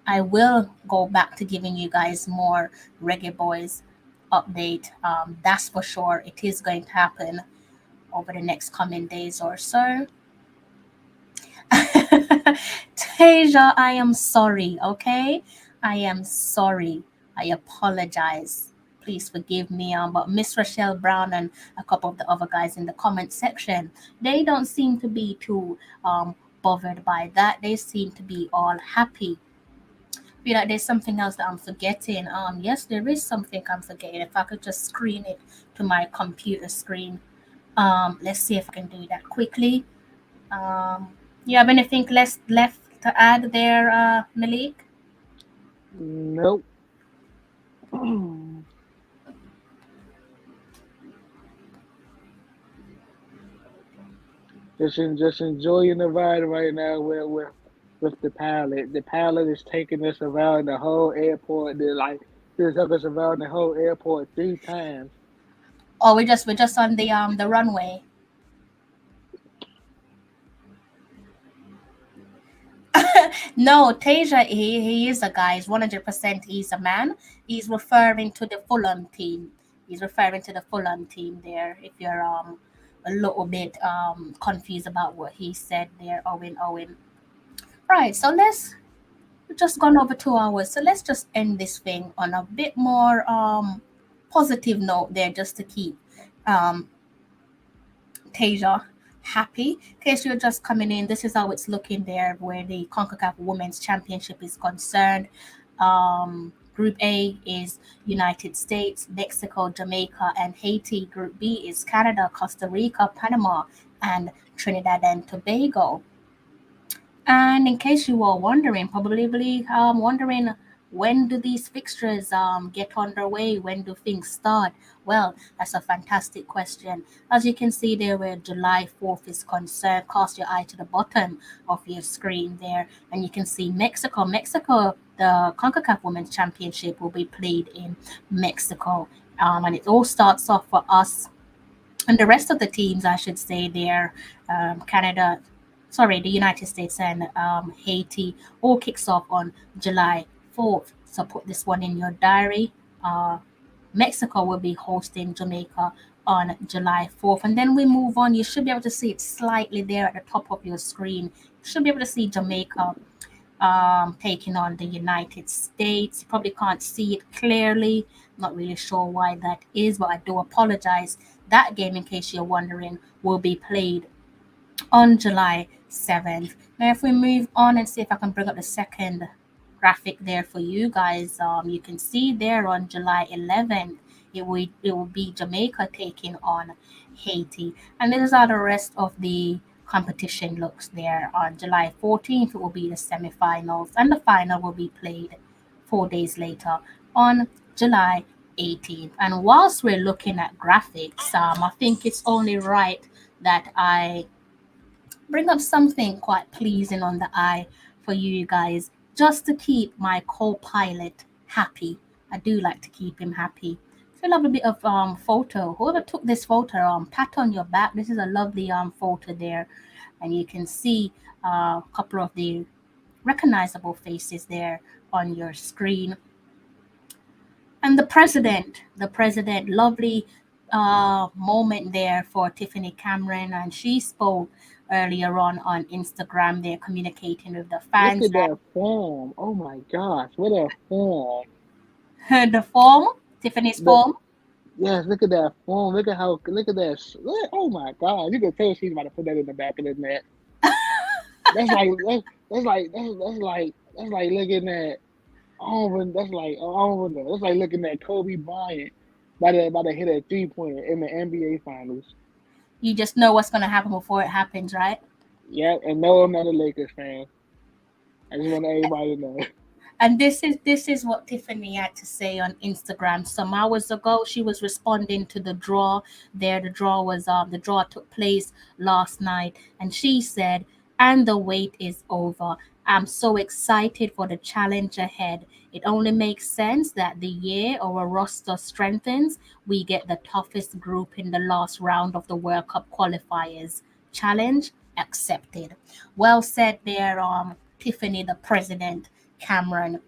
I will go back to giving you guys more Reggae Boys update. That's for sure. It is going to happen over the next coming days or so. Tasia, I am sorry, okay? I am sorry. I apologize. Please forgive me. But Miss Rochelle Brown and a couple of the other guys in the comment section, they don't seem to be too bothered by that. They seem to be all happy. I feel like there's something else that I'm forgetting. Yes, there is something I'm forgetting. If I could just screen it to my computer screen. Let's see if I can do that quickly. You have anything left to add there, Malik? Nope. Just enjoying the ride right now with the pilot. The pilot is taking us around the whole airport. They took us around the whole airport 3 times. Or we're just on the runway. No, Tasia, he is a guy. He's 100%. He's a man. He's referring to the Fulham team. He's referring to the Fulham team there. If you're a little bit confused about what he said there, Owen. Right. So let's We've just gone over 2 hours, so let's just end this thing on a bit more positive note there, just to keep um Tasia happy. In case you're just coming in, this is how it's looking there where the CONCACAF Women's Championship is concerned. Group A is United States, Mexico, Jamaica, and Haiti. Group B is Canada, Costa Rica, Panama, and Trinidad and Tobago. And in case you are wondering, probably wondering when do these fixtures get underway? When do things start? Well, that's a fantastic question. As you can see there, where July 4th is concerned, cast your eye to the bottom of your screen there, and you can see Mexico. Mexico, the CONCACAF Women's Championship will be played in Mexico. And it all starts off for us and the rest of the teams, I should say, they're Canada, sorry, the United States and Haiti, all kicks off on July 4th. So put this one in your diary. Uh, Mexico will be hosting Jamaica on July 4th. And then we move on. You should be able to see it slightly there at the top of your screen. You should be able to see Jamaica taking on the United States. You probably can't see it clearly. Not really sure why that is, but I do apologize. That game, in case you're wondering, will be played on July 7th. Now, if we move on and see if I can bring up the second graphic there for you guys, you can see there on July 11th, it will be Jamaica taking on Haiti. And this is how the rest of the competition looks there. On July 14th, it will be the semifinals, and the final will be played 4 days later on July 18th. And whilst we're looking at graphics, I think it's only right that I bring up something quite pleasing on the eye for you guys, just to keep my co-pilot happy. I do like to keep him happy. So love a bit of photo. Whoever took this photo, pat on your back. This is a lovely photo there, and you can see a couple of the recognizable faces there on your screen. And the president, lovely moment there for Tiffany Cameron, and she spoke earlier on Instagram. They're communicating with the Look fans at that form. Oh my gosh, what a form. that the form, Tiffany's The form. Yes, look at that form. Look at how. Look at that. Oh my God, you can tell she's about to put that in the back of the net. That's like looking at that's like looking at Kobe Bryant by the hit a 3-pointer in the NBA Finals. You just know what's gonna happen before it happens, right? Yep, and no, I'm not a Lakers fan. I just want everybody to know. And this is what Tiffany had to say on Instagram some hours ago. She was responding to the draw. There, the draw took place last night, and she said, "And the wait is over. I'm so excited for the challenge ahead. It only makes sense that the year our roster strengthens, we get the toughest group in the last round of the World Cup qualifiers. Challenge accepted." Well said there, Tiffany, the president. Cameron.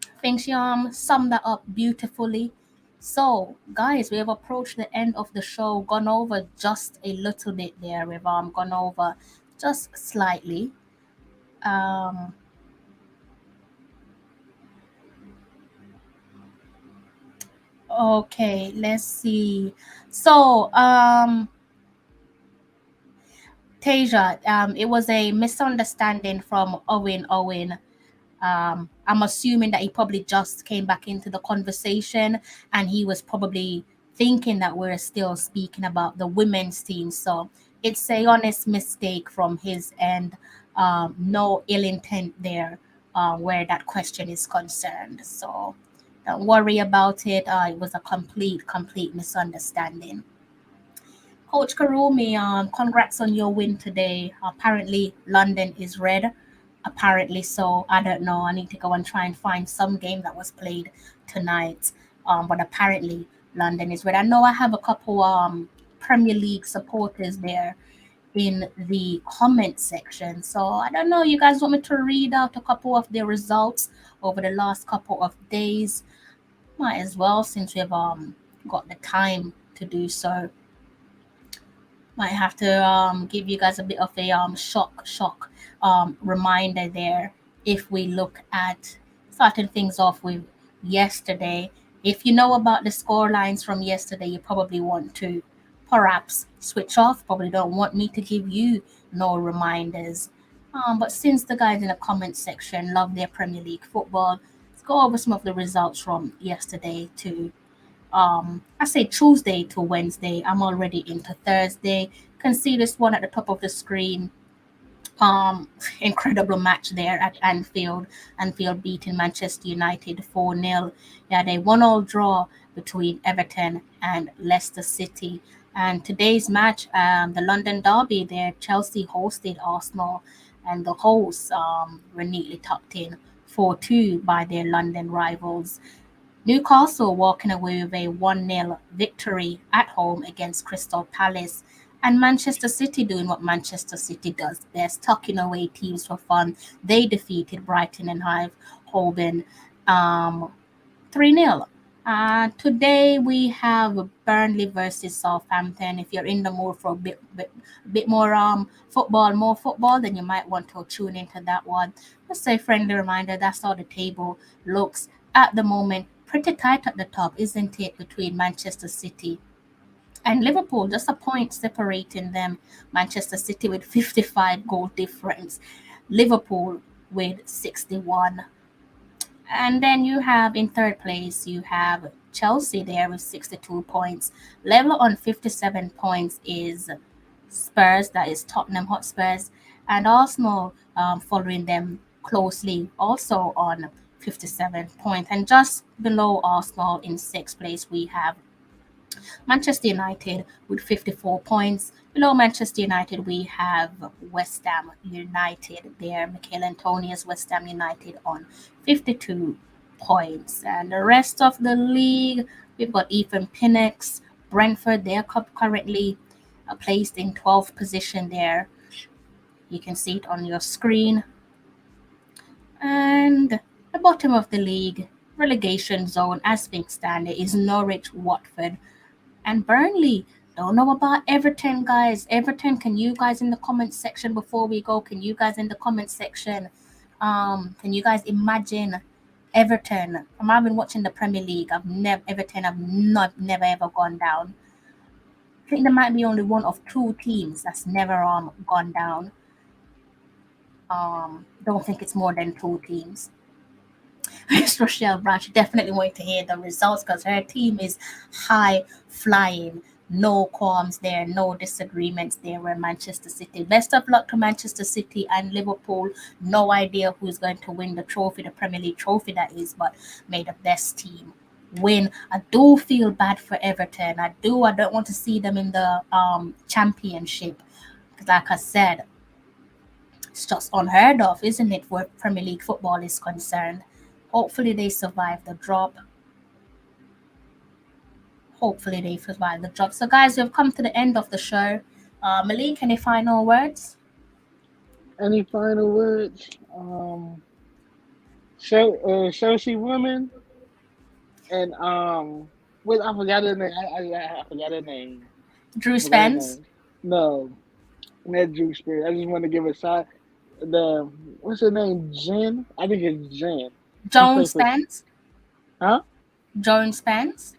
I think she summed that up beautifully. So, guys, we have approached the end of the show, gone over just a little bit there. We've gone over just slightly. Um, okay, let's see. So, Tasia, it was a misunderstanding from Owen. I'm assuming that he probably just came back into the conversation, and he was probably thinking that we're still speaking about the women's team. So it's a honest mistake from his end. No ill intent there, where that question is concerned. So don't worry about it. It was a complete misunderstanding. Coach Karumi, congrats on your win today. Apparently, London is red. Apparently so. I don't know. I need to go and try and find some game that was played tonight. But apparently, London is red. I know I have a couple Premier League supporters there in the comment section. So I don't know. You guys want me to read out a couple of their results over the last couple of days? Might as well, since we've got the time to do so. Might have to give you guys a bit of a shock reminder there. if we look at starting things off with yesterday. If you know about the score lines from yesterday, you probably want to perhaps switch off. Probably don't want me to give you no reminders. But since the guys in the comment section love their Premier League football, let's go over some of the results from yesterday to I say Tuesday to Wednesday. I'm already into Thursday. Can see this one at the top of the screen. Incredible match there at Anfield. Anfield beating Manchester United 4-0. Yeah, they 1-all draw between Everton and Leicester City. And today's match, the London Derby there, Chelsea hosted Arsenal, and the hosts were neatly tucked in 4-2 by their London rivals. Newcastle walking away with a 1-0 victory at home against Crystal Palace. And Manchester City doing what Manchester City does best, tucking away teams for fun. They defeated Brighton and Hove Albion 3-0. Today we have Burnley versus Southampton. If you're in the mood for a bit more more football, then you might want to tune into that one. Just a friendly reminder, that's how the table looks at the moment. Pretty tight at the top, isn't it, between Manchester City and Liverpool, just a point separating them. Manchester City with 55 goal difference, Liverpool with 61. And then you have in third place, you have Chelsea there with 62 points. Level on 57 points is Spurs, that is Tottenham Hotspurs, and Arsenal following them closely, also on 57 points. And just below Arsenal in sixth place, we have Manchester United with 54 points. Below Manchester United, we have West Ham United there. Mikel Antonia's West Ham United on 52 points. And the rest of the league, we've got Ethan Pinnock's Brentford. They're currently placed in 12th position there. You can see it on your screen. And the bottom of the league, relegation zone, as things stand, is Norwich, Watford, and Burnley. Don't know about Everton, guys. Everton, can you guys in the comment section before we go? Can you guys in the comment section? Can you guys imagine Everton? I've been watching the Premier League. Everton have never ever gone down. I think there might be only one of two teams that's never gone down. Don't think it's more than two teams. Miss Rochelle Branch definitely wanting to hear the results because her team is high flying. No qualms there, no disagreements there with Manchester City. Best of luck to Manchester City and Liverpool. No idea who's going to win the trophy, the Premier League trophy that is, but may the best team win. I do feel bad for Everton. I don't want to see them in the championship. Because like I said, it's just unheard of, isn't it, where Premier League football is concerned. Hopefully they survive the drop. So guys, we've come to the end of the show. Malik, any final words? Any final words? Chelsea women and wait, I forgot her name. I forgot her name. Drew Spence? No, not Drew Spence. I just want to give a shot. What's her name? Jen? I think it's Jen. Joan Spence? Huh? Joan Spence?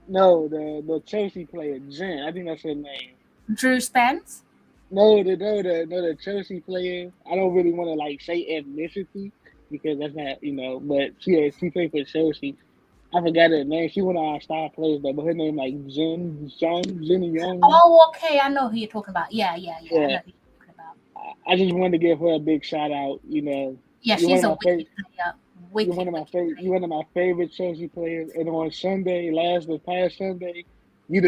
No, the Chelsea player, Jen. I think that's her name. Drew Spence? No, the Chelsea player. I don't really want to like say ethnicity because that's not, but she played for Chelsea. I forgot her name. She one of our star players though, but her name like Jenny Young. Oh, okay. I know who you're talking about. Yeah. I know who you're talking about. I just wanted to give her a big shout out. Yeah, she's a wicked player. You're one of my favorite Chelsea players. And on Sunday, the past Sunday, you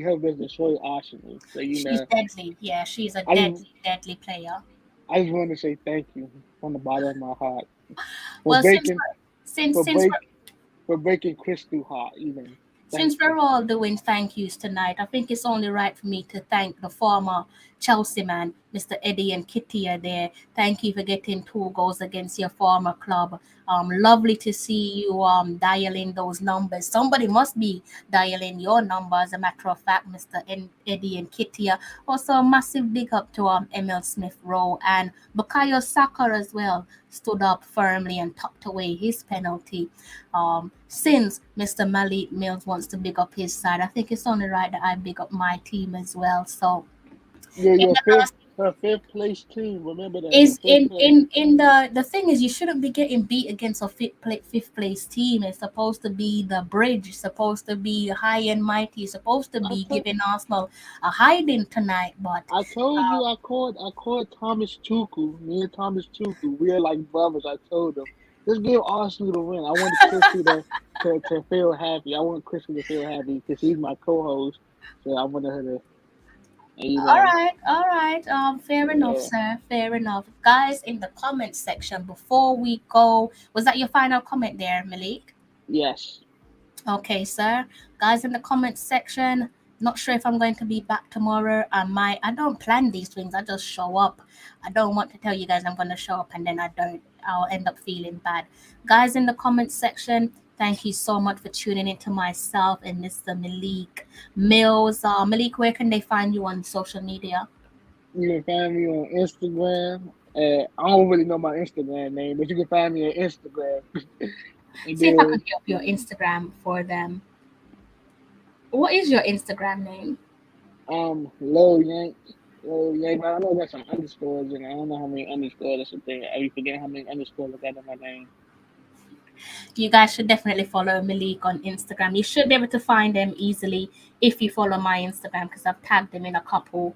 helped us destroy Arsenal. So she's deadly. Yeah, she's a deadly player. I just want to say thank you from the bottom of my heart for breaking Crystal heart. Since we're all doing thank yous tonight, I think it's only right for me to thank the former Chelsea man, Mr. Eddie and Kitty are there. Thank you for getting 2 goals against your former club. Lovely to see you dialing those numbers. Somebody must be dialing your number, as a matter of fact, Mr. Eddie and Kitty. Also, a massive big up to Emil Smith Rowe and Bukayo Saka as well. Stood up firmly and tucked away his penalty. Since Mr. Malik Mills wants to big up his side, I think it's only right that I big up my team as well. So Yeah, in your the fifth, last her fifth place team. Remember that your is fifth place. in the thing is, you shouldn't be getting beat against a fifth place team. It's supposed to be the bridge. It's supposed to be high and mighty. It's supposed to I be told giving Arsenal a hiding tonight. But I told you I called Thomas Tuchel. Me and Thomas Tuchel, we are like brothers. I told him, just give Arsenal the win. I wanted Chrissy to feel happy. I want Chrissy to feel happy because he's my co-host. So I wanted her to, you all know, right, all right. Fair enough, yeah, sir. Fair enough. Guys, in the comment section before we go, was that your final comment there, Malik? yes. Okay, sir. Guys, in the comments section, not sure if I'm going to be back tomorrow. I don't plan these things. I just show up. I don't want to tell you guys I'm going to show up and then I don't. I'll end up feeling bad. Guys, in the comments section, thank you so much for tuning in to myself and Mr. Malik Mills. Malik, where can they find you on social media? You can find me on Instagram. I don't really know my Instagram name, but you can find me on Instagram. And See if I then could get up your Instagram for them. What is your Instagram name? Lil Yank. Lil Yank. I know that's some underscores and I don't know how many underscores. That's the thing. I be forgetting how many underscores I got in my name. You guys should definitely follow Malik on Instagram. You should be able to find them easily if you follow my Instagram, because I've tagged them in a couple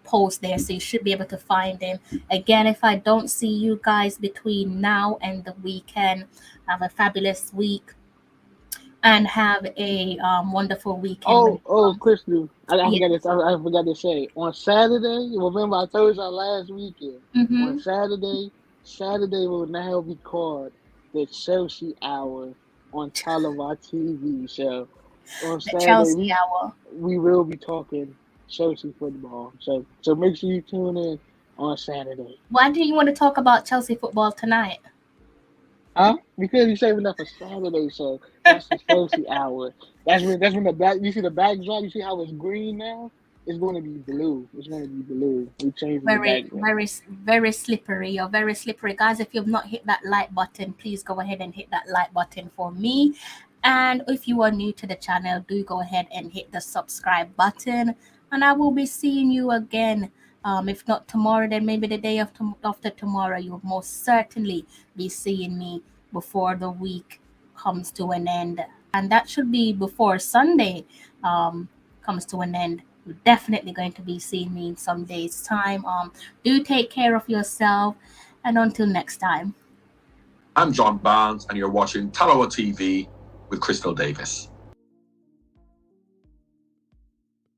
posts there, so you should be able to find them. Again, if I don't see you guys between now and the weekend, have a fabulous week and have a wonderful weekend when it comes. Crystal. I Yeah. forgot to. I forgot to say. On Saturday, remember I told you last weekend. On Mm-hmm. Saturday will now be called the Chelsea Hour on Tallawah TV. So on The Saturday Chelsea Hour. we will be talking Chelsea football. So make sure you tune in on Saturday. Why do you want to talk about Chelsea football tonight? Huh? Because you're saving up for Saturday, so that's the Chelsea hour. That's when the back. You see the backdrop. You see how it's green now. It's going to be blue. It's going to be blue. We changing the backdrop. Very slippery. You're very slippery, guys. If you've not hit that like button, please go ahead and hit that like button for me. And if you are new to the channel, do go ahead and hit the subscribe button. And I will be seeing you again. If not tomorrow, then maybe the day after tomorrow. You'll most certainly be seeing me before the week comes to an end. And that should be before Sunday comes to an end. You're definitely going to be seeing me in some days' time. Do take care of yourself. And until next time. I'm John Barnes, and you're watching Tallawah TV with Crystal Davis.